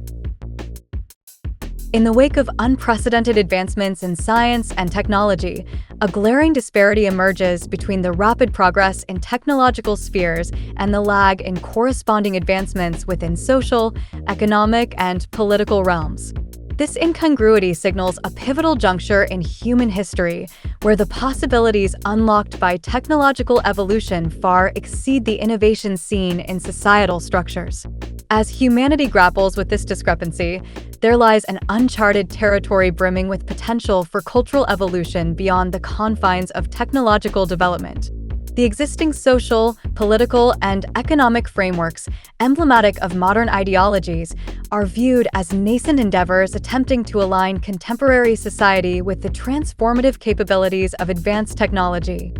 In the wake of unprecedented advancements in science and technology, a glaring disparity emerges between the rapid progress in technological spheres and the lag in corresponding advancements within social, economic, and political realms. This incongruity signals a pivotal juncture in human history, where the possibilities unlocked by technological evolution far exceed the innovations seen in societal structures. As humanity grapples with this discrepancy, there lies an uncharted territory brimming with potential for cultural evolution beyond the confines of technological development. The existing social, political, and economic frameworks, emblematic of modern ideologies, are viewed as nascent endeavors attempting to align contemporary society with the transformative capabilities of advanced technology.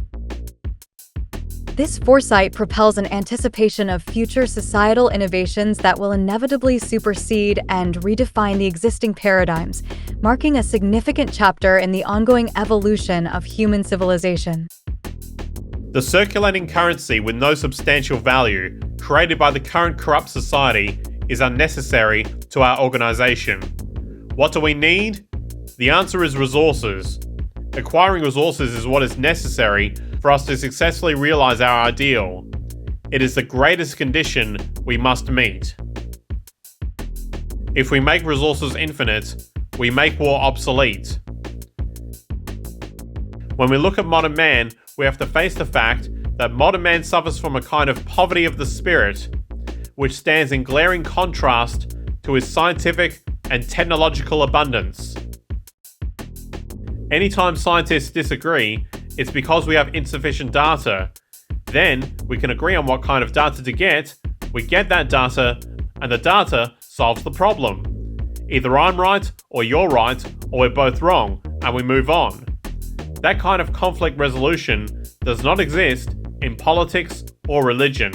This foresight propels an anticipation of future societal innovations that will inevitably supersede and redefine the existing paradigms, marking a significant chapter in the ongoing evolution of human civilization. The circulating currency with no substantial value, created by the current corrupt society, is unnecessary to our organisation. What do we need? The answer is resources. Acquiring resources is what is necessary for us to successfully realise our ideal. It is the greatest condition we must meet. If we make resources infinite, we make war obsolete. When we look at modern man, we have to face the fact that modern man suffers from a kind of poverty of the spirit, which stands in glaring contrast to his scientific and technological abundance. Anytime scientists disagree, It's because we have insufficient data. Then we can agree on what kind of data to get, we get that data, and the data solves the problem. Either I'm right, or you're right, or we're both wrong, and we move on. That kind of conflict resolution does not exist in politics or religion.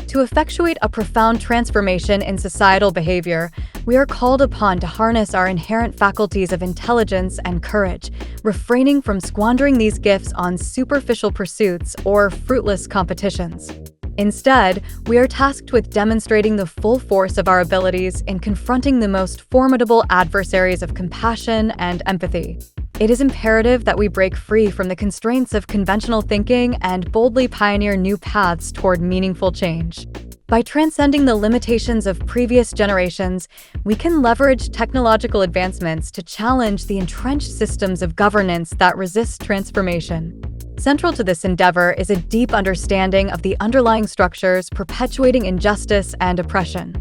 To effectuate a profound transformation in societal behavior, we are called upon to harness our inherent faculties of intelligence and courage, refraining from squandering these gifts on superficial pursuits or fruitless competitions. Instead, we are tasked with demonstrating the full force of our abilities in confronting the most formidable adversaries of compassion and empathy. It is imperative that we break free from the constraints of conventional thinking and boldly pioneer new paths toward meaningful change. By transcending the limitations of previous generations, we can leverage technological advancements to challenge the entrenched systems of governance that resist transformation. Central to this endeavor is a deep understanding of the underlying structures perpetuating injustice and oppression.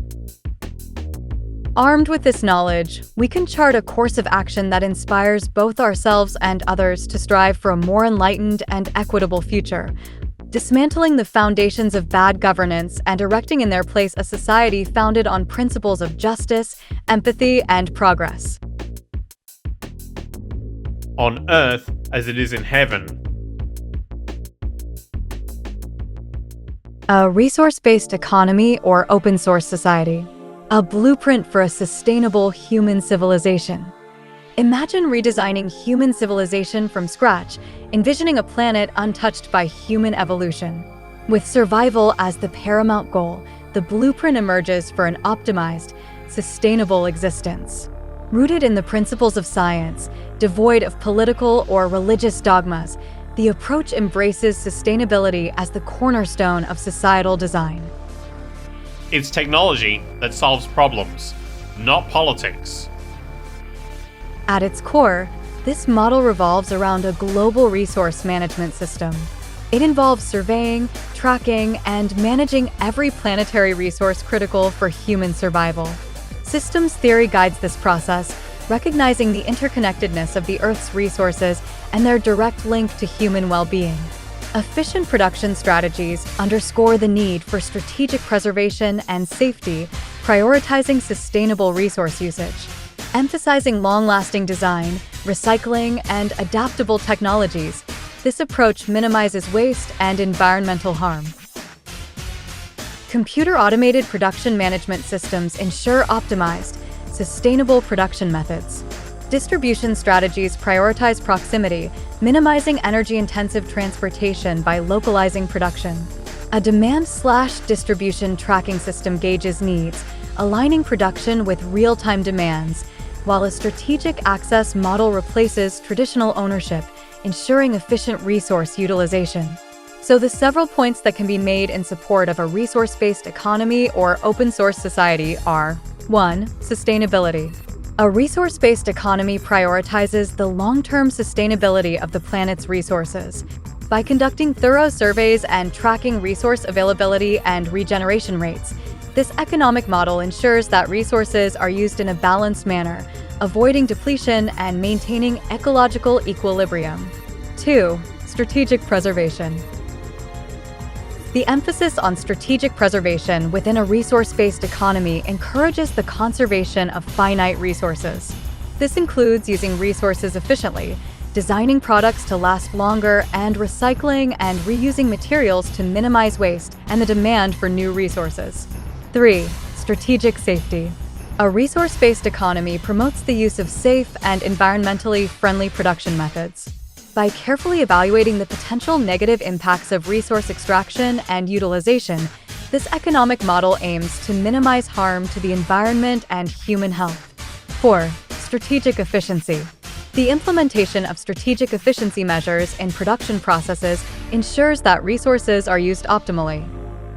Armed with this knowledge, we can chart a course of action that inspires both ourselves and others to strive for a more enlightened and equitable future, dismantling the foundations of bad governance and erecting in their place a society founded on principles of justice, empathy, and progress. On earth as it is in heaven. A resource-based economy or open source society. A blueprint for a sustainable human civilization. Imagine redesigning human civilization from scratch, envisioning a planet untouched by human evolution. With survival as the paramount goal, the blueprint emerges for an optimized, sustainable existence. Rooted in the principles of science, devoid of political or religious dogmas, the approach embraces sustainability as the cornerstone of societal design. It's technology that solves problems, not politics. At its core, this model revolves around a global resource management system. It involves surveying, tracking, and managing every planetary resource critical for human survival. Systems theory guides this process, recognizing the interconnectedness of the Earth's resources and their direct link to human well-being. Efficient production strategies underscore the need for strategic preservation and safety, prioritizing sustainable resource usage. Emphasizing long-lasting design, recycling, and adaptable technologies, this approach minimizes waste and environmental harm. Computer-automated production management systems ensure optimized, sustainable production methods. Distribution strategies prioritize proximity, minimizing energy-intensive transportation by localizing production. A demand/distribution tracking system gauges needs, aligning production with real-time demands, while a strategic access model replaces traditional ownership, ensuring efficient resource utilization. So the several points that can be made in support of a resource-based economy or open-source society are: 1. Sustainability. A resource-based economy prioritizes the long-term sustainability of the planet's resources. By conducting thorough surveys and tracking resource availability and regeneration rates, this economic model ensures that resources are used in a balanced manner, avoiding depletion and maintaining ecological equilibrium. 2. Strategic preservation. The emphasis on strategic preservation within a resource-based economy encourages the conservation of finite resources. This includes using resources efficiently, designing products to last longer, and recycling and reusing materials to minimize waste and the demand for new resources. 3. Strategic safety. A resource-based economy promotes the use of safe and environmentally friendly production methods. By carefully evaluating the potential negative impacts of resource extraction and utilization, this economic model aims to minimize harm to the environment and human health. 4. Strategic efficiency. The implementation of strategic efficiency measures in production processes ensures that resources are used optimally.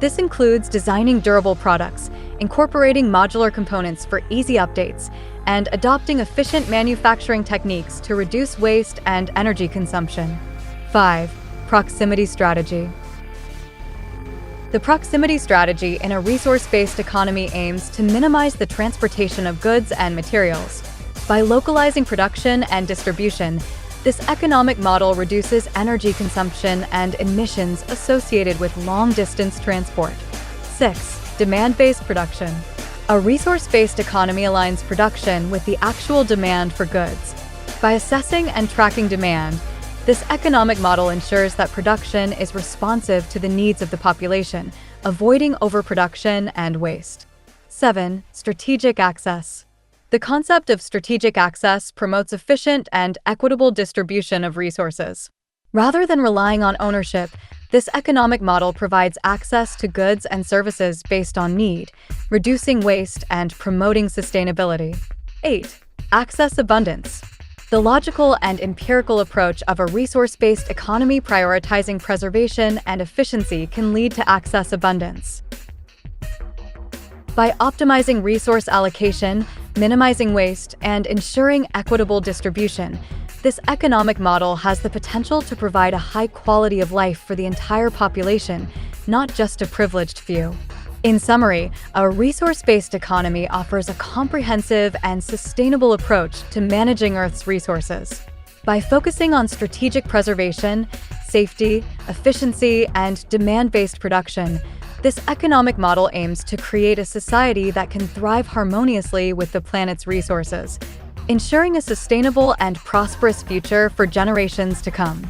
This includes designing durable products, incorporating modular components for easy updates, and adopting efficient manufacturing techniques to reduce waste and energy consumption. 5. Proximity strategy. The proximity strategy in a resource-based economy aims to minimize the transportation of goods and materials. By localizing production and distribution, This economic model reduces energy consumption and emissions associated with long-distance transport. 6. Demand-based production. A resource-based economy aligns production with the actual demand for goods. By assessing and tracking demand, this economic model ensures that production is responsive to the needs of the population, avoiding overproduction and waste. 7. Strategic access. The concept of strategic access promotes efficient and equitable distribution of resources. Rather than relying on ownership, this economic model provides access to goods and services based on need, reducing waste and promoting sustainability. 8. Access abundance. The logical and empirical approach of a resource-based economy prioritizing preservation and efficiency can lead to access abundance. By optimizing resource allocation, minimizing waste, and ensuring equitable distribution, this economic model has the potential to provide a high quality of life for the entire population, not just a privileged few. In summary, a resource-based economy offers a comprehensive and sustainable approach to managing Earth's resources. By focusing on strategic preservation, safety, efficiency, and demand-based production, this economic model aims to create a society that can thrive harmoniously with the planet's resources, ensuring a sustainable and prosperous future for generations to come.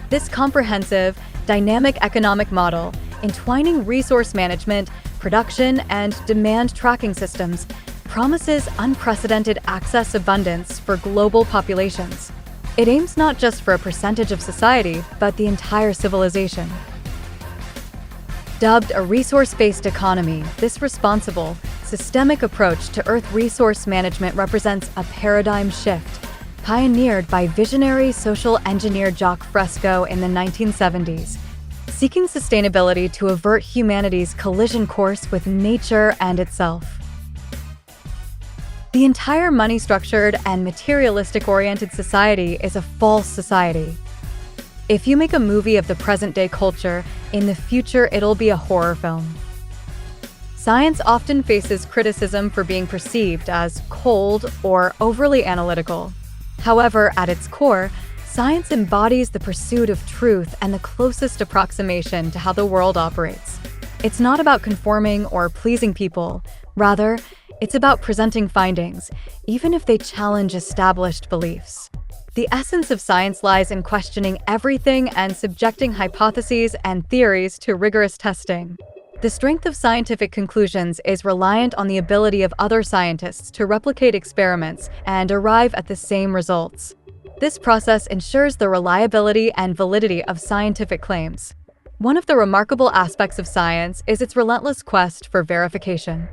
This comprehensive, dynamic economic model, entwining resource management, production, and demand tracking systems, promises unprecedented access abundance for global populations. It aims not just for a percentage of society, but the entire civilization. Dubbed a resource-based economy, this responsible, systemic approach to Earth resource management represents a paradigm shift, pioneered by visionary social engineer Jacques Fresco in the 1970s, seeking sustainability to avert humanity's collision course with nature and itself. The entire money-structured and materialistic-oriented society is a false society. If you make a movie of the present-day culture, in the future it'll be a horror film. Science often faces criticism for being perceived as cold or overly analytical. However, at its core, science embodies the pursuit of truth and the closest approximation to how the world operates. It's not about conforming or pleasing people. Rather, it's about presenting findings, even if they challenge established beliefs. The essence of science lies in questioning everything and subjecting hypotheses and theories to rigorous testing. The strength of scientific conclusions is reliant on the ability of other scientists to replicate experiments and arrive at the same results. This process ensures the reliability and validity of scientific claims. One of the remarkable aspects of science is its relentless quest for verification.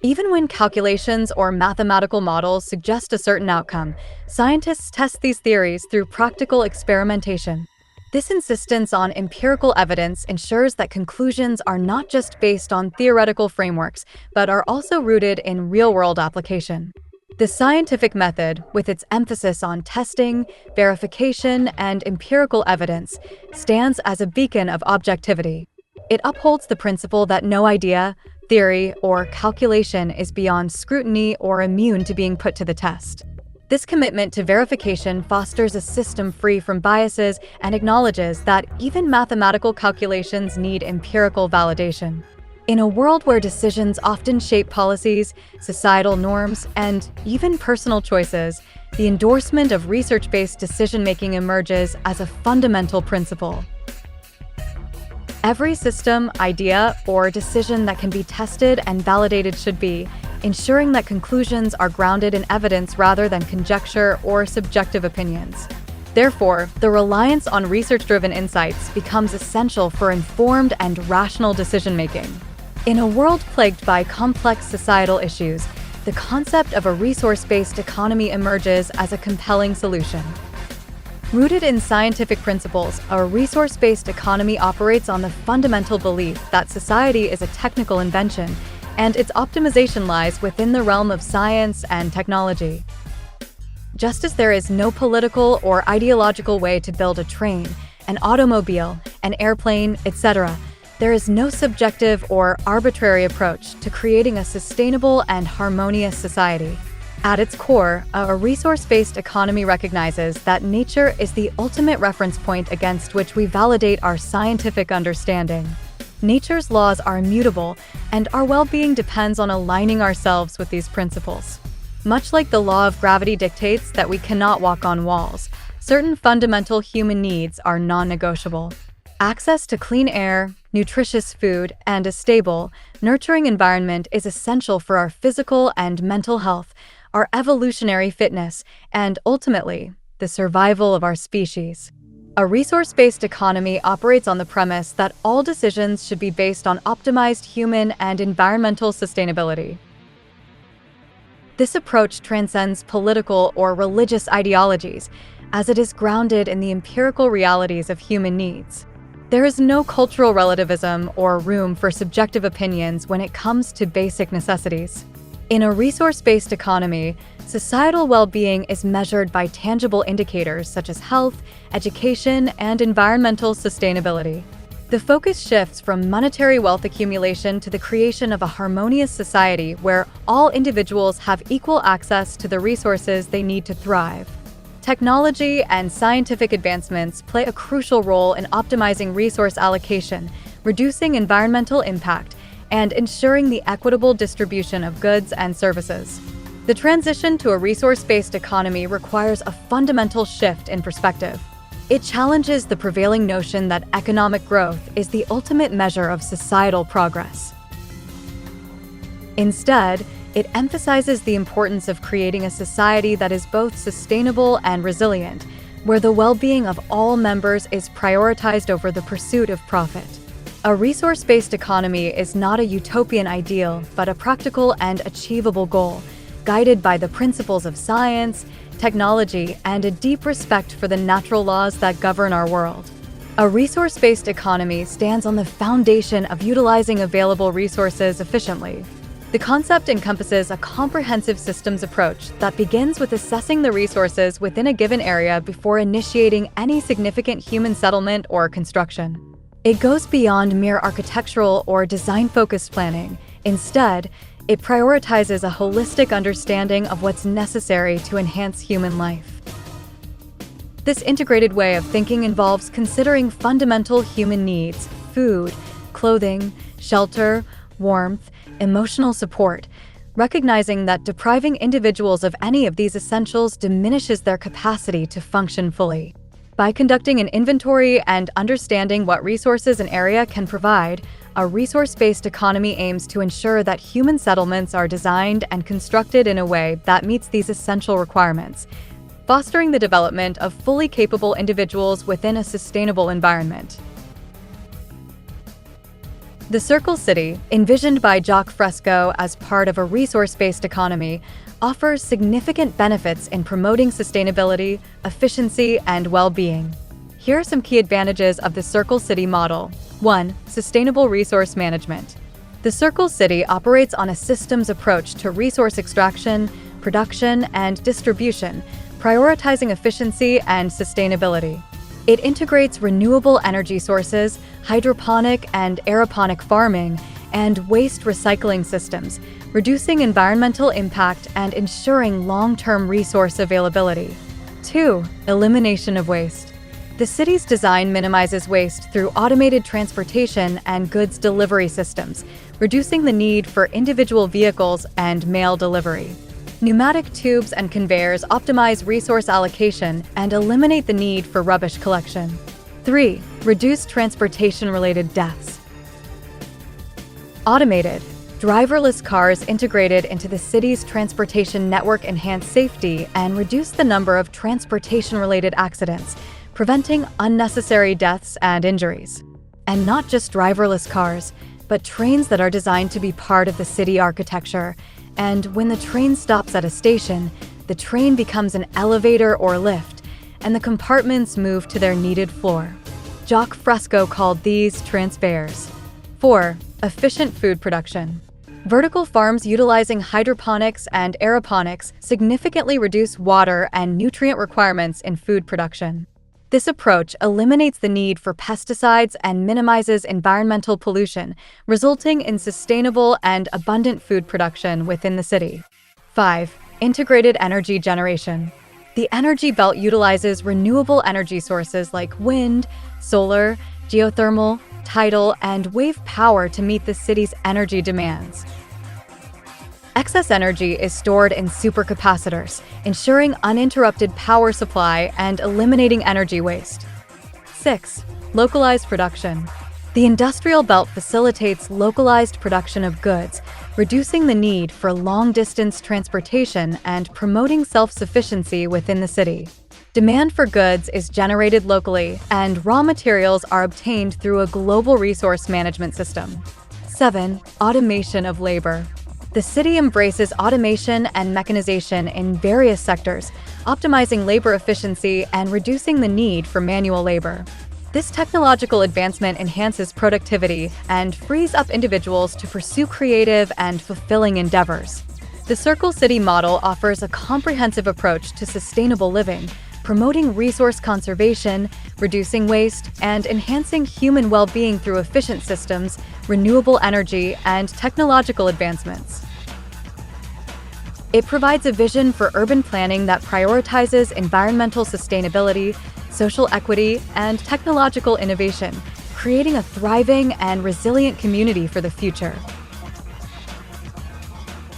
Even when calculations or mathematical models suggest a certain outcome, scientists test these theories through practical experimentation. This insistence on empirical evidence ensures that conclusions are not just based on theoretical frameworks, but are also rooted in real-world application. The scientific method, with its emphasis on testing, verification, and empirical evidence, stands as a beacon of objectivity. It upholds the principle that no idea, theory, or calculation is beyond scrutiny or immune to being put to the test. This commitment to verification fosters a system free from biases and acknowledges that even mathematical calculations need empirical validation. In a world where decisions often shape policies, societal norms, and even personal choices, the endorsement of research-based decision-making emerges as a fundamental principle. Every system, idea, or decision that can be tested and validated should be, ensuring that conclusions are grounded in evidence rather than conjecture or subjective opinions. Therefore, the reliance on research-driven insights becomes essential for informed and rational decision-making. In a world plagued by complex societal issues, the concept of a resource-based economy emerges as a compelling solution. Rooted in scientific principles, a resource-based economy operates on the fundamental belief that society is a technical invention, and its optimization lies within the realm of science and technology. Just as there is no political or ideological way to build a train, an automobile, an airplane, etc., there is no subjective or arbitrary approach to creating a sustainable and harmonious society. At its core, a resource-based economy recognizes that nature is the ultimate reference point against which we validate our scientific understanding. Nature's laws are immutable, and our well-being depends on aligning ourselves with these principles. Much like the law of gravity dictates that we cannot walk on walls, certain fundamental human needs are non-negotiable. Access to clean air, nutritious food, and a stable, nurturing environment is essential for our physical and mental health, our evolutionary fitness, and ultimately, the survival of our species. A resource-based economy operates on the premise that all decisions should be based on optimized human and environmental sustainability. This approach transcends political or religious ideologies, as it is grounded in the empirical realities of human needs. There is no cultural relativism or room for subjective opinions when it comes to basic necessities. In a resource-based economy, societal well-being is measured by tangible indicators such as health, education, and environmental sustainability. The focus shifts from monetary wealth accumulation to the creation of a harmonious society where all individuals have equal access to the resources they need to thrive. Technology and scientific advancements play a crucial role in optimizing resource allocation, reducing environmental impact, and ensuring the equitable distribution of goods and services. The transition to a resource-based economy requires a fundamental shift in perspective. It challenges the prevailing notion that economic growth is the ultimate measure of societal progress. Instead, it emphasizes the importance of creating a society that is both sustainable and resilient, where the well-being of all members is prioritized over the pursuit of profit. A resource-based economy is not a utopian ideal, but a practical and achievable goal, guided by the principles of science, technology, and a deep respect for the natural laws that govern our world. A resource-based economy stands on the foundation of utilizing available resources efficiently. The concept encompasses a comprehensive systems approach that begins with assessing the resources within a given area before initiating any significant human settlement or construction. It goes beyond mere architectural or design-focused planning. Instead, it prioritizes a holistic understanding of what's necessary to enhance human life. This integrated way of thinking involves considering fundamental human needs: food, clothing, shelter, warmth, emotional support, recognizing that depriving individuals of any of these essentials diminishes their capacity to function fully. By conducting an inventory and understanding what resources an area can provide, a resource-based economy aims to ensure that human settlements are designed and constructed in a way that meets these essential requirements, fostering the development of fully capable individuals within a sustainable environment. The Circle City, envisioned by Jacques Fresco as part of a resource-based economy, offers significant benefits in promoting sustainability, efficiency, and well-being. Here are some key advantages of the Circle City model. 1. Sustainable resource management. The Circle City operates on a systems approach to resource extraction, production, and distribution, prioritizing efficiency and sustainability. It integrates renewable energy sources, hydroponic and aeroponic farming, and waste recycling systems, reducing environmental impact and ensuring long-term resource availability. 2. Elimination of waste. The city's design minimizes waste through automated transportation and goods delivery systems, reducing the need for individual vehicles and mail delivery. Pneumatic tubes and conveyors optimize resource allocation and eliminate the need for rubbish collection. 3. Reduce transportation-related deaths. Automated, driverless cars integrated into the city's transportation network enhance safety and reduce the number of transportation-related accidents, preventing unnecessary deaths and injuries. And not just driverless cars, but trains that are designed to be part of the city architecture. And when the train stops at a station, the train becomes an elevator or lift, and the compartments move to their needed floor. Jacques Fresco called these transfers. 4. Efficient food production. Vertical farms utilizing hydroponics and aeroponics significantly reduce water and nutrient requirements in food production. This approach eliminates the need for pesticides and minimizes environmental pollution, resulting in sustainable and abundant food production within the city. 5. Integrated energy generation. The energy belt utilizes renewable energy sources like wind, solar, geothermal, tidal, and wave power to meet the city's energy demands. Excess energy is stored in supercapacitors, ensuring uninterrupted power supply and eliminating energy waste. 6. Localized production. The industrial belt facilitates localized production of goods, reducing the need for long-distance transportation and promoting self-sufficiency within the city. Demand for goods is generated locally, and raw materials are obtained through a global resource management system. 7. Automation of labor. The city embraces automation and mechanization in various sectors, optimizing labor efficiency and reducing the need for manual labor. This technological advancement enhances productivity and frees up individuals to pursue creative and fulfilling endeavors. The Circle City model offers a comprehensive approach to sustainable living, promoting resource conservation, reducing waste, and enhancing human well-being through efficient systems, renewable energy, and technological advancements. It provides a vision for urban planning that prioritizes environmental sustainability, social equity, and technological innovation, creating a thriving and resilient community for the future.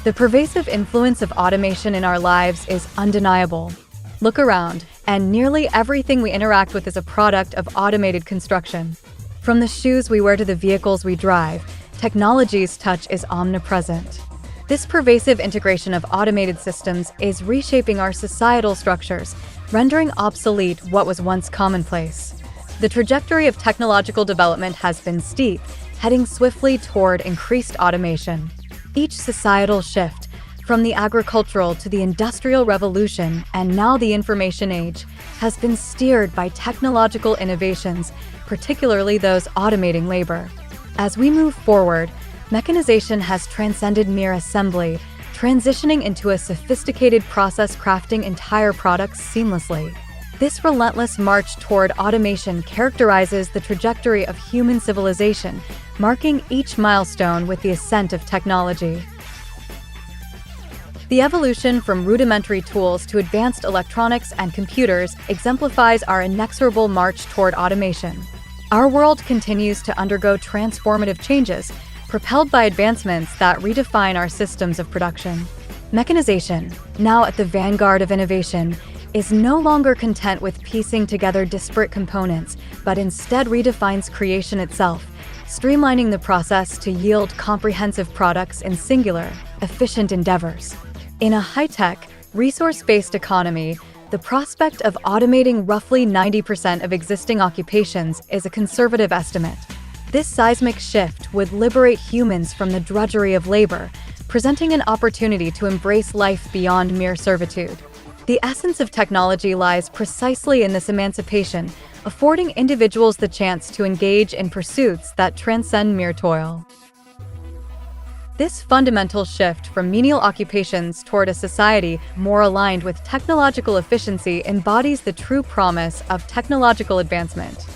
The pervasive influence of automation in our lives is undeniable. Look around, and nearly everything we interact with is a product of automated construction. From the shoes we wear to the vehicles we drive, technology's touch is omnipresent. This pervasive integration of automated systems is reshaping our societal structures, rendering obsolete what was once commonplace. The trajectory of technological development has been steep, heading swiftly toward increased automation. Each societal shift, from the agricultural to the industrial revolution and now the information age, has been steered by technological innovations, particularly those automating labor. As we move forward, mechanization has transcended mere assembly, transitioning into a sophisticated process crafting entire products seamlessly. This relentless march toward automation characterizes the trajectory of human civilization, marking each milestone with the ascent of technology. The evolution from rudimentary tools to advanced electronics and computers exemplifies our inexorable march toward automation. Our world continues to undergo transformative changes, propelled by advancements that redefine our systems of production. Mechanization, now at the vanguard of innovation, is no longer content with piecing together disparate components, but instead redefines creation itself, streamlining the process to yield comprehensive products in singular, efficient endeavors. In a high-tech, resource-based economy, the prospect of automating roughly 90% of existing occupations is a conservative estimate. This seismic shift would liberate humans from the drudgery of labor, presenting an opportunity to embrace life beyond mere servitude. The essence of technology lies precisely in this emancipation, affording individuals the chance to engage in pursuits that transcend mere toil. This fundamental shift from menial occupations toward a society more aligned with technological efficiency embodies the true promise of technological advancement.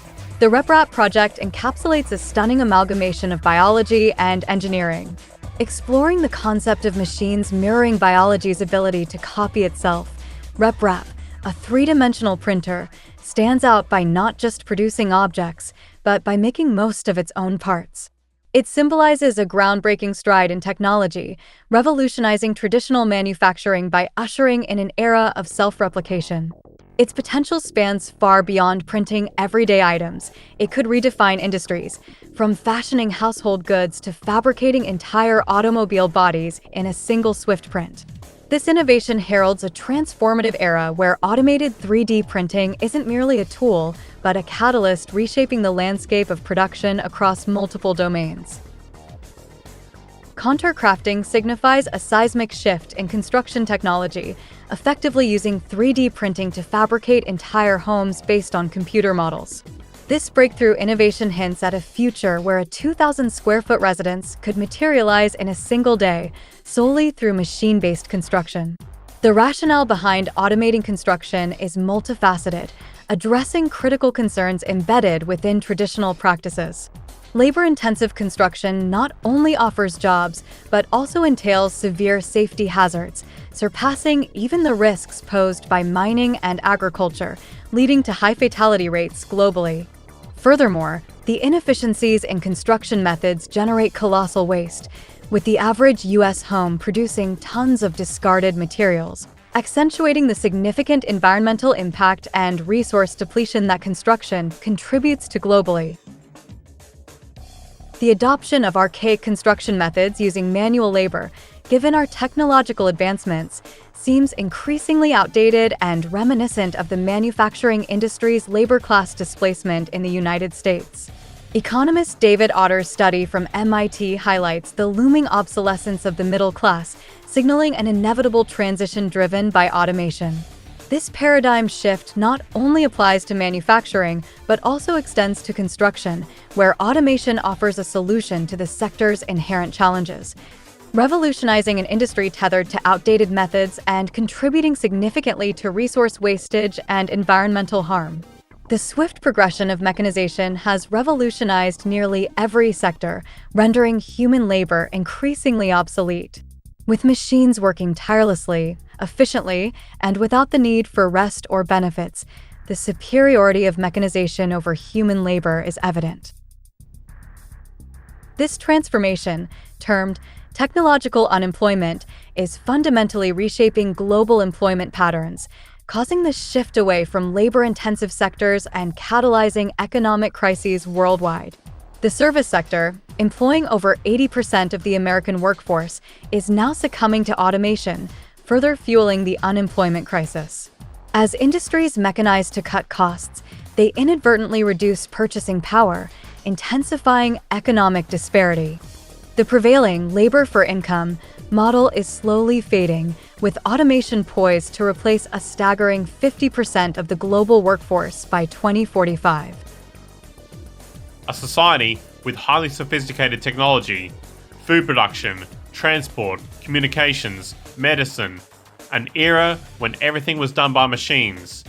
The RepRap project encapsulates a stunning amalgamation of biology and engineering, exploring the concept of machines mirroring biology's ability to copy itself. RepRap, a three-dimensional printer, stands out by not just producing objects, but by making most of its own parts. It symbolizes a groundbreaking stride in technology, revolutionizing traditional manufacturing by ushering in an era of self-replication. Its potential spans far beyond printing everyday items. It could redefine industries, from fashioning household goods to fabricating entire automobile bodies in a single swift print. This innovation heralds a transformative era where automated 3D printing isn't merely a tool, but a catalyst reshaping the landscape of production across multiple domains. Contour crafting signifies a seismic shift in construction technology, effectively using 3D printing to fabricate entire homes based on computer models. This breakthrough innovation hints at a future where a 2,000 square foot residence could materialize in a single day, solely through machine-based construction. The rationale behind automating construction is multifaceted, addressing critical concerns embedded within traditional practices. Labor-intensive construction not only offers jobs, but also entails severe safety hazards, surpassing even the risks posed by mining and agriculture, leading to high fatality rates globally. Furthermore, the inefficiencies in construction methods generate colossal waste, with the average U.S. home producing tons of discarded materials, accentuating the significant environmental impact and resource depletion that construction contributes to globally. The adoption of archaic construction methods using manual labor, given our technological advancements, seems increasingly outdated and reminiscent of the manufacturing industry's labor class displacement in the United States. Economist David Otter's study from MIT highlights the looming obsolescence of the middle class, signaling an inevitable transition driven by automation. This paradigm shift not only applies to manufacturing, but also extends to construction, where automation offers a solution to the sector's inherent challenges, revolutionizing an industry tethered to outdated methods and contributing significantly to resource wastage and environmental harm. The swift progression of mechanization has revolutionized nearly every sector, rendering human labor increasingly obsolete. With machines working tirelessly, efficiently, and without the need for rest or benefits, the superiority of mechanization over human labor is evident. This transformation, termed technological unemployment, is fundamentally reshaping global employment patterns, causing the shift away from labor-intensive sectors and catalyzing economic crises worldwide. The service sector, employing over 80% of the American workforce, is now succumbing to automation, further fueling the unemployment crisis. As industries mechanize to cut costs, they inadvertently reduce purchasing power, intensifying economic disparity. The prevailing labor for income model is slowly fading, with automation poised to replace a staggering 50% of the global workforce by 2045. A society with highly sophisticated technology, food production, transport, communications, medicine, an era when everything was done by machines.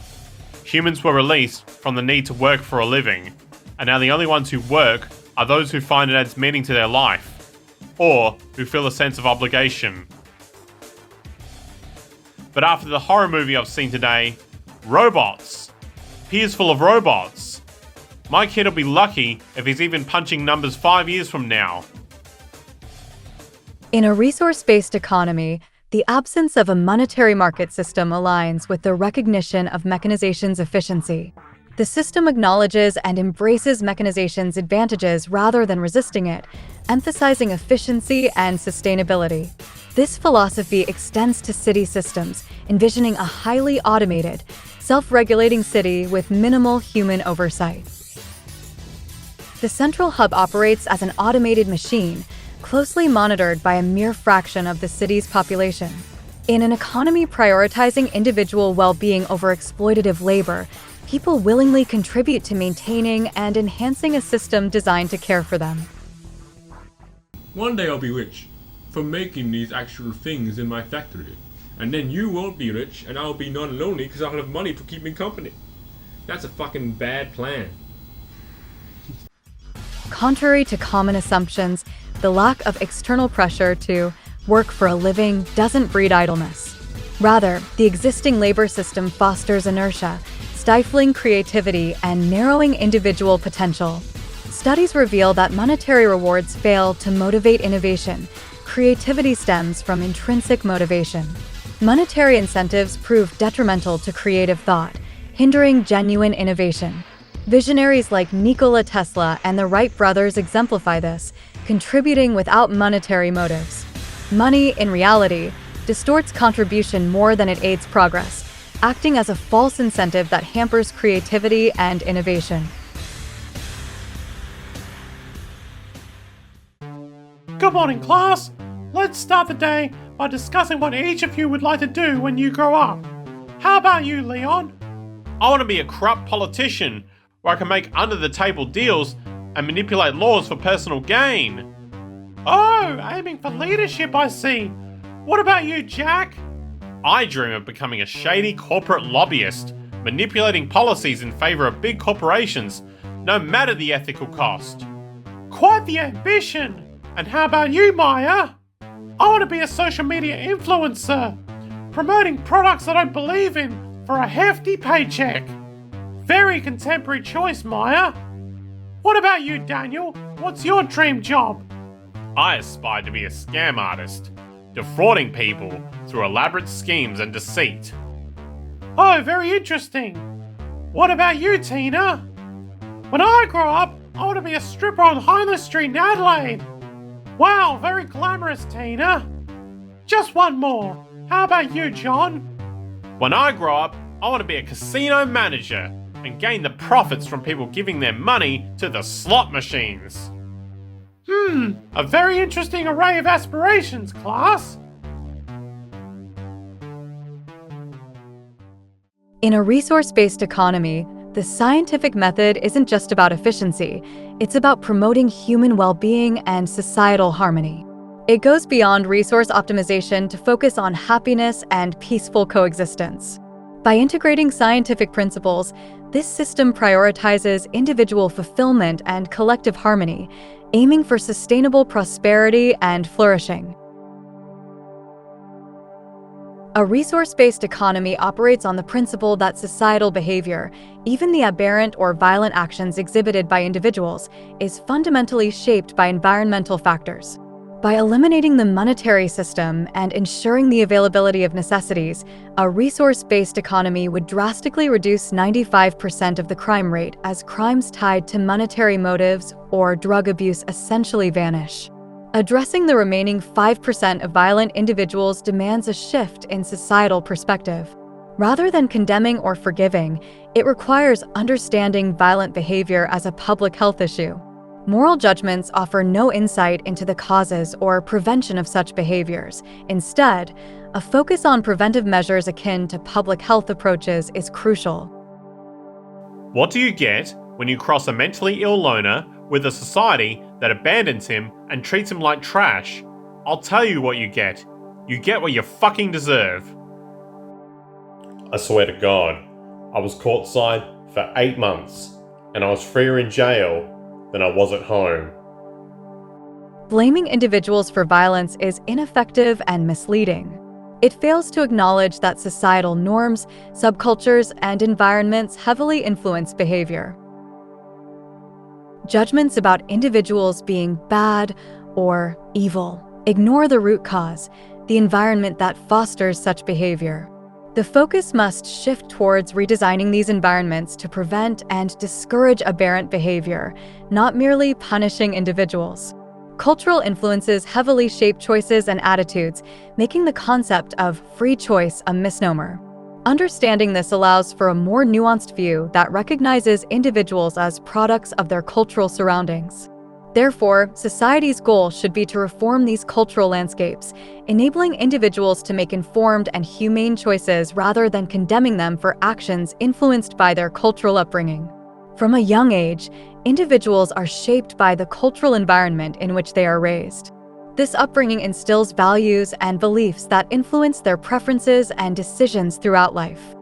Humans were released from the need to work for a living, and now the only ones who work are those who find it adds meaning to their life, or who feel a sense of obligation. But after the horror movie I've seen today, robots. Piers full of robots. My kid will be lucky if he's even punching numbers 5 years from now. In a resource-based economy, the absence of a monetary market system aligns with the recognition of mechanization's efficiency. The system acknowledges and embraces mechanization's advantages rather than resisting it, emphasizing efficiency and sustainability. This philosophy extends to city systems, envisioning a highly automated, self-regulating city with minimal human oversight. The central hub operates as an automated machine, closely monitored by a mere fraction of the city's population. In an economy prioritizing individual well-being over exploitative labor, people willingly contribute to maintaining and enhancing a system designed to care for them. One day I'll be rich for making these actual things in my factory. And then you won't be rich and I'll be not lonely because I'll have money to keep me company. That's a fucking bad plan. Contrary to common assumptions, the lack of external pressure to work for a living doesn't breed idleness. Rather, the existing labor system fosters inertia, stifling creativity and narrowing individual potential. Studies reveal that monetary rewards fail to motivate innovation. Creativity stems from intrinsic motivation. Monetary incentives prove detrimental to creative thought, hindering genuine innovation. Visionaries like Nikola Tesla and the Wright brothers exemplify this, contributing without monetary motives. Money, in reality, distorts contribution more than it aids progress, acting as a false incentive that hampers creativity and innovation. Good morning, class. Let's start the day by discussing what each of you would like to do when you grow up. How about you, Leon? I want to be a corrupt politician where I can make under-the-table deals and manipulate laws for personal gain. Oh, aiming for leadership, I see. What about you, Jack? I dream of becoming a shady corporate lobbyist, manipulating policies in favor of big corporations, no matter the ethical cost. Quite the ambition! And how about you, Maya? I want to be a social media influencer, promoting products I don't believe in for a hefty paycheck. Very contemporary choice, Maya. What about you, Daniel? What's your dream job? I aspire to be a scam artist, defrauding people through elaborate schemes and deceit. Oh, very interesting. What about you, Tina? When I grow up, I want to be a stripper on Highness Street in Adelaide. Wow, very glamorous, Tina. Just one more. How about you, John? When I grow up, I want to be a casino manager and gain the profits from people giving their money to the slot machines. A very interesting array of aspirations, class. In a resource-based economy, the scientific method isn't just about efficiency, it's about promoting human well-being and societal harmony. It goes beyond resource optimization to focus on happiness and peaceful coexistence. By integrating scientific principles, this system prioritizes individual fulfillment and collective harmony, aiming for sustainable prosperity and flourishing. A resource-based economy operates on the principle that societal behavior, even the aberrant or violent actions exhibited by individuals, is fundamentally shaped by environmental factors. By eliminating the monetary system and ensuring the availability of necessities, a resource-based economy would drastically reduce 95% of the crime rate as crimes tied to monetary motives or drug abuse essentially vanish. Addressing the remaining 5% of violent individuals demands a shift in societal perspective. Rather than condemning or forgiving, it requires understanding violent behavior as a public health issue. Moral judgments offer no insight into the causes or prevention of such behaviors. Instead, a focus on preventive measures akin to public health approaches is crucial. What do you get when you cross a mentally ill loner with a society that abandons him and treats him like trash? I'll tell you what you get. You get what you fucking deserve. I swear to God, I was courtside for 8 months, and I was freer in jail than I was at home. Blaming individuals for violence is ineffective and misleading. It fails to acknowledge that societal norms, subcultures, and environments heavily influence behavior. Judgments about individuals being bad or evil ignore the root cause, the environment that fosters such behavior. The focus must shift towards redesigning these environments to prevent and discourage aberrant behavior, not merely punishing individuals. Cultural influences heavily shape choices and attitudes, making the concept of free choice a misnomer. Understanding this allows for a more nuanced view that recognizes individuals as products of their cultural surroundings. Therefore, society's goal should be to reform these cultural landscapes, enabling individuals to make informed and humane choices rather than condemning them for actions influenced by their cultural upbringing. From a young age, individuals are shaped by the cultural environment in which they are raised. This upbringing instills values and beliefs that influence their preferences and decisions throughout life.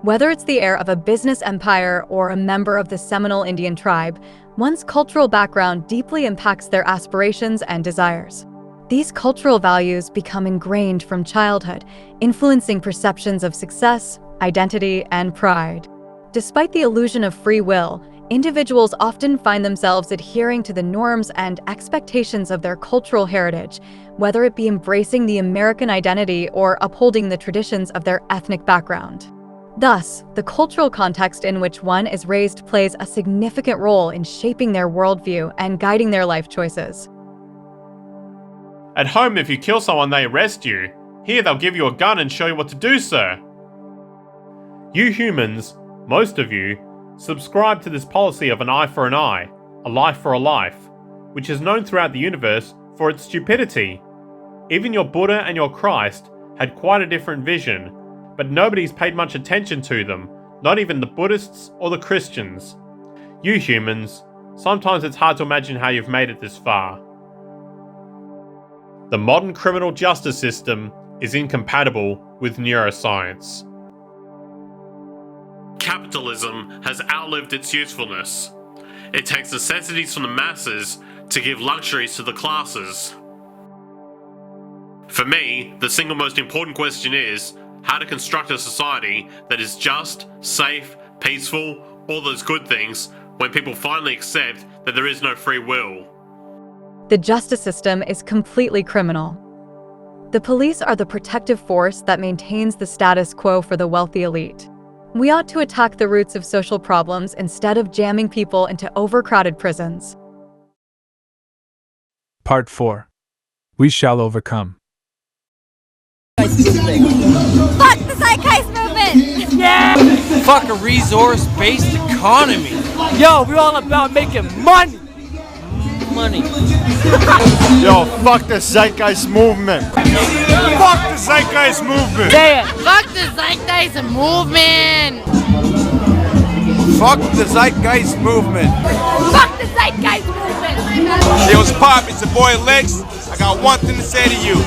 Whether it's the heir of a business empire or a member of the Seminole Indian tribe, one's cultural background deeply impacts their aspirations and desires. These cultural values become ingrained from childhood, influencing perceptions of success, identity, and pride. Despite the illusion of free will, individuals often find themselves adhering to the norms and expectations of their cultural heritage, whether it be embracing the American identity or upholding the traditions of their ethnic background. Thus, the cultural context in which one is raised plays a significant role in shaping their worldview and guiding their life choices. At home, if you kill someone, they arrest you. Here, they'll give you a gun and show you what to do, sir. You humans, most of you, subscribe to this policy of an eye for an eye, a life for a life, which is known throughout the universe for its stupidity. Even your Buddha and your Christ had quite a different vision, but nobody's paid much attention to them, not even the Buddhists or the Christians. You humans, sometimes it's hard to imagine how you've made it this far. The modern criminal justice system is incompatible with neuroscience. Capitalism has outlived its usefulness. It takes necessities from the masses to give luxuries to the classes. For me, the single most important question is how to construct a society that is just, safe, peaceful, all those good things, when people finally accept that there is no free will. The justice system is completely criminal. The police are the protective force that maintains the status quo for the wealthy elite. We ought to attack the roots of social problems instead of jamming people into overcrowded prisons. Part 4. We shall overcome. Fuck the Zeitgeist movement! Yeah! Fuck a resource-based economy! Yo, we're all about making money! Money. Yo, fuck the Zeitgeist movement! Fuck the Zeitgeist movement! Say it! Fuck the Zeitgeist movement! Fuck the Zeitgeist movement! Fuck the Zeitgeist movement! Yo, what's pop? It's your boy Lex. I got one thing to say to you.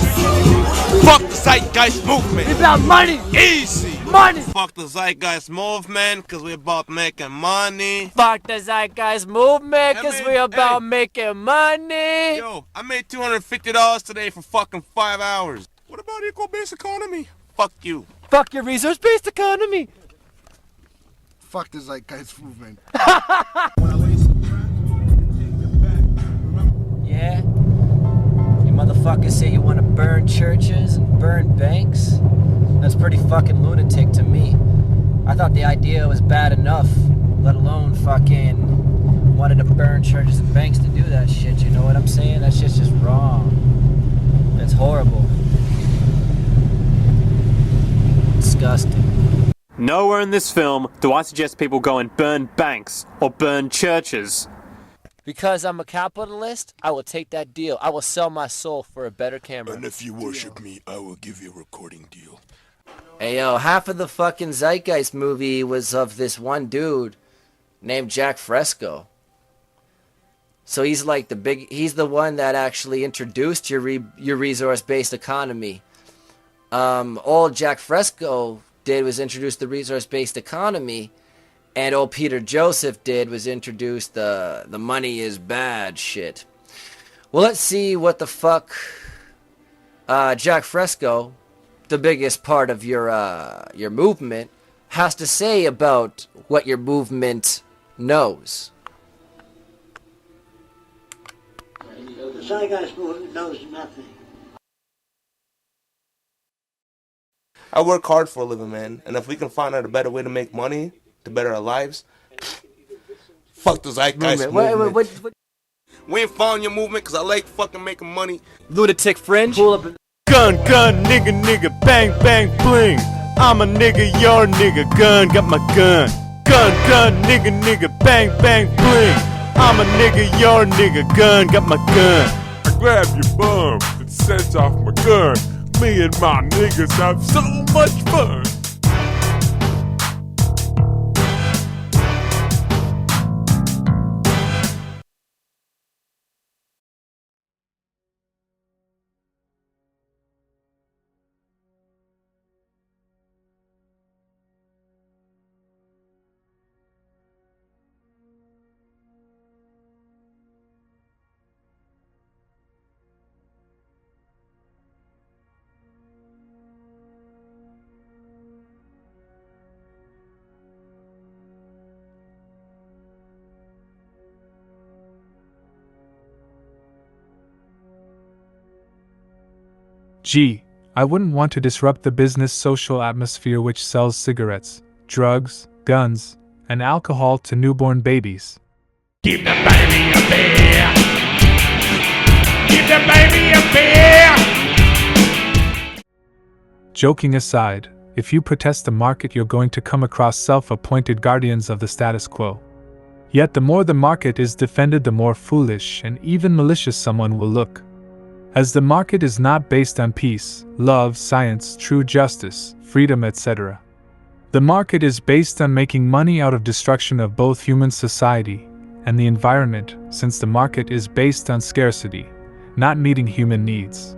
Fuck the Zeitgeist movement! It's about money! Easy! Money! Fuck the Zeitgeist movement, cause we're about making money. Fuck the Zeitgeist movement, cause we're about making money! Yo, I made $250 today for fucking 5 hours. What about equal base economy? Fuck you. Fuck your resource-based economy! Fuck the Zeitgeist movement. Yeah? You motherfuckers say you want to burn churches and burn banks? That's pretty fucking lunatic to me. I thought the idea was bad enough, let alone fucking wanted to burn churches and banks to do that shit, you know what I'm saying? That shit's just wrong. It's horrible. Disgusting. Nowhere in this film do I suggest people go and burn banks or burn churches. Because I'm a capitalist, I will take that deal. I will sell my soul for a better camera. And if you worship me, I will give you a recording deal. Hey yo, half of the fucking Zeitgeist movie was of this one dude named Jack Fresco. So he's like he's the one that actually introduced your resource-based economy. All Jack Fresco did was introduce the resource-based economy, and all Peter Joseph did was introduce the money is bad shit. Well, let's see what the fuck Jack Fresco, the biggest part of your movement, has to say about what your movement knows. The Zeitgeist movement knows nothing. I work hard for a living, man, and if we can find out a better way to make money, to better our lives, fuck the Zeitgeist movement. What? We ain't following your movement because I like fucking making money. Lunatic fringe? Pull up and gun, nigga, bang, bang, bling. I'm a nigga, you're a nigga, gun, got my gun. Gun, nigga, bang, bang, bling. I'm a nigga, you're a nigga, gun, got my gun. I grab your bum and set off my gun. Me and my niggas have so much fun. Gee, I wouldn't want to disrupt the business social atmosphere which sells cigarettes, drugs, guns, and alcohol to newborn babies. Give the baby a beer! Give the baby a beer! Joking aside, if you protest the market, you're going to come across self-appointed guardians of the status quo. Yet the more the market is defended, the more foolish and even malicious someone will look. As the market is not based on peace, love, science, true justice, freedom, etc. The market is based on making money out of destruction of both human society and the environment, since the market is based on scarcity, not meeting human needs.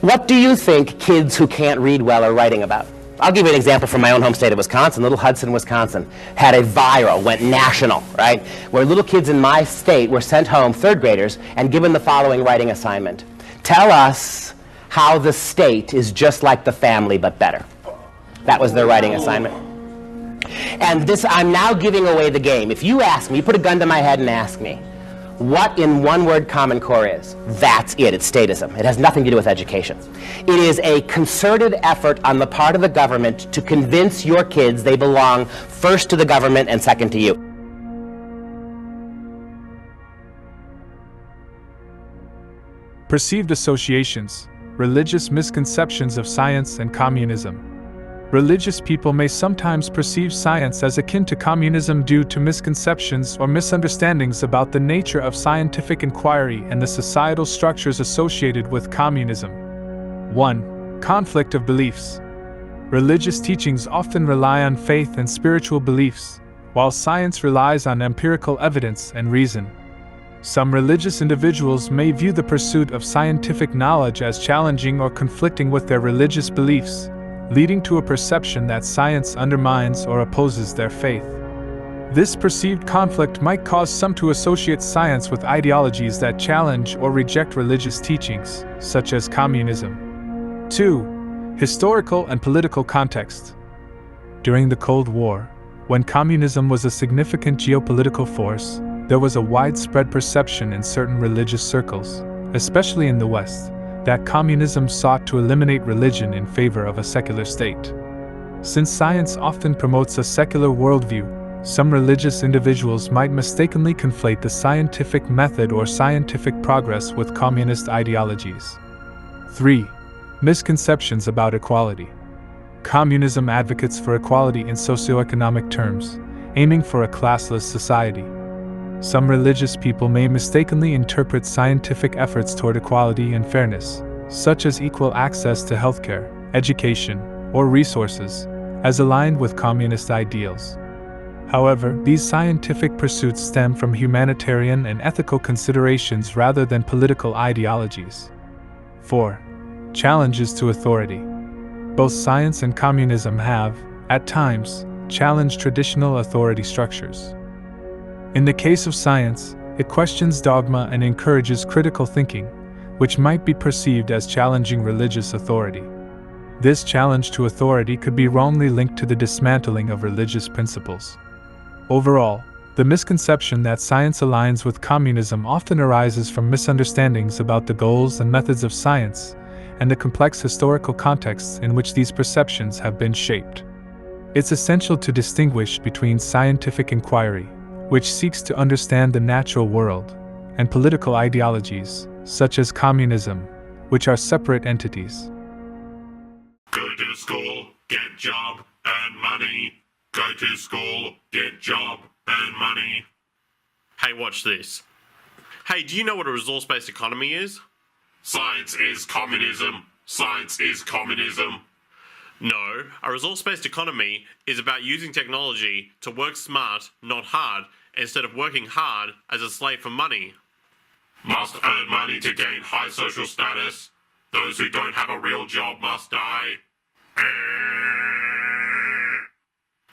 What do you think kids who can't read well are writing about? I'll give you an example from my own home state of Wisconsin. Little Hudson, Wisconsin, had a viral, went national, right? Where little kids in my state were sent home, third graders, and given the following writing assignment. Tell us how the state is just like the family, but better. That was their writing assignment. And this, I'm now giving away the game. If you ask me, you put a gun to my head and ask me, what in one word Common Core is? That's it. It's statism. It has nothing to do with education. It is a concerted effort on the part of the government to convince your kids they belong first to the government and second to you. Perceived associations, religious misconceptions of science and communism. Religious people may sometimes perceive science as akin to communism due to misconceptions or misunderstandings about the nature of scientific inquiry and the societal structures associated with communism. 1. Conflict of beliefs. Religious teachings often rely on faith and spiritual beliefs, while science relies on empirical evidence and reason. Some religious individuals may view the pursuit of scientific knowledge as challenging or conflicting with their religious beliefs, leading to a perception that science undermines or opposes their faith. This perceived conflict might cause some to associate science with ideologies that challenge or reject religious teachings, such as communism. 2. Historical and political context. During the Cold War, when communism was a significant geopolitical force, there was a widespread perception in certain religious circles, especially in the West, that communism sought to eliminate religion in favor of a secular state. Since science often promotes a secular worldview, some religious individuals might mistakenly conflate the scientific method or scientific progress with communist ideologies. 3. Misconceptions about equality. Communism advocates for equality in socioeconomic terms, aiming for a classless society. Some religious people may mistakenly interpret scientific efforts toward equality and fairness, such as equal access to healthcare, education, or resources, as aligned with communist ideals. However, these scientific pursuits stem from humanitarian and ethical considerations rather than political ideologies. 4. Challenges to authority. Both science and communism have, at times, challenged traditional authority structures. In the case of science, it questions dogma and encourages critical thinking, which might be perceived as challenging religious authority. This challenge to authority could be wrongly linked to the dismantling of religious principles. Overall, the misconception that science aligns with communism often arises from misunderstandings about the goals and methods of science, and the complex historical contexts in which these perceptions have been shaped. It's essential to distinguish between scientific inquiry, which seeks to understand the natural world, and political ideologies, such as communism, which are separate entities. Go to school, get job, earn money. Go to school, get job, earn money. Hey, watch this. Hey, do you know what a resource-based economy is? Science is communism. Science is communism. No, a resource-based economy is about using technology to work smart, not hard, instead of working hard as a slave for money. Must earn money to gain high social status. Those who don't have a real job must die.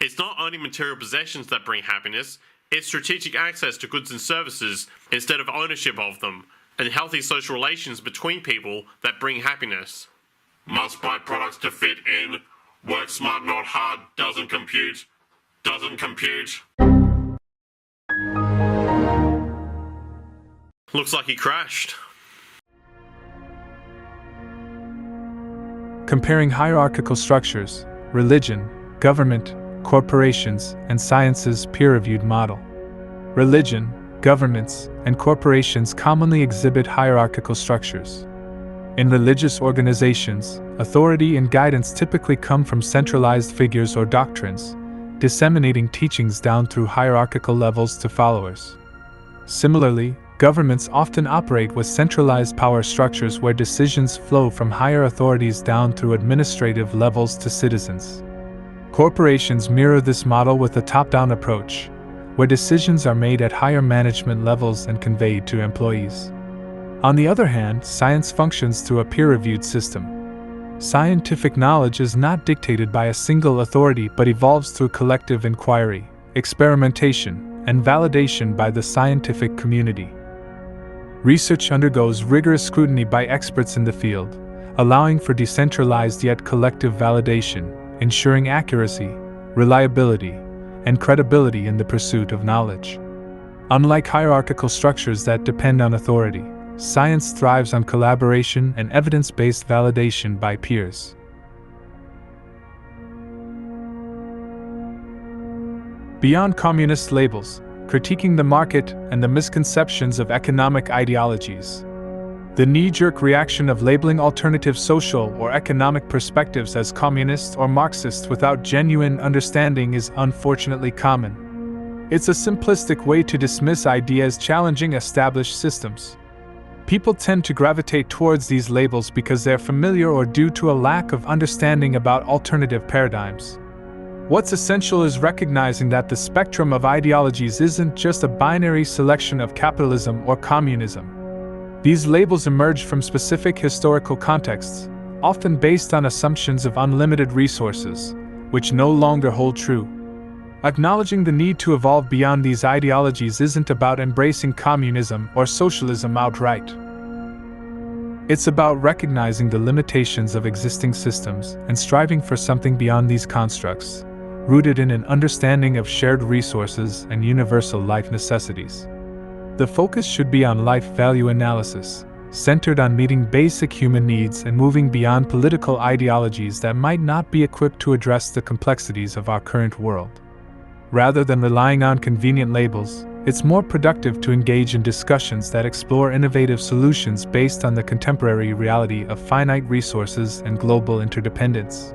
It's not only material possessions that bring happiness, it's strategic access to goods and services instead of ownership of them, and healthy social relations between people that bring happiness. Must buy products to fit in. Work smart, not hard. Doesn't compute. Doesn't compute. Looks like he crashed. Comparing hierarchical structures, religion, government, corporations, and science's peer-reviewed model. Religion, governments, and corporations commonly exhibit hierarchical structures. In religious organizations, authority and guidance typically come from centralized figures or doctrines, disseminating teachings down through hierarchical levels to followers. Similarly, governments often operate with centralized power structures where decisions flow from higher authorities down through administrative levels to citizens. Corporations mirror this model with a top-down approach, where decisions are made at higher management levels and conveyed to employees. On the other hand, science functions through a peer-reviewed system. Scientific knowledge is not dictated by a single authority but evolves through collective inquiry, experimentation, and validation by the scientific community. Research undergoes rigorous scrutiny by experts in the field, allowing for decentralized yet collective validation, ensuring accuracy, reliability, and credibility in the pursuit of knowledge. Unlike hierarchical structures that depend on authority, science thrives on collaboration and evidence-based validation by peers. Beyond communist labels, critiquing the market and the misconceptions of economic ideologies. The knee-jerk reaction of labeling alternative social or economic perspectives as communist or Marxist without genuine understanding is unfortunately common. It's a simplistic way to dismiss ideas challenging established systems. People tend to gravitate towards these labels because they're familiar or due to a lack of understanding about alternative paradigms. What's essential is recognizing that the spectrum of ideologies isn't just a binary selection of capitalism or communism. These labels emerge from specific historical contexts, often based on assumptions of unlimited resources, which no longer hold true. Acknowledging the need to evolve beyond these ideologies isn't about embracing communism or socialism outright. It's about recognizing the limitations of existing systems and striving for something beyond these constructs, rooted in an understanding of shared resources and universal life necessities. The focus should be on life value analysis, centered on meeting basic human needs and moving beyond political ideologies that might not be equipped to address the complexities of our current world. Rather than relying on convenient labels, it's more productive to engage in discussions that explore innovative solutions based on the contemporary reality of finite resources and global interdependence.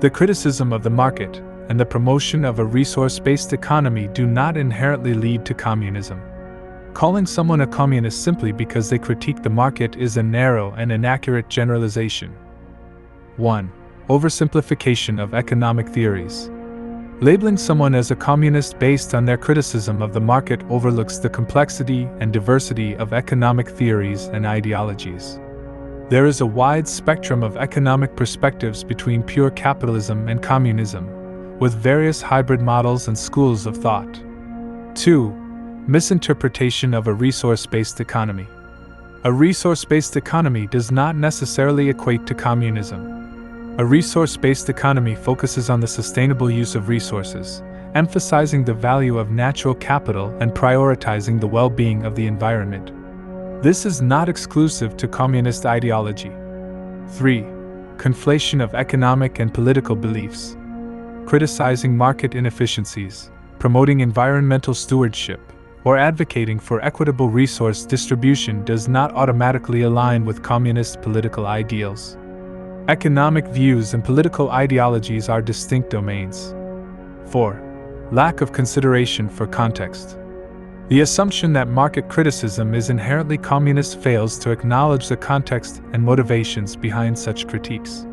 The criticism of the market and the promotion of a resource-based economy do not inherently lead to communism. Calling someone a communist simply because they critique the market is a narrow and inaccurate generalization. 1. Oversimplification of economic theories. Labeling someone as a communist based on their criticism of the market overlooks the complexity and diversity of economic theories and ideologies. There is a wide spectrum of economic perspectives between pure capitalism and communism, with various hybrid models and schools of thought. 2. Misinterpretation of a resource-based economy. A resource-based economy does not necessarily equate to communism. A resource-based economy focuses on the sustainable use of resources, emphasizing the value of natural capital and prioritizing the well-being of the environment. This is not exclusive to communist ideology. 3. Conflation of economic and political beliefs. Criticizing market inefficiencies, promoting environmental stewardship, or advocating for equitable resource distribution does not automatically align with communist political ideals. Economic views and political ideologies are distinct domains. 4. Lack of consideration for context. The assumption that market criticism is inherently communist fails to acknowledge the context and motivations behind such critiques.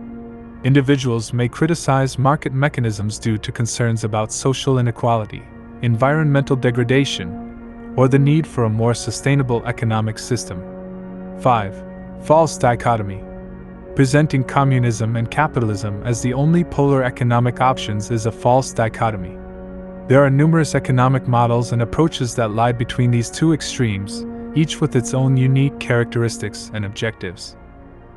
Individuals may criticize market mechanisms due to concerns about social inequality, environmental degradation, or the need for a more sustainable economic system. 5. False dichotomy. Presenting communism and capitalism as the only polar economic options is a false dichotomy. There are numerous economic models and approaches that lie between these two extremes, each with its own unique characteristics and objectives.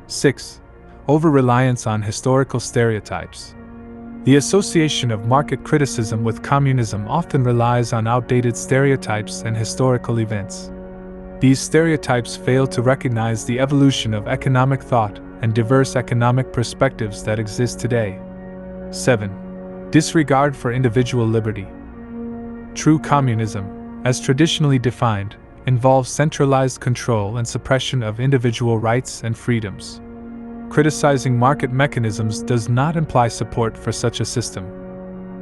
6. Over-reliance on historical stereotypes. The association of market criticism with communism often relies on outdated stereotypes and historical events. These stereotypes fail to recognize the evolution of economic thought and diverse economic perspectives that exist today. 7. Disregard for individual liberty. True communism, as traditionally defined, involves centralized control and suppression of individual rights and freedoms. Criticizing market mechanisms does not imply support for such a system.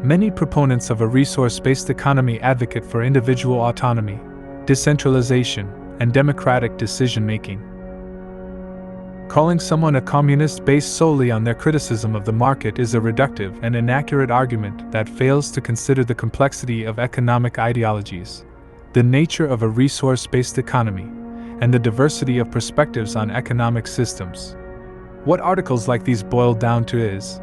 Many proponents of a resource-based economy advocate for individual autonomy, decentralization, and democratic decision-making. Calling someone a communist based solely on their criticism of the market is a reductive and inaccurate argument that fails to consider the complexity of economic ideologies, the nature of a resource-based economy, and the diversity of perspectives on economic systems. What articles like these boil down to is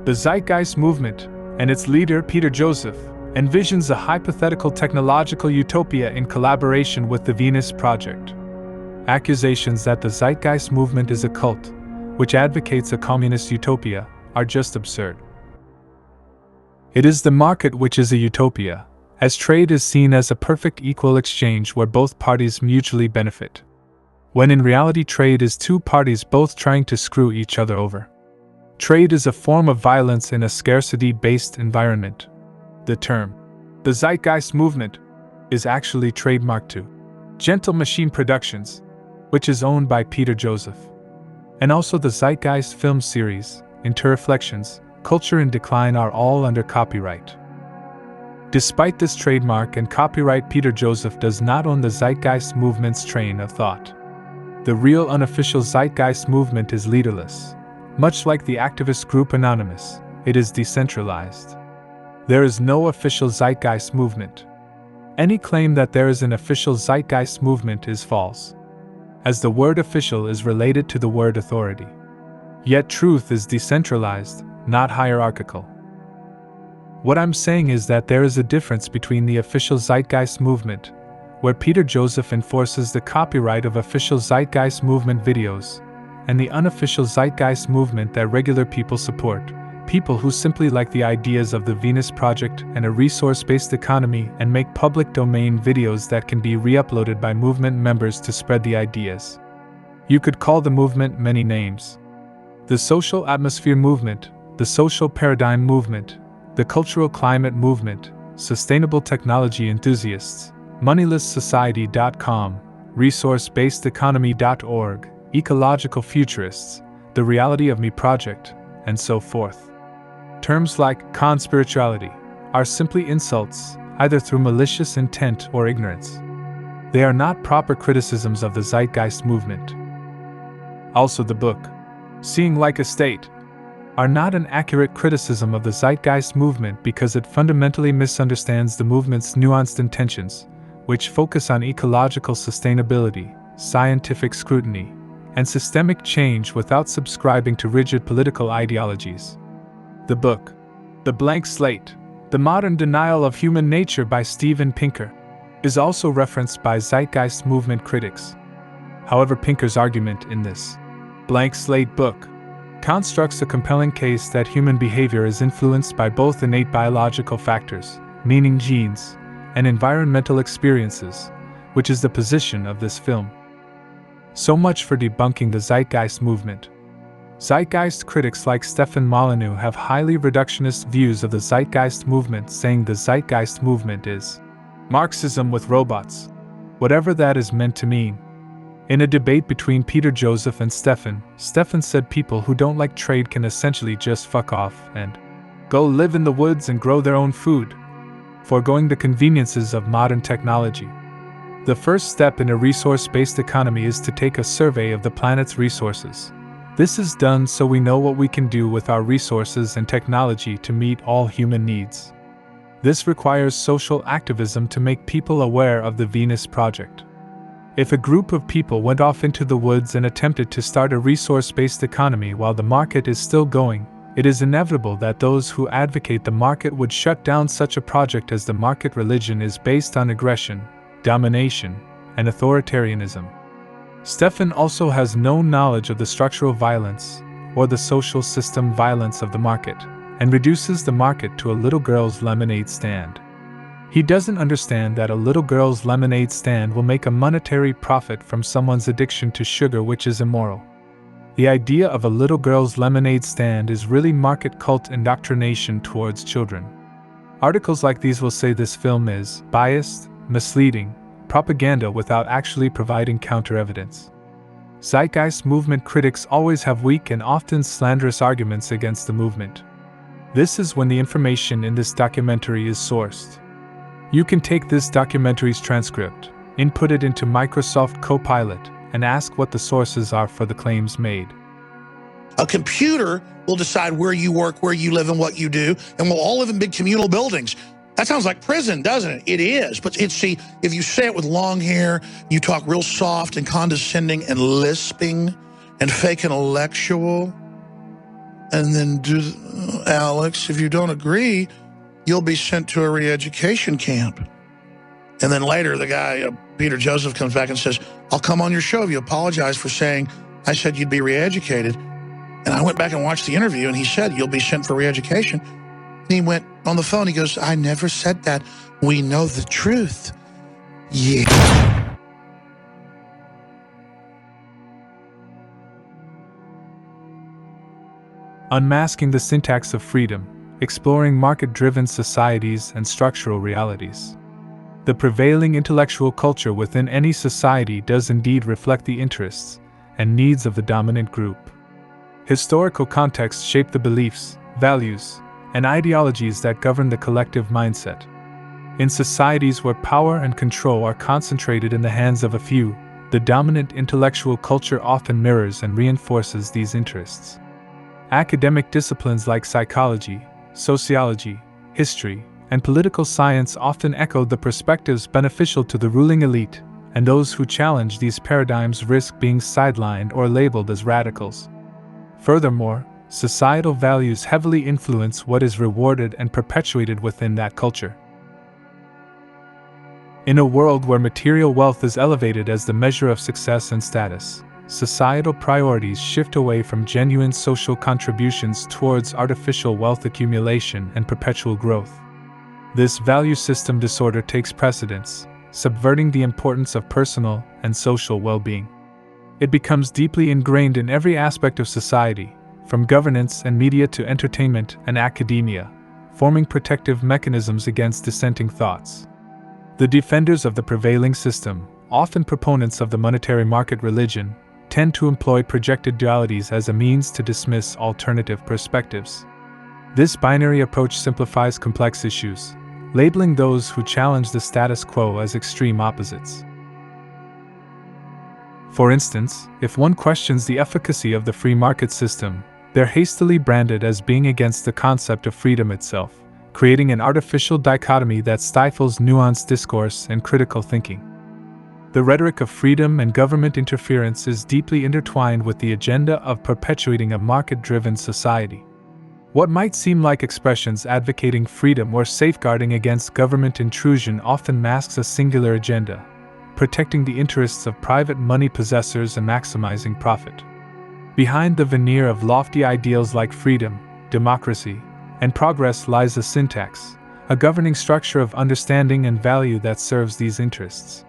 the Zeitgeist movement, and its leader, Peter Joseph, envisions a hypothetical technological utopia in collaboration with the Venus Project. Accusations that the Zeitgeist movement is a cult, which advocates a communist utopia, are just absurd. It is the market which is a utopia, as trade is seen as a perfect equal exchange where both parties mutually benefit, when in reality trade is two parties both trying to screw each other over. Trade is a form of violence in a scarcity-based environment. The term, the Zeitgeist movement, is actually trademarked to Gentle Machine Productions, which is owned by Peter Joseph, and also the Zeitgeist film series, Interreflections, Culture in Decline are all under copyright. Despite this trademark and copyright, Peter Joseph does not own the Zeitgeist movement's train of thought. The real unofficial Zeitgeist movement is leaderless. Much like the activist group Anonymous, it is decentralized. There is no official Zeitgeist movement. Any claim that there is an official Zeitgeist movement is false, as the word official is related to the word authority. Yet truth is decentralized, not hierarchical. What I'm saying is that there is a difference between the official Zeitgeist movement, where Peter Joseph enforces the copyright of official Zeitgeist movement videos, and the unofficial Zeitgeist movement that regular people support, people who simply like the ideas of the Venus Project and a resource-based economy and make public domain videos that can be re-uploaded by movement members to spread the ideas. You could call the movement many names. The social atmosphere movement, the social paradigm movement, the cultural climate movement, sustainable technology enthusiasts, moneylesssociety.com, resource-based-economy.org, ecological futurists, the Reality of Me Project, and so forth. Terms like conspirituality are simply insults, either through malicious intent or ignorance. They are not proper criticisms of the Zeitgeist movement. Also, the book, Seeing Like a State, are not an accurate criticism of the Zeitgeist movement because it fundamentally misunderstands the movement's nuanced intentions, which focus on ecological sustainability, scientific scrutiny, and systemic change without subscribing to rigid political ideologies. The book, The Blank Slate, The Modern Denial of Human Nature by Steven Pinker, is also referenced by Zeitgeist movement critics. However, Pinker's argument in this Blank Slate book constructs a compelling case that human behavior is influenced by both innate biological factors, meaning genes, and environmental experiences, which is the position of this film. So much for debunking the Zeitgeist movement. Zeitgeist critics like Stefan Molyneux have highly reductionist views of the Zeitgeist movement, saying the Zeitgeist movement is Marxism with robots, whatever that is meant to mean. In a debate between Peter Joseph and Stefan said people who don't like trade can essentially just fuck off and go live in the woods and grow their own food, foregoing the conveniences of modern technology. The first step in a resource-based economy is to take a survey of the planet's resources. This is done so we know what we can do with our resources and technology to meet all human needs. This requires social activism to make people aware of the Venus Project. If a group of people went off into the woods and attempted to start a resource-based economy while the market is still going, it is inevitable that those who advocate the market would shut down such a project, as the market religion is based on aggression, domination, and authoritarianism. Stefan also has no knowledge of the structural violence or the social system violence of the market, and reduces the market to a little girl's lemonade stand. He doesn't understand that a little girl's lemonade stand will make a monetary profit from someone's addiction to sugar, which is immoral. The idea of a little girl's lemonade stand is really market cult indoctrination towards children. Articles like these will say this film is biased, misleading, propaganda without actually providing counter-evidence. Zeitgeist movement critics always have weak and often slanderous arguments against the movement. This is when the information in this documentary is sourced. You can take this documentary's transcript, input it into Microsoft Copilot, and ask what the sources are for the claims made. A computer will decide where you work, where you live, and what you do, and we'll all live in big communal buildings. That sounds like prison, doesn't it? It is, but see, if you say it with long hair, you talk real soft and condescending and lisping, and fake intellectual and then do, Alex, if you don't agree, you'll be sent to a re-education camp. And then later the guy, Peter Joseph, comes back and says, I'll come on your show if you apologize for saying I said you'd be re-educated. And I went back and watched the interview, and he said, you'll be sent for re-education. And he went on the phone, he goes, I never said that. We know the truth. Yeah. Unmasking the syntax of freedom, exploring market-driven societies and structural realities. The prevailing intellectual culture within any society does indeed reflect the interests and needs of the dominant group. Historical contexts shape the beliefs, values, and ideologies that govern the collective mindset. In societies where power and control are concentrated in the hands of a few, the dominant intellectual culture often mirrors and reinforces these interests. Academic disciplines like psychology, sociology, history, and political science often echo the perspectives beneficial to the ruling elite, and those who challenge these paradigms risk being sidelined or labeled as radicals. Furthermore, societal values heavily influence what is rewarded and perpetuated within that culture. In a world where material wealth is elevated as the measure of success and status, societal priorities shift away from genuine social contributions towards artificial wealth accumulation and perpetual growth. This value system disorder takes precedence, subverting the importance of personal and social well-being. It becomes deeply ingrained in every aspect of society, from governance and media to entertainment and academia, forming protective mechanisms against dissenting thoughts. The defenders of the prevailing system, often proponents of the monetary market religion, tend to employ projected dualities as a means to dismiss alternative perspectives. This binary approach simplifies complex issues, labeling those who challenge the status quo as extreme opposites. For instance, if one questions the efficacy of the free market system, they're hastily branded as being against the concept of freedom itself, creating an artificial dichotomy that stifles nuanced discourse and critical thinking. The rhetoric of freedom and government interference is deeply intertwined with the agenda of perpetuating a market-driven society. What might seem like expressions advocating freedom or safeguarding against government intrusion often masks a singular agenda: protecting the interests of private money possessors and maximizing profit. Behind the veneer of lofty ideals like freedom, democracy, and progress lies a syntax, a governing structure of understanding and value that serves these interests.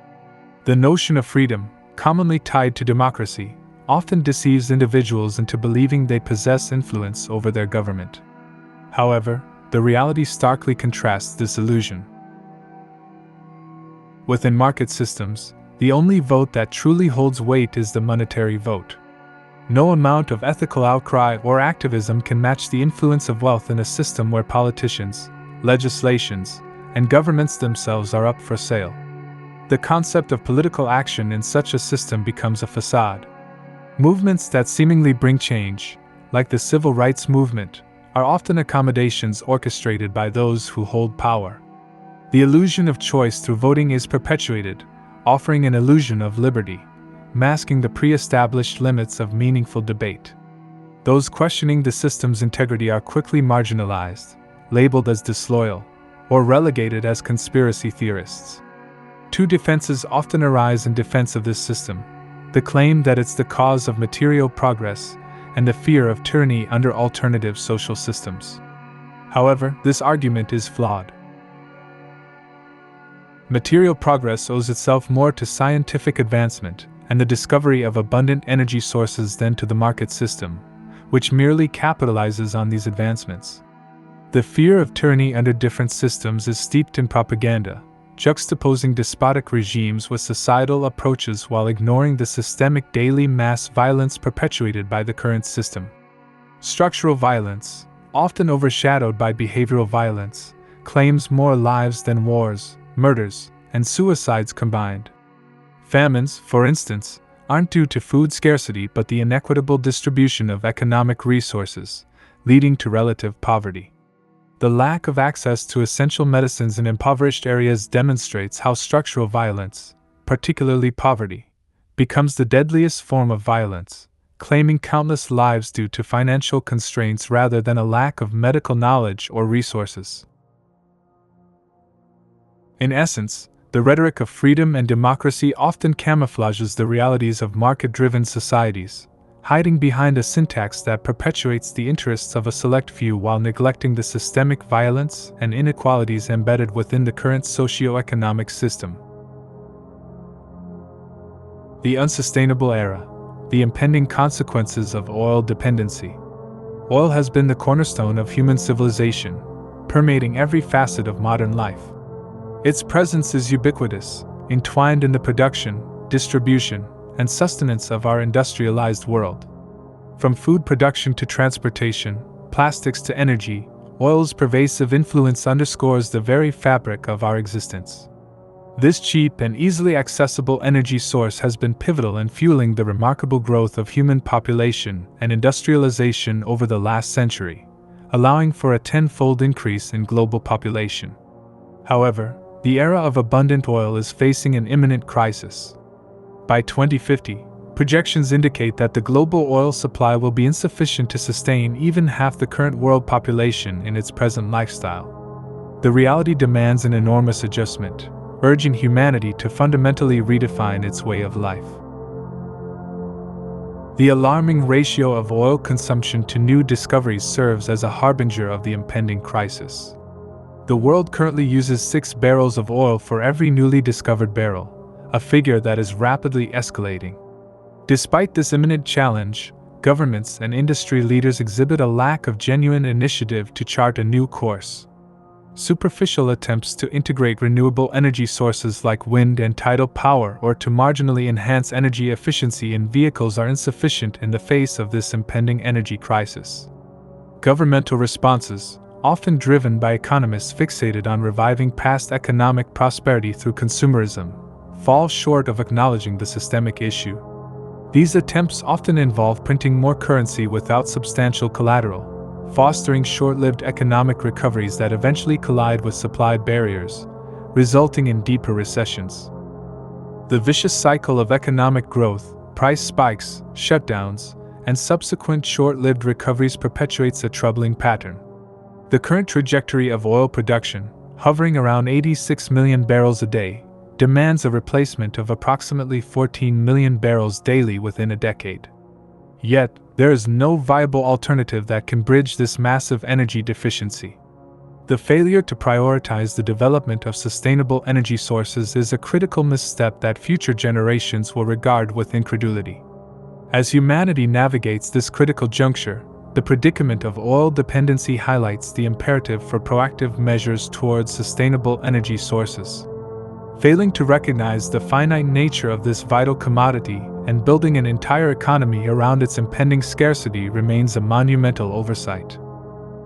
The notion of freedom, commonly tied to democracy, often deceives individuals into believing they possess influence over their government. However, the reality starkly contrasts this illusion. Within market systems, the only vote that truly holds weight is the monetary vote. No amount of ethical outcry or activism can match the influence of wealth in a system where politicians, legislations, and governments themselves are up for sale. The concept of political action in such a system becomes a facade. Movements that seemingly bring change, like the civil rights movement, are often accommodations orchestrated by those who hold power. The illusion of choice through voting is perpetuated, offering an illusion of liberty, masking the pre-established limits of meaningful debate. Those questioning the system's integrity are quickly marginalized, labeled as disloyal, or relegated as conspiracy theorists. Two defenses often arise in defense of this system: the claim that it's the cause of material progress, and the fear of tyranny under alternative social systems. However, this argument is flawed. Material progress owes itself more to scientific advancement and the discovery of abundant energy sources than to the market system, which merely capitalizes on these advancements. The fear of tyranny under different systems is steeped in propaganda, juxtaposing despotic regimes with societal approaches while ignoring the systemic daily mass violence perpetuated by the current system. Structural violence, often overshadowed by behavioral violence, claims more lives than wars, murders, and suicides combined. Famines, for instance, aren't due to food scarcity but the inequitable distribution of economic resources, leading to relative poverty. The lack of access to essential medicines in impoverished areas demonstrates how structural violence, particularly poverty, becomes the deadliest form of violence, claiming countless lives due to financial constraints rather than a lack of medical knowledge or resources. In essence, the rhetoric of freedom and democracy often camouflages the realities of market-driven societies, hiding behind a syntax that perpetuates the interests of a select few while neglecting the systemic violence and inequalities embedded within the current socio-economic system. The unsustainable era. The impending consequences of oil dependency. Oil has been the cornerstone of human civilization, permeating every facet of modern life. Its presence is ubiquitous, entwined in the production, distribution, and sustenance of our industrialized world. From food production to transportation, plastics to energy, oil's pervasive influence underscores the very fabric of our existence. This cheap and easily accessible energy source has been pivotal in fueling the remarkable growth of human population and industrialization over the last century, allowing for a tenfold increase in global population. However, the era of abundant oil is facing an imminent crisis. By 2050, projections indicate that the global oil supply will be insufficient to sustain even half the current world population in its present lifestyle. The reality demands an enormous adjustment, urging humanity to fundamentally redefine its way of life. The alarming ratio of oil consumption to new discoveries serves as a harbinger of the impending crisis. The world currently uses 6 barrels of oil for every newly discovered barrel, a figure that is rapidly escalating. Despite this imminent challenge, governments and industry leaders exhibit a lack of genuine initiative to chart a new course. Superficial attempts to integrate renewable energy sources like wind and tidal power or to marginally enhance energy efficiency in vehicles are insufficient in the face of this impending energy crisis. Governmental responses, often driven by economists fixated on reviving past economic prosperity through consumerism, fall short of acknowledging the systemic issue. These attempts often involve printing more currency without substantial collateral, fostering short-lived economic recoveries that eventually collide with supply barriers, resulting in deeper recessions. The vicious cycle of economic growth, price spikes, shutdowns, and subsequent short-lived recoveries perpetuates a troubling pattern. The current trajectory of oil production, hovering around 86 million barrels a day, demands a replacement of approximately 14 million barrels daily within a decade. Yet, there is no viable alternative that can bridge this massive energy deficiency. The failure to prioritize the development of sustainable energy sources is a critical misstep that future generations will regard with incredulity. As humanity navigates this critical juncture, the predicament of oil dependency highlights the imperative for proactive measures towards sustainable energy sources. Failing to recognize the finite nature of this vital commodity and building an entire economy around its impending scarcity remains a monumental oversight.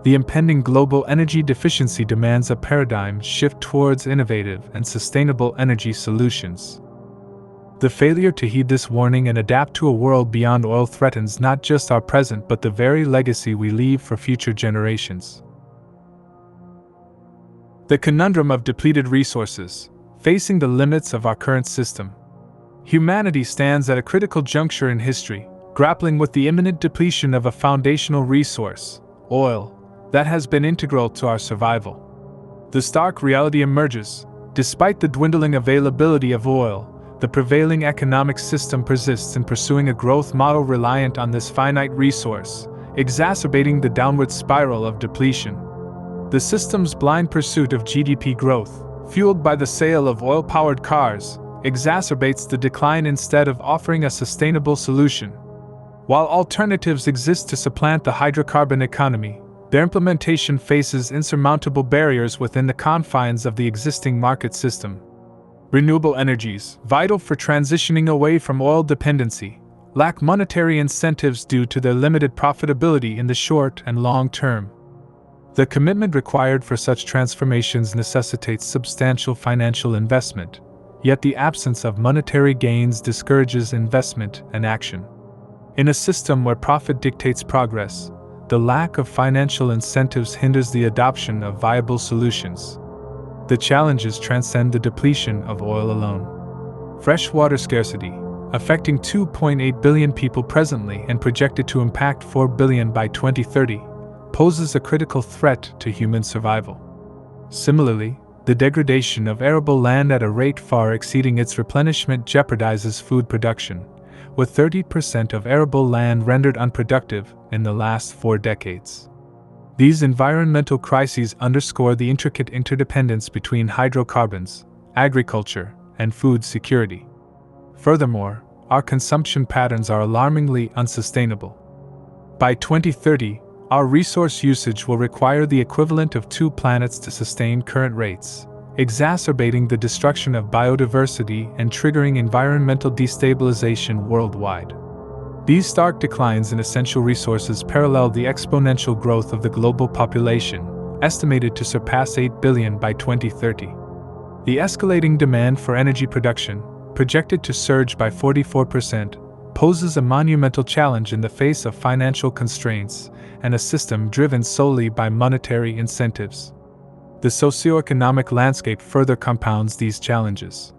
The impending global energy deficiency demands a paradigm shift towards innovative and sustainable energy solutions. The failure to heed this warning and adapt to a world beyond oil threatens not just our present but the very legacy we leave for future generations. The conundrum of depleted resources, facing the limits of our current system. Humanity stands at a critical juncture in history, grappling with the imminent depletion of a foundational resource, oil, that has been integral to our survival. The stark reality emerges: despite the dwindling availability of oil, the prevailing economic system persists in pursuing a growth model reliant on this finite resource, exacerbating the downward spiral of depletion. The system's blind pursuit of GDP growth, fueled by the sale of oil-powered cars, exacerbates the decline instead of offering a sustainable solution. While alternatives exist to supplant the hydrocarbon economy, their implementation faces insurmountable barriers within the confines of the existing market system. Renewable energies, vital for transitioning away from oil dependency, lack monetary incentives due to their limited profitability in the short and long term. The commitment required for such transformations necessitates substantial financial investment, yet the absence of monetary gains discourages investment and action. In a system where profit dictates progress, the lack of financial incentives hinders the adoption of viable solutions. The challenges transcend the depletion of oil alone. Fresh water scarcity, affecting 2.8 billion people presently and projected to impact 4 billion by 2030, poses a critical threat to human survival. Similarly, the degradation of arable land at a rate far exceeding its replenishment jeopardizes food production, with 30% of arable land rendered unproductive in the last 4 decades. These environmental crises underscore the intricate interdependence between hydrocarbons, agriculture, and food security. Furthermore, our consumption patterns are alarmingly unsustainable. By 2030, our resource usage will require the equivalent of 2 planets to sustain current rates, exacerbating the destruction of biodiversity and triggering environmental destabilization worldwide. These stark declines in essential resources parallel the exponential growth of the global population, estimated to surpass 8 billion by 2030. The escalating demand for energy production, projected to surge by 44%, poses a monumental challenge in the face of financial constraints and a system driven solely by monetary incentives. The socioeconomic landscape further compounds these challenges.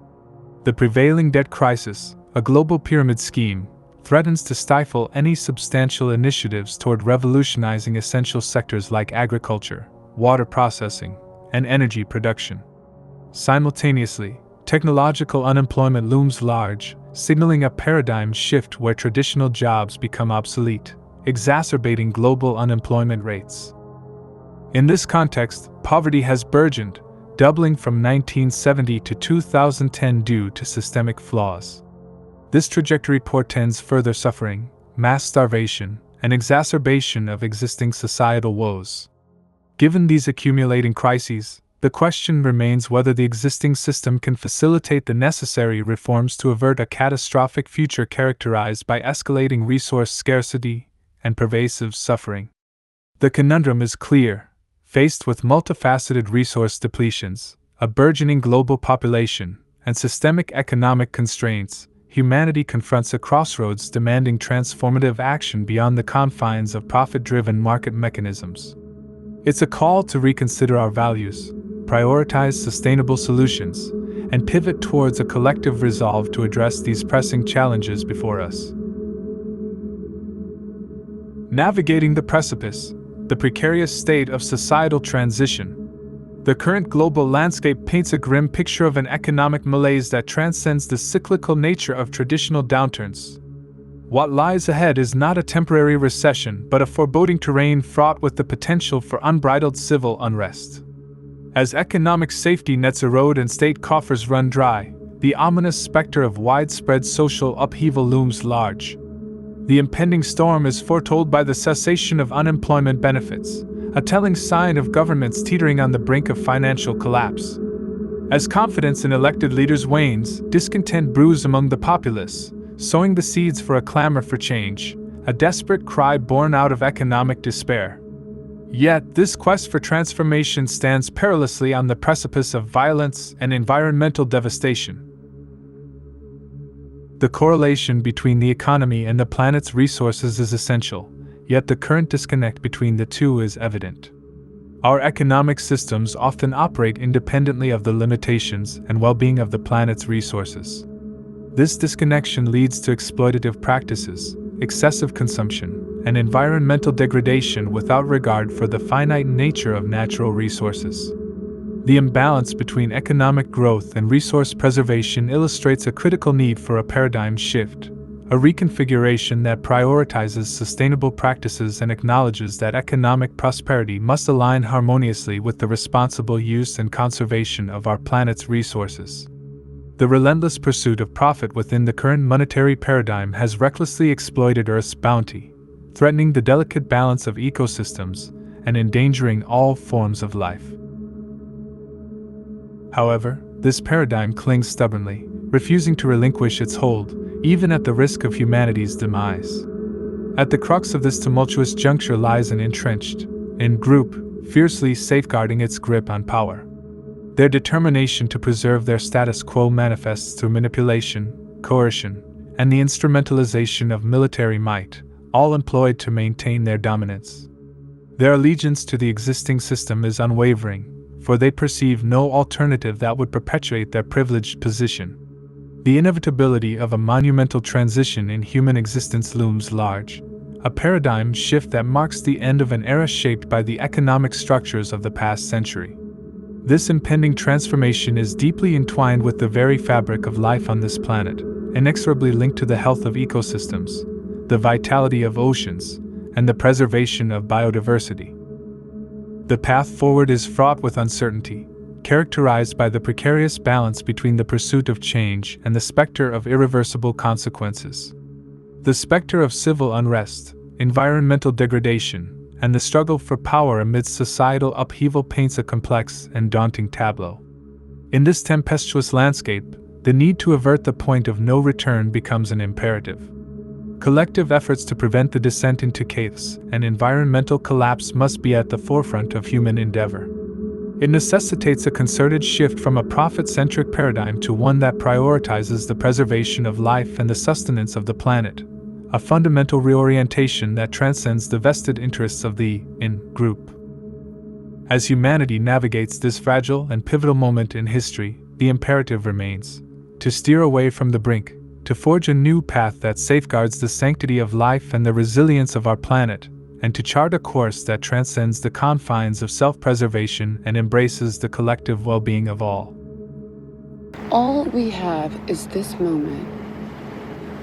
The prevailing debt crisis, a global pyramid scheme, threatens to stifle any substantial initiatives toward revolutionizing essential sectors like agriculture, water processing, and energy production. Simultaneously, technological unemployment looms large, signaling a paradigm shift where traditional jobs become obsolete, exacerbating global unemployment rates. In this context, poverty has burgeoned, doubling from 1970 to 2010 due to systemic flaws. This trajectory portends further suffering, mass starvation, and exacerbation of existing societal woes. Given these accumulating crises, the question remains whether the existing system can facilitate the necessary reforms to avert a catastrophic future characterized by escalating resource scarcity and pervasive suffering. The conundrum is clear. Faced with multifaceted resource depletions, a burgeoning global population, and systemic economic constraints, humanity confronts a crossroads demanding transformative action beyond the confines of profit-driven market mechanisms. It's a call to reconsider our values, prioritize sustainable solutions, and pivot towards a collective resolve to address these pressing challenges before us. Navigating the precipice, the precarious state of societal transition. The current global landscape paints a grim picture of an economic malaise that transcends the cyclical nature of traditional downturns. What lies ahead is not a temporary recession but a foreboding terrain fraught with the potential for unbridled civil unrest. As economic safety nets erode and state coffers run dry, the ominous specter of widespread social upheaval looms large. The impending storm is foretold by the cessation of unemployment benefits, a telling sign of governments teetering on the brink of financial collapse. As confidence in elected leaders wanes, discontent brews among the populace, sowing the seeds for a clamor for change, a desperate cry born out of economic despair. Yet, this quest for transformation stands perilously on the precipice of violence and environmental devastation. The correlation between the economy and the planet's resources is essential, yet the current disconnect between the two is evident. Our economic systems often operate independently of the limitations and well-being of the planet's resources. This disconnection leads to exploitative practices, excessive consumption, and environmental degradation without regard for the finite nature of natural resources. The imbalance between economic growth and resource preservation illustrates a critical need for a paradigm shift, a reconfiguration that prioritizes sustainable practices and acknowledges that economic prosperity must align harmoniously with the responsible use and conservation of our planet's resources. The relentless pursuit of profit within the current monetary paradigm has recklessly exploited Earth's bounty, threatening the delicate balance of ecosystems and endangering all forms of life. However, this paradigm clings stubbornly, refusing to relinquish its hold, even at the risk of humanity's demise. At the crux of this tumultuous juncture lies an entrenched group, fiercely safeguarding its grip on power. Their determination to preserve their status quo manifests through manipulation, coercion, and the instrumentalization of military might, all employed to maintain their dominance. Their allegiance to the existing system is unwavering, for they perceive no alternative that would perpetuate their privileged position. The inevitability of a monumental transition in human existence looms large, a paradigm shift that marks the end of an era shaped by the economic structures of the past century. This impending transformation is deeply entwined with the very fabric of life on this planet, inexorably linked to the health of ecosystems, the vitality of oceans, and the preservation of biodiversity. The path forward is fraught with uncertainty, characterized by the precarious balance between the pursuit of change and the specter of irreversible consequences. The specter of civil unrest, environmental degradation, and the struggle for power amidst societal upheaval paints a complex and daunting tableau. In this tempestuous landscape, the need to avert the point of no return becomes an imperative. Collective efforts to prevent the descent into chaos and environmental collapse must be at the forefront of human endeavor. It necessitates a concerted shift from a profit-centric paradigm to one that prioritizes the preservation of life and the sustenance of the planet, a fundamental reorientation that transcends the vested interests of the in-group. As humanity navigates this fragile and pivotal moment in history, the imperative remains to steer away from the brink, to forge a new path that safeguards the sanctity of life and the resilience of our planet, and to chart a course that transcends the confines of self-preservation and embraces the collective well-being of all. All we have is this moment,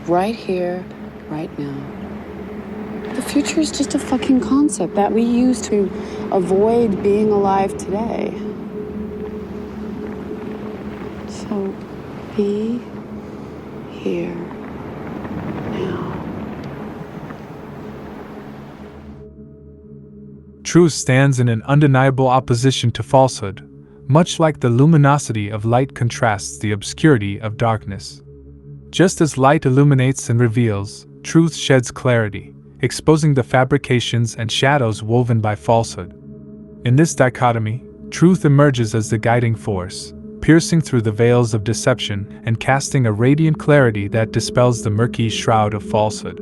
right here, right now. The future is just a fucking concept that we use to avoid being alive today. So, be here now. Truth stands in an undeniable opposition to falsehood, much like the luminosity of light contrasts the obscurity of darkness. Just as light illuminates and reveals, truth sheds clarity, exposing the fabrications and shadows woven by falsehood. In this dichotomy, truth emerges as the guiding force, piercing through the veils of deception and casting a radiant clarity that dispels the murky shroud of falsehood.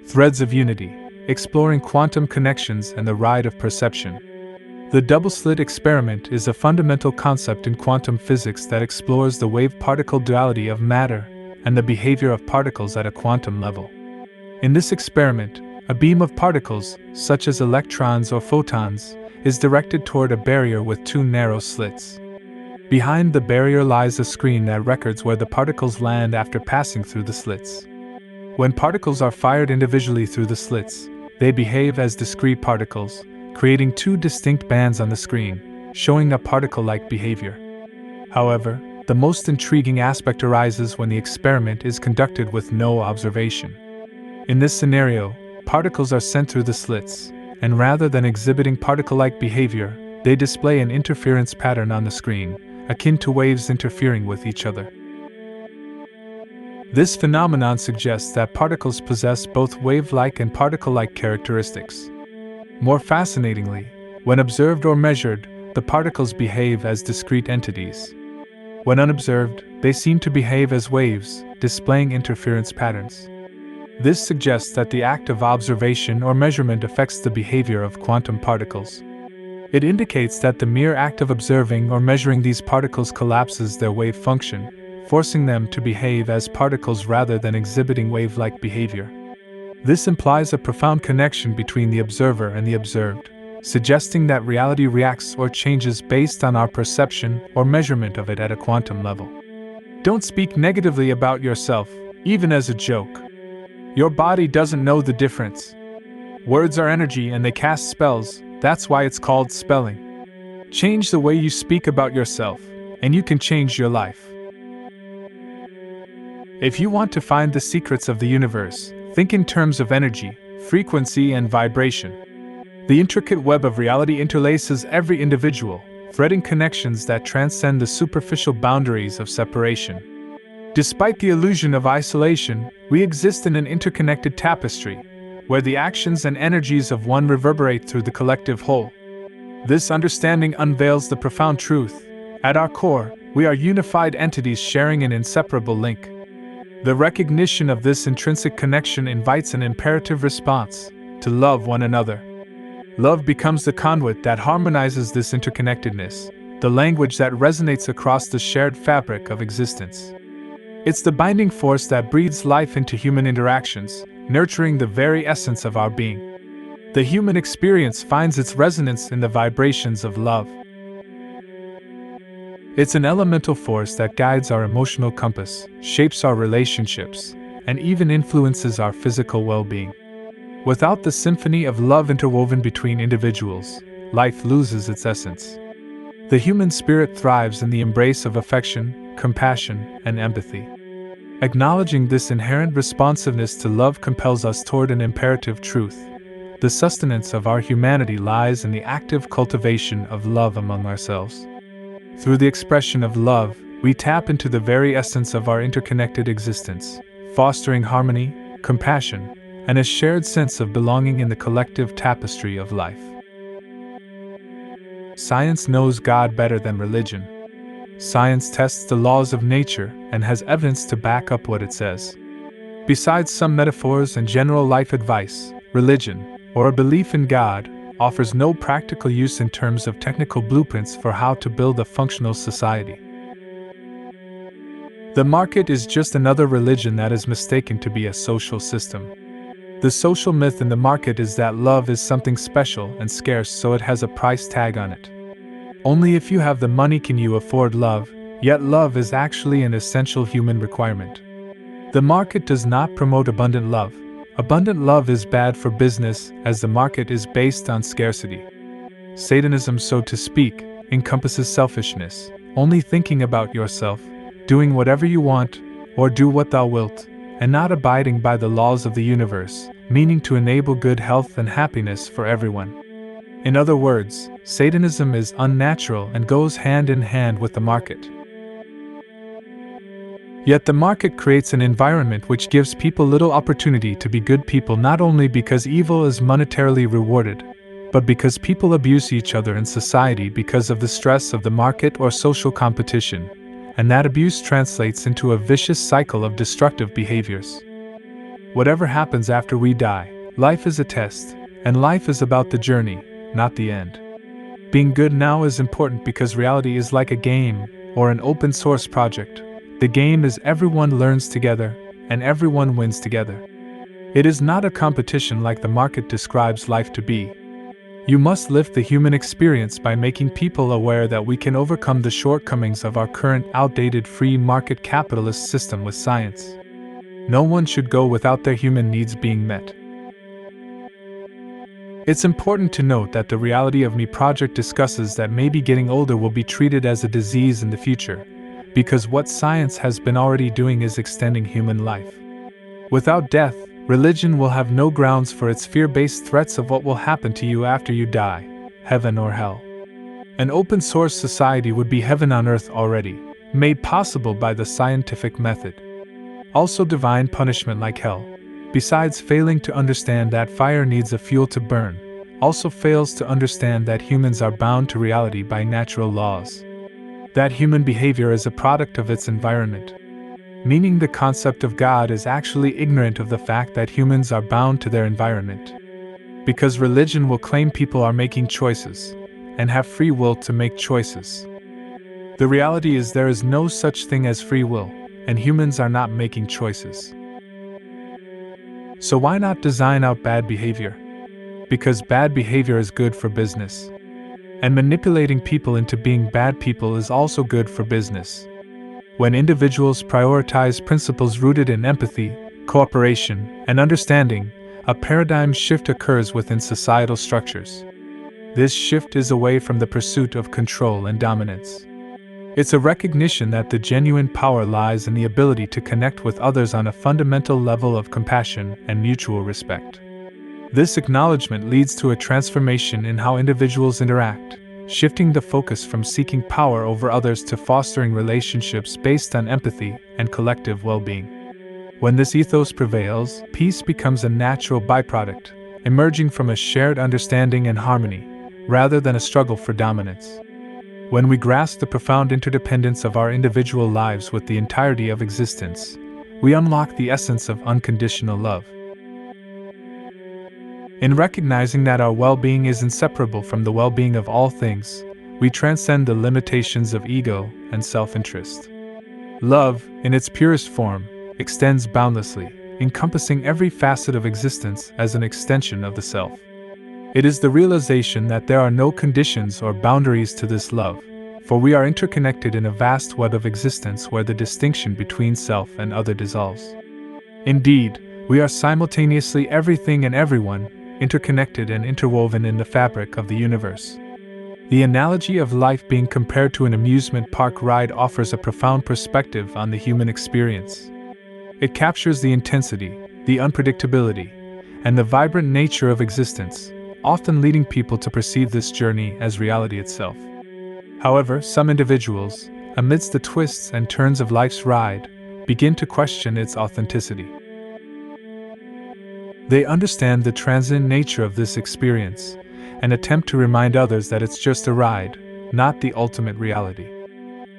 Threads of Unity, exploring quantum connections and the ride of perception. The double-slit experiment is a fundamental concept in quantum physics that explores the wave-particle duality of matter and the behavior of particles at a quantum level. In this experiment, a beam of particles, such as electrons or photons, is directed toward a barrier with two narrow slits. Behind the barrier lies a screen that records where the particles land after passing through the slits. When particles are fired individually through the slits, they behave as discrete particles, creating two distinct bands on the screen, showing a particle-like behavior. However, the most intriguing aspect arises when the experiment is conducted with no observation. In this scenario, particles are sent through the slits, and rather than exhibiting particle-like behavior, they display an interference pattern on the screen, akin to waves interfering with each other. This phenomenon suggests that particles possess both wave-like and particle-like characteristics. More fascinatingly, when observed or measured, the particles behave as discrete entities. When unobserved, they seem to behave as waves, displaying interference patterns. This suggests that the act of observation or measurement affects the behavior of quantum particles. It indicates that the mere act of observing or measuring these particles collapses their wave function, forcing them to behave as particles rather than exhibiting wave-like behavior. This implies a profound connection between the observer and the observed, suggesting that reality reacts or changes based on our perception or measurement of it at a quantum level. Don't speak negatively about yourself, even as a joke. Your body doesn't know the difference. Words are energy and they cast spells, that's why it's called spelling. Change the way you speak about yourself, and you can change your life. If you want to find the secrets of the universe, think in terms of energy, frequency, and vibration. The intricate web of reality interlaces every individual, threading connections that transcend the superficial boundaries of separation. Despite the illusion of isolation, we exist in an interconnected tapestry, where the actions and energies of one reverberate through the collective whole. This understanding unveils the profound truth. At our core, we are unified entities sharing an inseparable link. The recognition of this intrinsic connection invites an imperative response: to love one another. Love becomes the conduit that harmonizes this interconnectedness, the language that resonates across the shared fabric of existence. It's the binding force that breathes life into human interactions, nurturing the very essence of our being. The human experience finds its resonance in the vibrations of love. It's an elemental force that guides our emotional compass, shapes our relationships, and even influences our physical well-being. Without the symphony of love interwoven between individuals, life loses its essence. The human spirit thrives in the embrace of affection, compassion, and empathy. Acknowledging this inherent responsiveness to love compels us toward an imperative truth. The sustenance of our humanity lies in the active cultivation of love among ourselves. Through the expression of love, we tap into the very essence of our interconnected existence, fostering harmony, compassion, and a shared sense of belonging in the collective tapestry of life. Science knows God better than religion. Science tests the laws of nature and has evidence to back up what it says. Besides some metaphors and general life advice, religion, or a belief in God, offers no practical use in terms of technical blueprints for how to build a functional society. The market is just another religion that is mistaken to be a social system. The social myth in the market is that love is something special and scarce, so it has a price tag on it. Only if you have the money can you afford love, yet love is actually an essential human requirement. The market does not promote abundant love. Abundant love is bad for business, as the market is based on scarcity. Satanism, so to speak, encompasses selfishness, only thinking about yourself, doing whatever you want, or do what thou wilt, and not abiding by the laws of the universe, meaning to enable good health and happiness for everyone. In other words, Satanism is unnatural and goes hand in hand with the market. Yet the market creates an environment which gives people little opportunity to be good people, not only because evil is monetarily rewarded, but because people abuse each other in society because of the stress of the market or social competition, and that abuse translates into a vicious cycle of destructive behaviors. Whatever happens after we die, life is a test, and life is about the journey, not the end. Being good now is important because reality is like a game or an open source project. The game is everyone learns together, and everyone wins together. It is not a competition like the market describes life to be. You must lift the human experience by making people aware that we can overcome the shortcomings of our current outdated free market capitalist system with science. No one should go without their human needs being met. It's important to note that the Reality of Me project discusses that maybe getting older will be treated as a disease in the future, because what science has been already doing is extending human life. Without death, religion will have no grounds for its fear-based threats of what will happen to you after you die, heaven or hell. An open-source society would be heaven on earth already, made possible by the scientific method. Also divine punishment like hell, besides failing to understand that fire needs a fuel to burn, also fails to understand that humans are bound to reality by natural laws. That human behavior is a product of its environment. Meaning the concept of God is actually ignorant of the fact that humans are bound to their environment. Because religion will claim people are making choices, and have free will to make choices. The reality is there is no such thing as free will, and humans are not making choices. So why not design out bad behavior? Because bad behavior is good for business. And manipulating people into being bad people is also good for business. When individuals prioritize principles rooted in empathy, cooperation, and understanding, a paradigm shift occurs within societal structures. This shift is away from the pursuit of control and dominance. It's a recognition that the genuine power lies in the ability to connect with others on a fundamental level of compassion and mutual respect. This acknowledgement leads to a transformation in how individuals interact, shifting the focus from seeking power over others to fostering relationships based on empathy and collective well-being. When this ethos prevails, peace becomes a natural byproduct, emerging from a shared understanding and harmony, rather than a struggle for dominance. When we grasp the profound interdependence of our individual lives with the entirety of existence, we unlock the essence of unconditional love. In recognizing that our well-being is inseparable from the well-being of all things, we transcend the limitations of ego and self-interest. Love, in its purest form, extends boundlessly, encompassing every facet of existence as an extension of the self. It is the realization that there are no conditions or boundaries to this love, for we are interconnected in a vast web of existence where the distinction between self and other dissolves. Indeed, we are simultaneously everything and everyone, interconnected and interwoven in the fabric of the universe. The analogy of life being compared to an amusement park ride offers a profound perspective on the human experience. It captures the intensity, the unpredictability, and the vibrant nature of existence, often leading people to perceive this journey as reality itself. However, some individuals, amidst the twists and turns of life's ride, begin to question its authenticity. They understand the transient nature of this experience and attempt to remind others that it's just a ride, not the ultimate reality.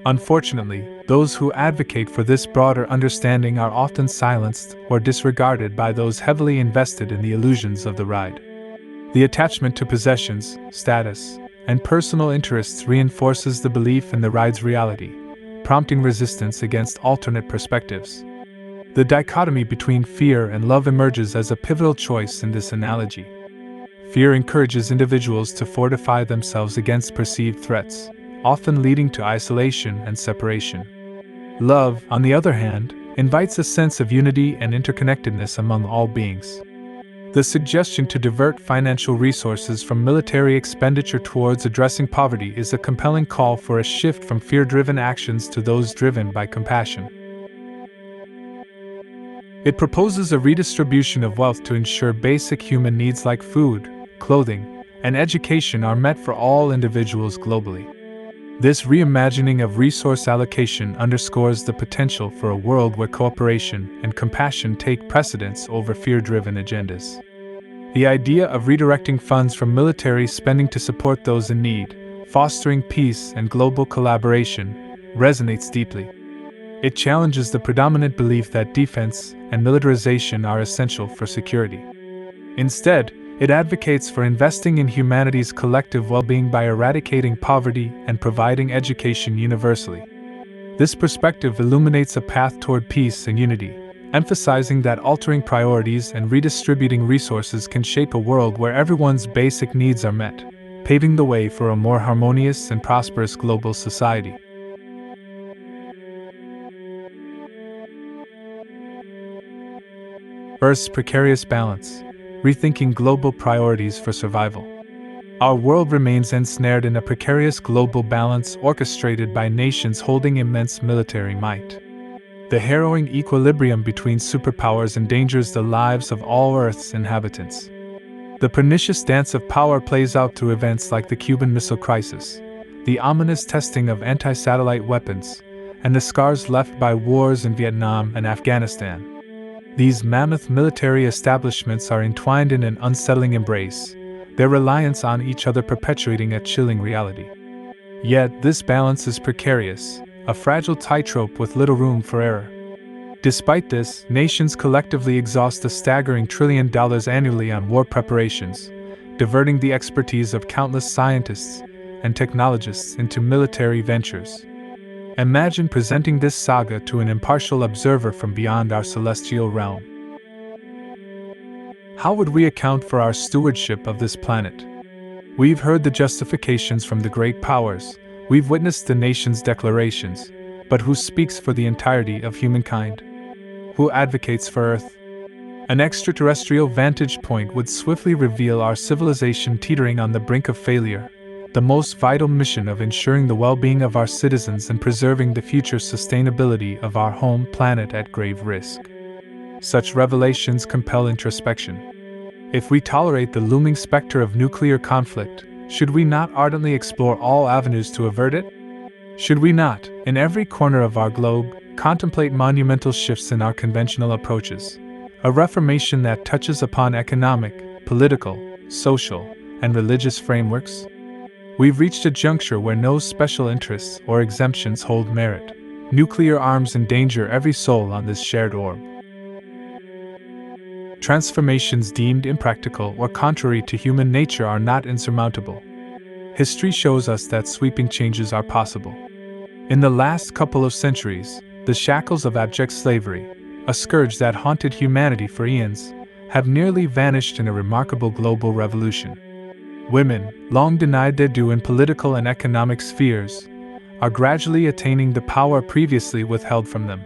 Unfortunately, those who advocate for this broader understanding are often silenced or disregarded by those heavily invested in the illusions of the ride. The attachment to possessions, status, and personal interests reinforces the belief in the ride's reality, prompting resistance against alternate perspectives. The dichotomy between fear and love emerges as a pivotal choice in this analogy. Fear encourages individuals to fortify themselves against perceived threats, often leading to isolation and separation. Love, on the other hand, invites a sense of unity and interconnectedness among all beings. The suggestion to divert financial resources from military expenditure towards addressing poverty is a compelling call for a shift from fear-driven actions to those driven by compassion. It proposes a redistribution of wealth to ensure basic human needs like food, clothing, and education are met for all individuals globally. This reimagining of resource allocation underscores the potential for a world where cooperation and compassion take precedence over fear-driven agendas. The idea of redirecting funds from military spending to support those in need, fostering peace and global collaboration, resonates deeply. It challenges the predominant belief that defense and militarization are essential for security. Instead, it advocates for investing in humanity's collective well-being by eradicating poverty and providing education universally. This perspective illuminates a path toward peace and unity, emphasizing that altering priorities and redistributing resources can shape a world where everyone's basic needs are met, paving the way for a more harmonious and prosperous global society. Earth's precarious balance. Rethinking global priorities for survival. Our world remains ensnared in a precarious global balance orchestrated by nations holding immense military might. The harrowing equilibrium between superpowers endangers the lives of all Earth's inhabitants. The pernicious dance of power plays out through events like the Cuban Missile Crisis, the ominous testing of anti-satellite weapons, and the scars left by wars in Vietnam and Afghanistan. These mammoth military establishments are entwined in an unsettling embrace, their reliance on each other perpetuating a chilling reality. Yet, this balance is precarious, a fragile tightrope with little room for error. Despite this, nations collectively exhaust a staggering $1 trillion annually on war preparations, diverting the expertise of countless scientists and technologists into military ventures. Imagine presenting this saga to an impartial observer from beyond our celestial realm. How would we account for our stewardship of this planet? We've heard the justifications from the great powers, we've witnessed the nation's declarations, but who speaks for the entirety of humankind? Who advocates for Earth? An extraterrestrial vantage point would swiftly reveal our civilization teetering on the brink of failure, the most vital mission of ensuring the well-being of our citizens and preserving the future sustainability of our home planet at grave risk. Such revelations compel introspection. If we tolerate the looming specter of nuclear conflict, should we not ardently explore all avenues to avert it? Should we not, in every corner of our globe, contemplate monumental shifts in our conventional approaches, a reformation that touches upon economic, political, social, and religious frameworks? We've reached a juncture where no special interests or exemptions hold merit. Nuclear arms endanger every soul on this shared orb. Transformations deemed impractical or contrary to human nature are not insurmountable. history shows us that sweeping changes are possible. In the last couple of centuries, the shackles of abject slavery, a scourge that haunted humanity for eons, have nearly vanished in a remarkable global revolution. Women, long denied their due in political and economic spheres, are gradually attaining the power previously withheld from them.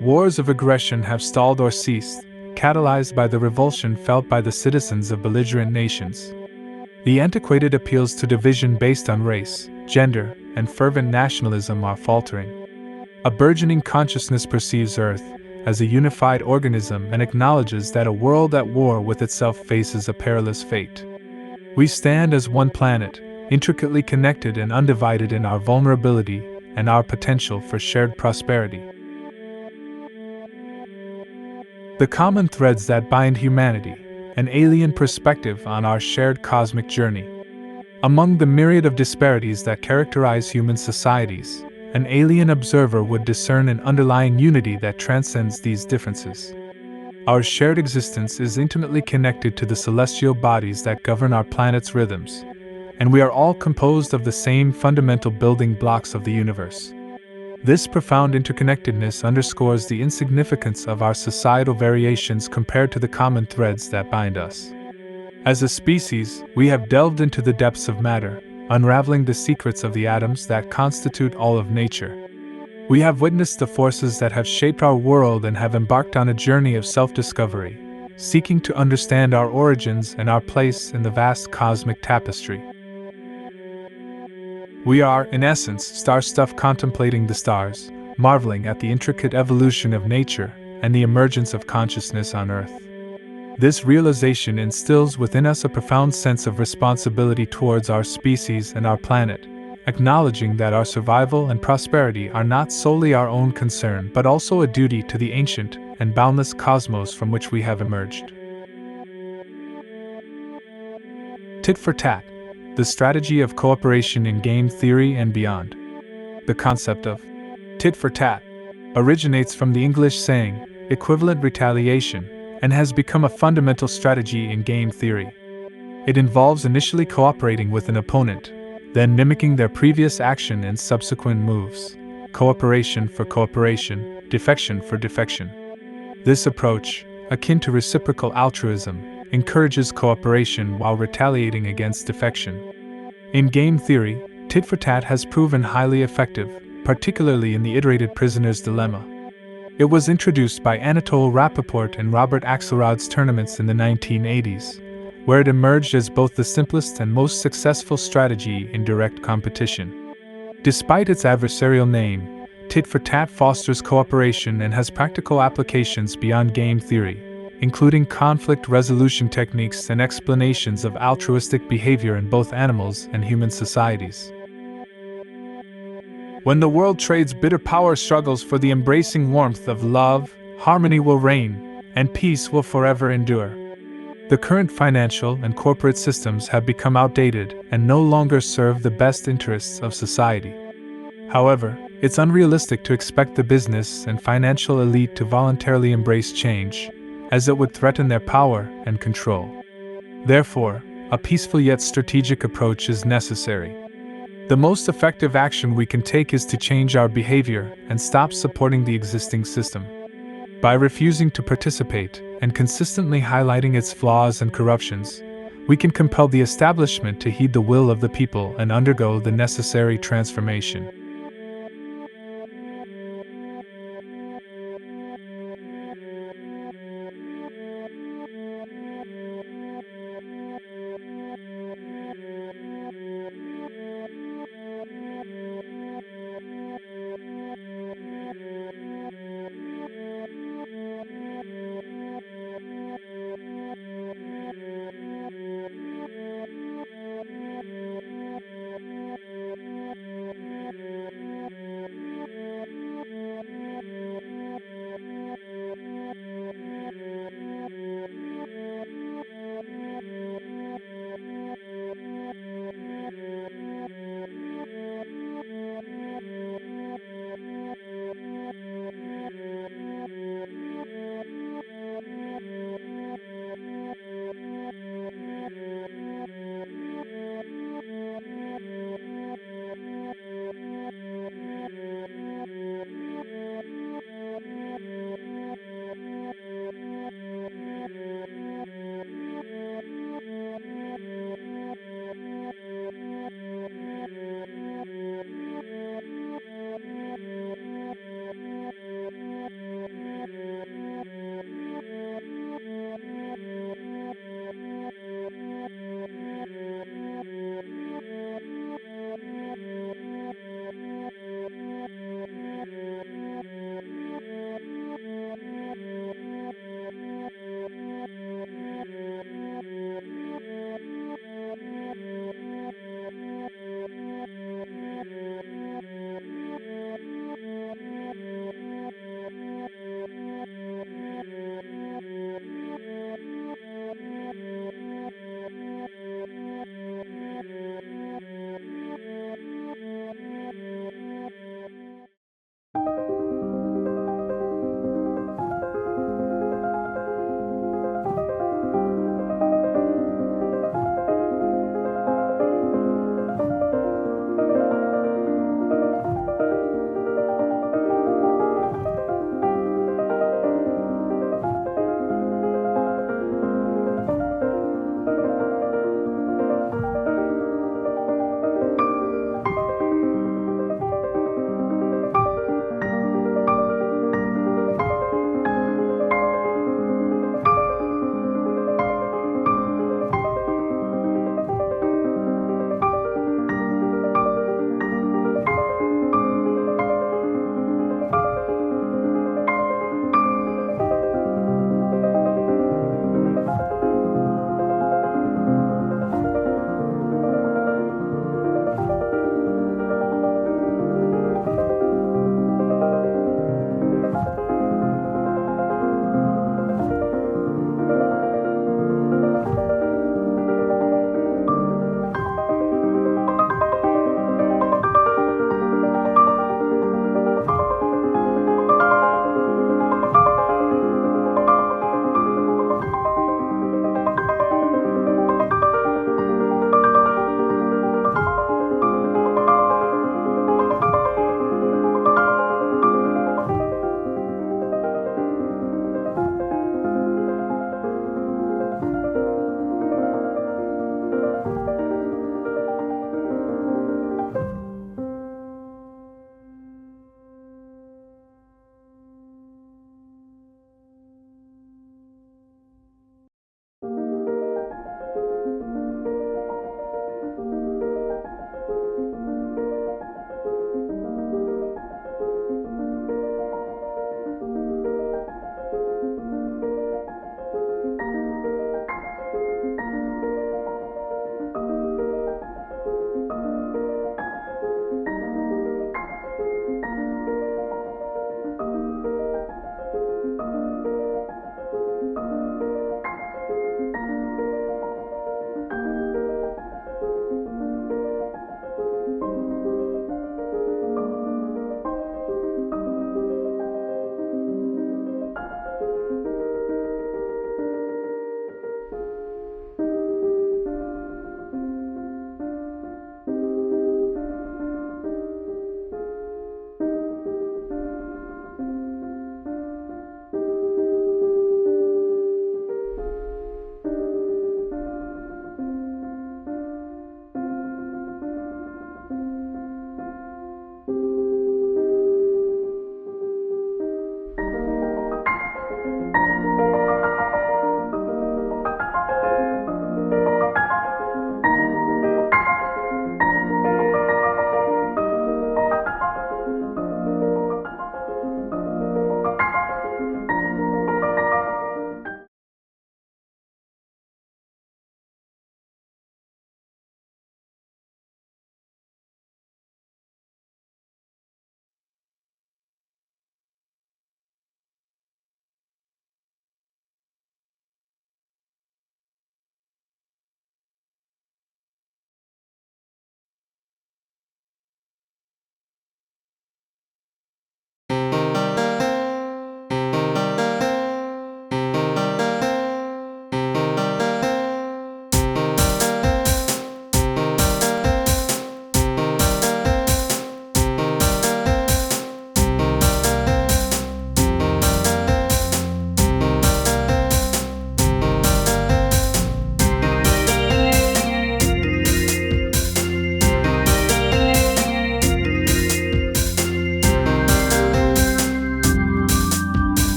Wars of aggression have stalled or ceased, catalyzed by the revulsion felt by the citizens of belligerent nations. The antiquated appeals to division based on race, gender, and fervent nationalism are faltering. A burgeoning consciousness perceives Earth as a unified organism and acknowledges that a world at war with itself faces a perilous fate. We stand as one planet, intricately connected and undivided in our vulnerability and our potential for shared prosperity. The common threads that bind humanity, an alien perspective on our shared cosmic journey. Among the myriad of disparities that characterize human societies, an alien observer would discern an underlying unity that transcends these differences. Our shared existence is intimately connected to the celestial bodies that govern our planet's rhythms, and we are all composed of the same fundamental building blocks of the universe. This profound interconnectedness underscores the insignificance of our societal variations compared to the common threads that bind us. As a species, we have delved into the depths of matter, unraveling the secrets of the atoms that constitute all of nature. We have witnessed the forces that have shaped our world and have embarked on a journey of self-discovery, seeking to understand our origins and our place in the vast cosmic tapestry. We are, in essence, star-stuff contemplating the stars, marveling at the intricate evolution of nature and the emergence of consciousness on Earth. This realization instills within us a profound sense of responsibility towards our species and our planet, acknowledging that our survival and prosperity are not solely our own concern but also a duty to the ancient and boundless cosmos from which we have emerged. Tit for tat, the strategy of cooperation in game theory and beyond. The concept of tit for tat originates from the English saying, equivalent retaliation, and has become a fundamental strategy in game theory. It involves initially cooperating with an opponent, then mimicking their previous action and subsequent moves. Cooperation for cooperation, defection for defection. This approach, akin to reciprocal altruism, encourages cooperation while retaliating against defection. In game theory, tit for tat has proven highly effective, particularly in the iterated prisoner's dilemma. It was introduced by Anatole Rappaport and Robert Axelrod's tournaments in the 1980s, where it emerged as both the simplest and most successful strategy in direct competition. Despite its adversarial name, tit for tat fosters cooperation and has practical applications beyond game theory, including conflict resolution techniques and explanations of altruistic behavior in both animals and human societies. When the world trades bitter power struggles for the embracing warmth of love, harmony will reign, and peace will forever endure. The current financial and corporate systems have become outdated and no longer serve the best interests of society. However, it's unrealistic to expect the business and financial elite to voluntarily embrace change, as it would threaten their power and control. Therefore, a peaceful yet strategic approach is necessary. The most effective action we can take is to change our behavior and stop supporting the existing system. By refusing to participate and consistently highlighting its flaws and corruptions, we can compel the establishment to heed the will of the people and undergo the necessary transformation.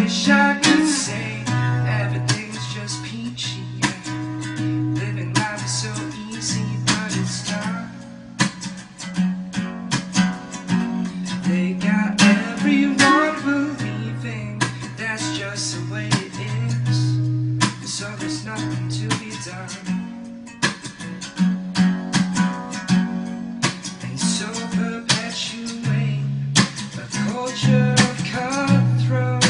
wish I could say everything's just peachy. Living life is so easy, but it's not. They got everyone believing that's just the way it is, so there's nothing to be done. And so perpetuate a culture of cutthroat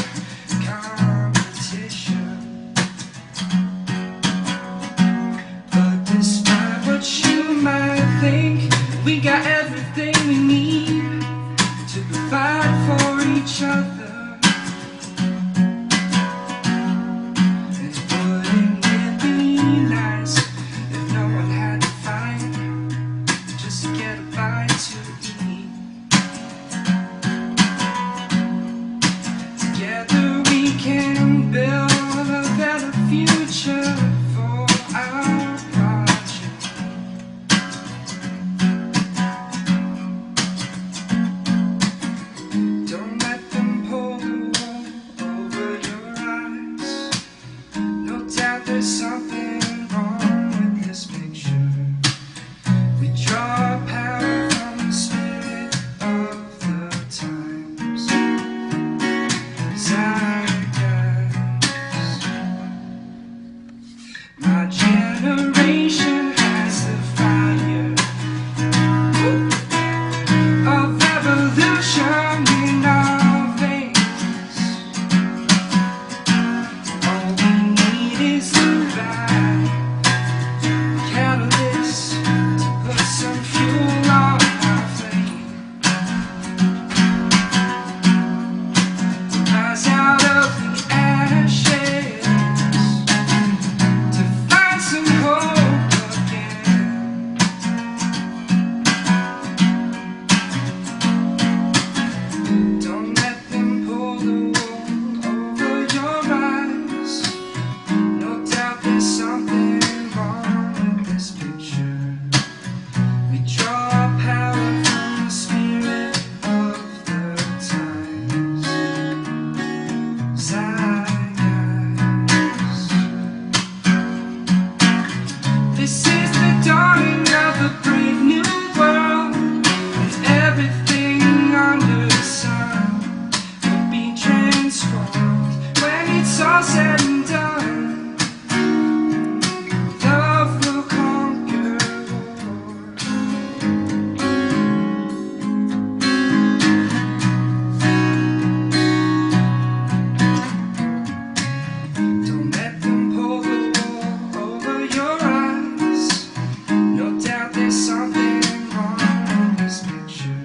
competition. But despite what you might think, we got everything we need to provide for each other. And wouldn't it be nice if no one had to fight just to get a bite to eat? Together we can build a better future for our project. Don't let them pull the wool over your eyes. No doubt there's something wrong with this picture. We draw power from the spirit of the times. Zeitgeist. My generation has the fire of evolution in our veins. All we need is the right catalyst to put some fuel on our flame. Rise out of the ashes to find some hope again. Don't let them pull the wool over your eyes. No doubt there's something wrong with this picture. We draw power from the spirit of the times. Zeitgeist. This is the dawning of a brave new world, and everything under the sun will be transformed when it's all said and done. Love will conquer Don't let them pull the wool over your eyes. No doubt there's something wrong with this picture.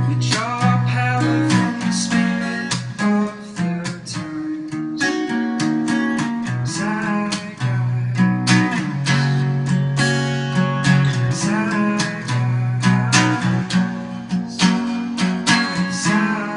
We draw power from the spirit of the times. Zeitgeist. Zeitgeist. Zeitgeist.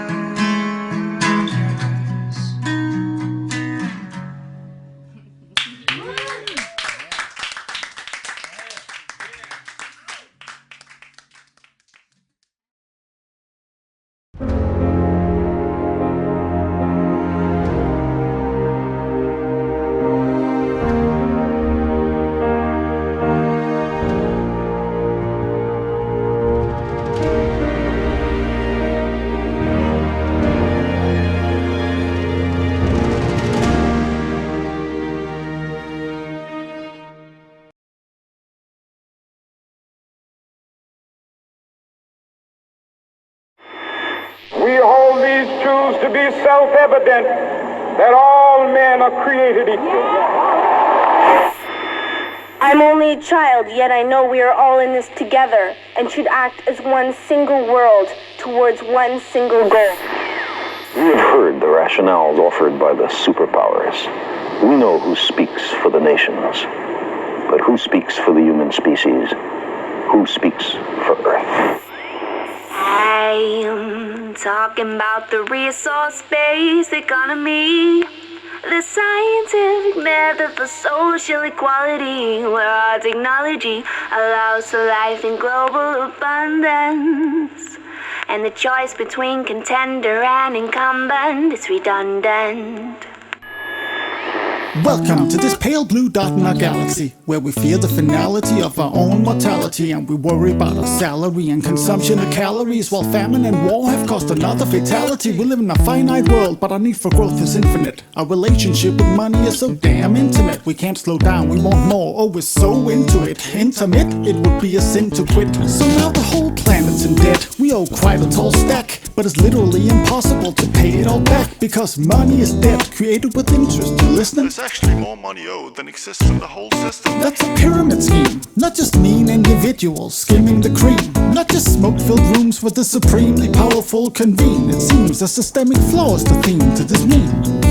We hold these truths to be self-evident, that all men are created equal. I'm only a child, yet I know we are all in this together and should act as one single world towards one single goal. We have heard the rationales offered by the superpowers. We know who speaks for the nations. But who speaks for the human species? Who speaks for Earth? I'm talking about the resource-based economy, the scientific method for social equality, where our technology allows for life in global abundance. And the choice between contender and incumbent is redundant. Welcome to this pale blue dot in our galaxy, where we fear the finality of our own mortality, and we worry about our salary and consumption of calories, while famine and war have caused another fatality. We live in a finite world, but our need for growth is infinite. Our relationship with money is so damn intimate. We can't slow down, we want more, oh we're so into it. Intimate, it would be a sin to quit. So now the whole planet's in debt. We owe quite a tall stack, but it's literally impossible to pay it all back, because money is debt created with interest. You listening? There's actually more money owed than exists in the whole system. That's a pyramid scheme, not just mean individuals skimming the cream, not just smoke-filled rooms where the supremely powerful convene. It seems a systemic flaw is the theme to this meme.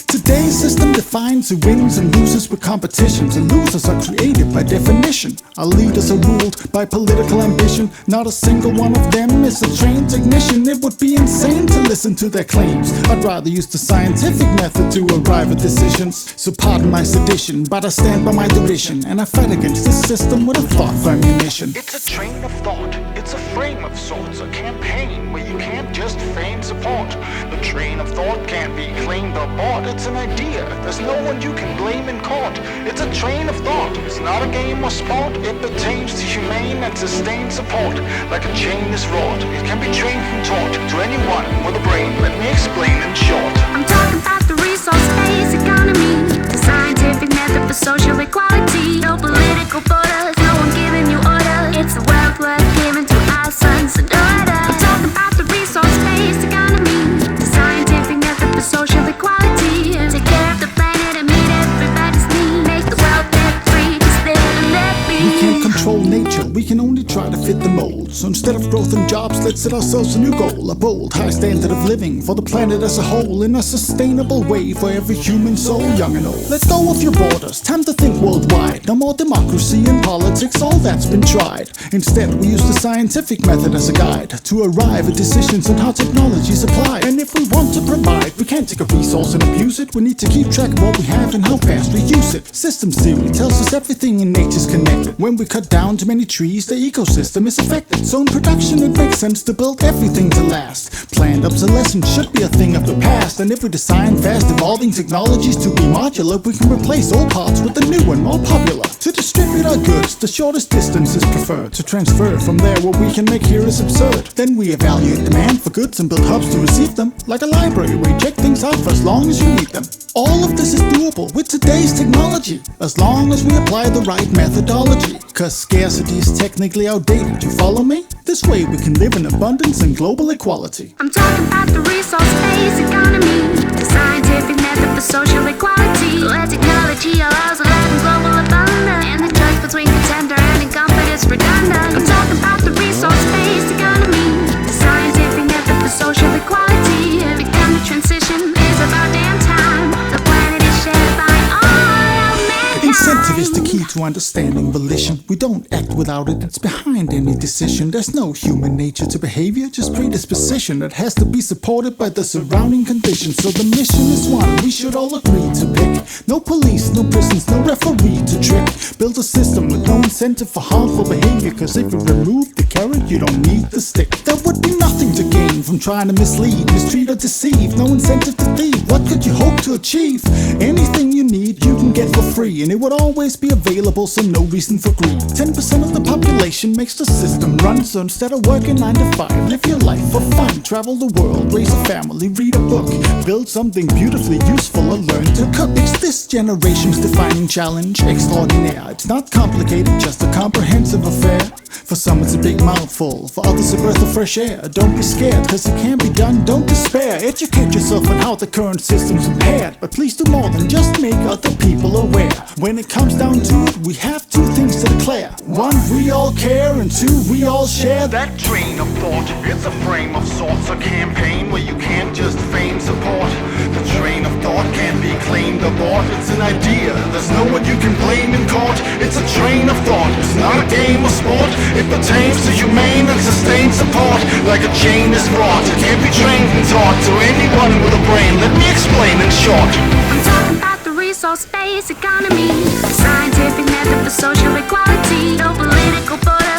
Today's system defines who wins and loses with competitions, and losers are created by definition. Our leaders are ruled by political ambition. Not a single one of them is a trained technician. It would be insane to listen to their claims. I'd rather use the scientific method to arrive at decisions. So pardon my sedition, but I stand by my derision, and I fight against this system with a thought for ammunition. It's a train of thought, it's a frame of sorts, a campaign where you can't just feign support. The train of thought can't be claimed or bought. It's an idea, there's no one you can blame in court. It's a train of thought, it's not a game or sport. It pertains to humane and sustained support. Like a chain is wrought, it can be trained and taught to anyone with a brain. Let me explain in short. I'm talking about the resource-based economy, the scientific method for social equality. No political borders, no one giving you orders. It's the wealth worth giving to our sons and daughters. I'm talking about the resource-based economy, the scientific method for social equality. Take care of the planet and meet everybody's need. Make the world debt-free, just live and let be. We can't control nature, we can only try to fit the mold. So instead of growth and jobs, let's set ourselves a new goal. A bold, high standard of living for the planet as a whole, in a sustainable way for every human soul, young and old. Let go of your borders, time to think worldwide. No more democracy and politics, all that's been tried. Instead, we use the scientific method as a guide to arrive at decisions on how technology is applied. And if we want to provide, we can't take a resource and abuse it. We need to keep track of what we have and how fast we use it. Systems theory tells us everything in nature's connected. When we cut down too many trees, the ecosystem is affected. So in production, it makes sense to build everything to last. Planned obsolescence should be a thing of the past. And if we design fast evolving technologies to be modular, we can replace old parts with the new and more popular. To distribute our goods, the shortest distance is preferred. To transfer from there what we can make here is absurd. Then we evaluate demand for goods and build hubs to receive them. Like a library where you check things out for as long as you need them. All of this is doable with today's technology, as long as we apply the right methodology. Cause scarcity is technically outdated, you follow me? This way we can live in abundance and global equality. I'm talking about the resource-based economy, the scientific method for social equality, where technology allows a life in global abundance, and the choice between contender and incumbent is redundant. I'm talking about the resource-based economy, the scientific method for social equality. Every kind of transition is about damn time. The planet is shared by all of mankind. Incentive is the key to understanding volition. We don't act without it, it's behind any decision. There's no human nature to behavior, just predisposition that has to be supported by the surrounding conditions. So the mission is one we should all agree to pick. No police, no prisons, no referee to trick. Build a system with no incentive for harmful behavior, cause if you remove the carrot, you don't need the stick. There would be nothing to gain from trying to mislead, mistreat or deceive. No incentive to thieve, what could you hope to achieve? Anything you need, you can get for free, and it would always be available, so no reason for greed. 10% of the population makes the system run, so instead of working 9 to 5, live your life for fun. Travel the world, raise a family, read a book, build something beautifully useful, or learn to cook. It's this generation's defining challenge, extraordinaire. It's not complicated, just a comprehensive affair. For some it's a big mouthful, for others a breath of fresh air. Don't be scared, cause it can be done, don't despair. Educate yourself on how the current system's impaired, but please do more than just make other people aware. When it comes down to it, we have two things to declare. One, we all care, and two, we all share That train of thought, it's a frame of sorts, a campaign where you can't just feign support. The train of thought can't be claimed or bought. It's an idea, there's no one you can blame in court. It's a train of thought, it's not a game or sport. It pertains to humane and sustained support. Like a chain is wrought, it can't be trained and taught to anyone with a brain. Let me explain in short. I'm talking about the resource-based economy, the scientific method for social equality. No political border,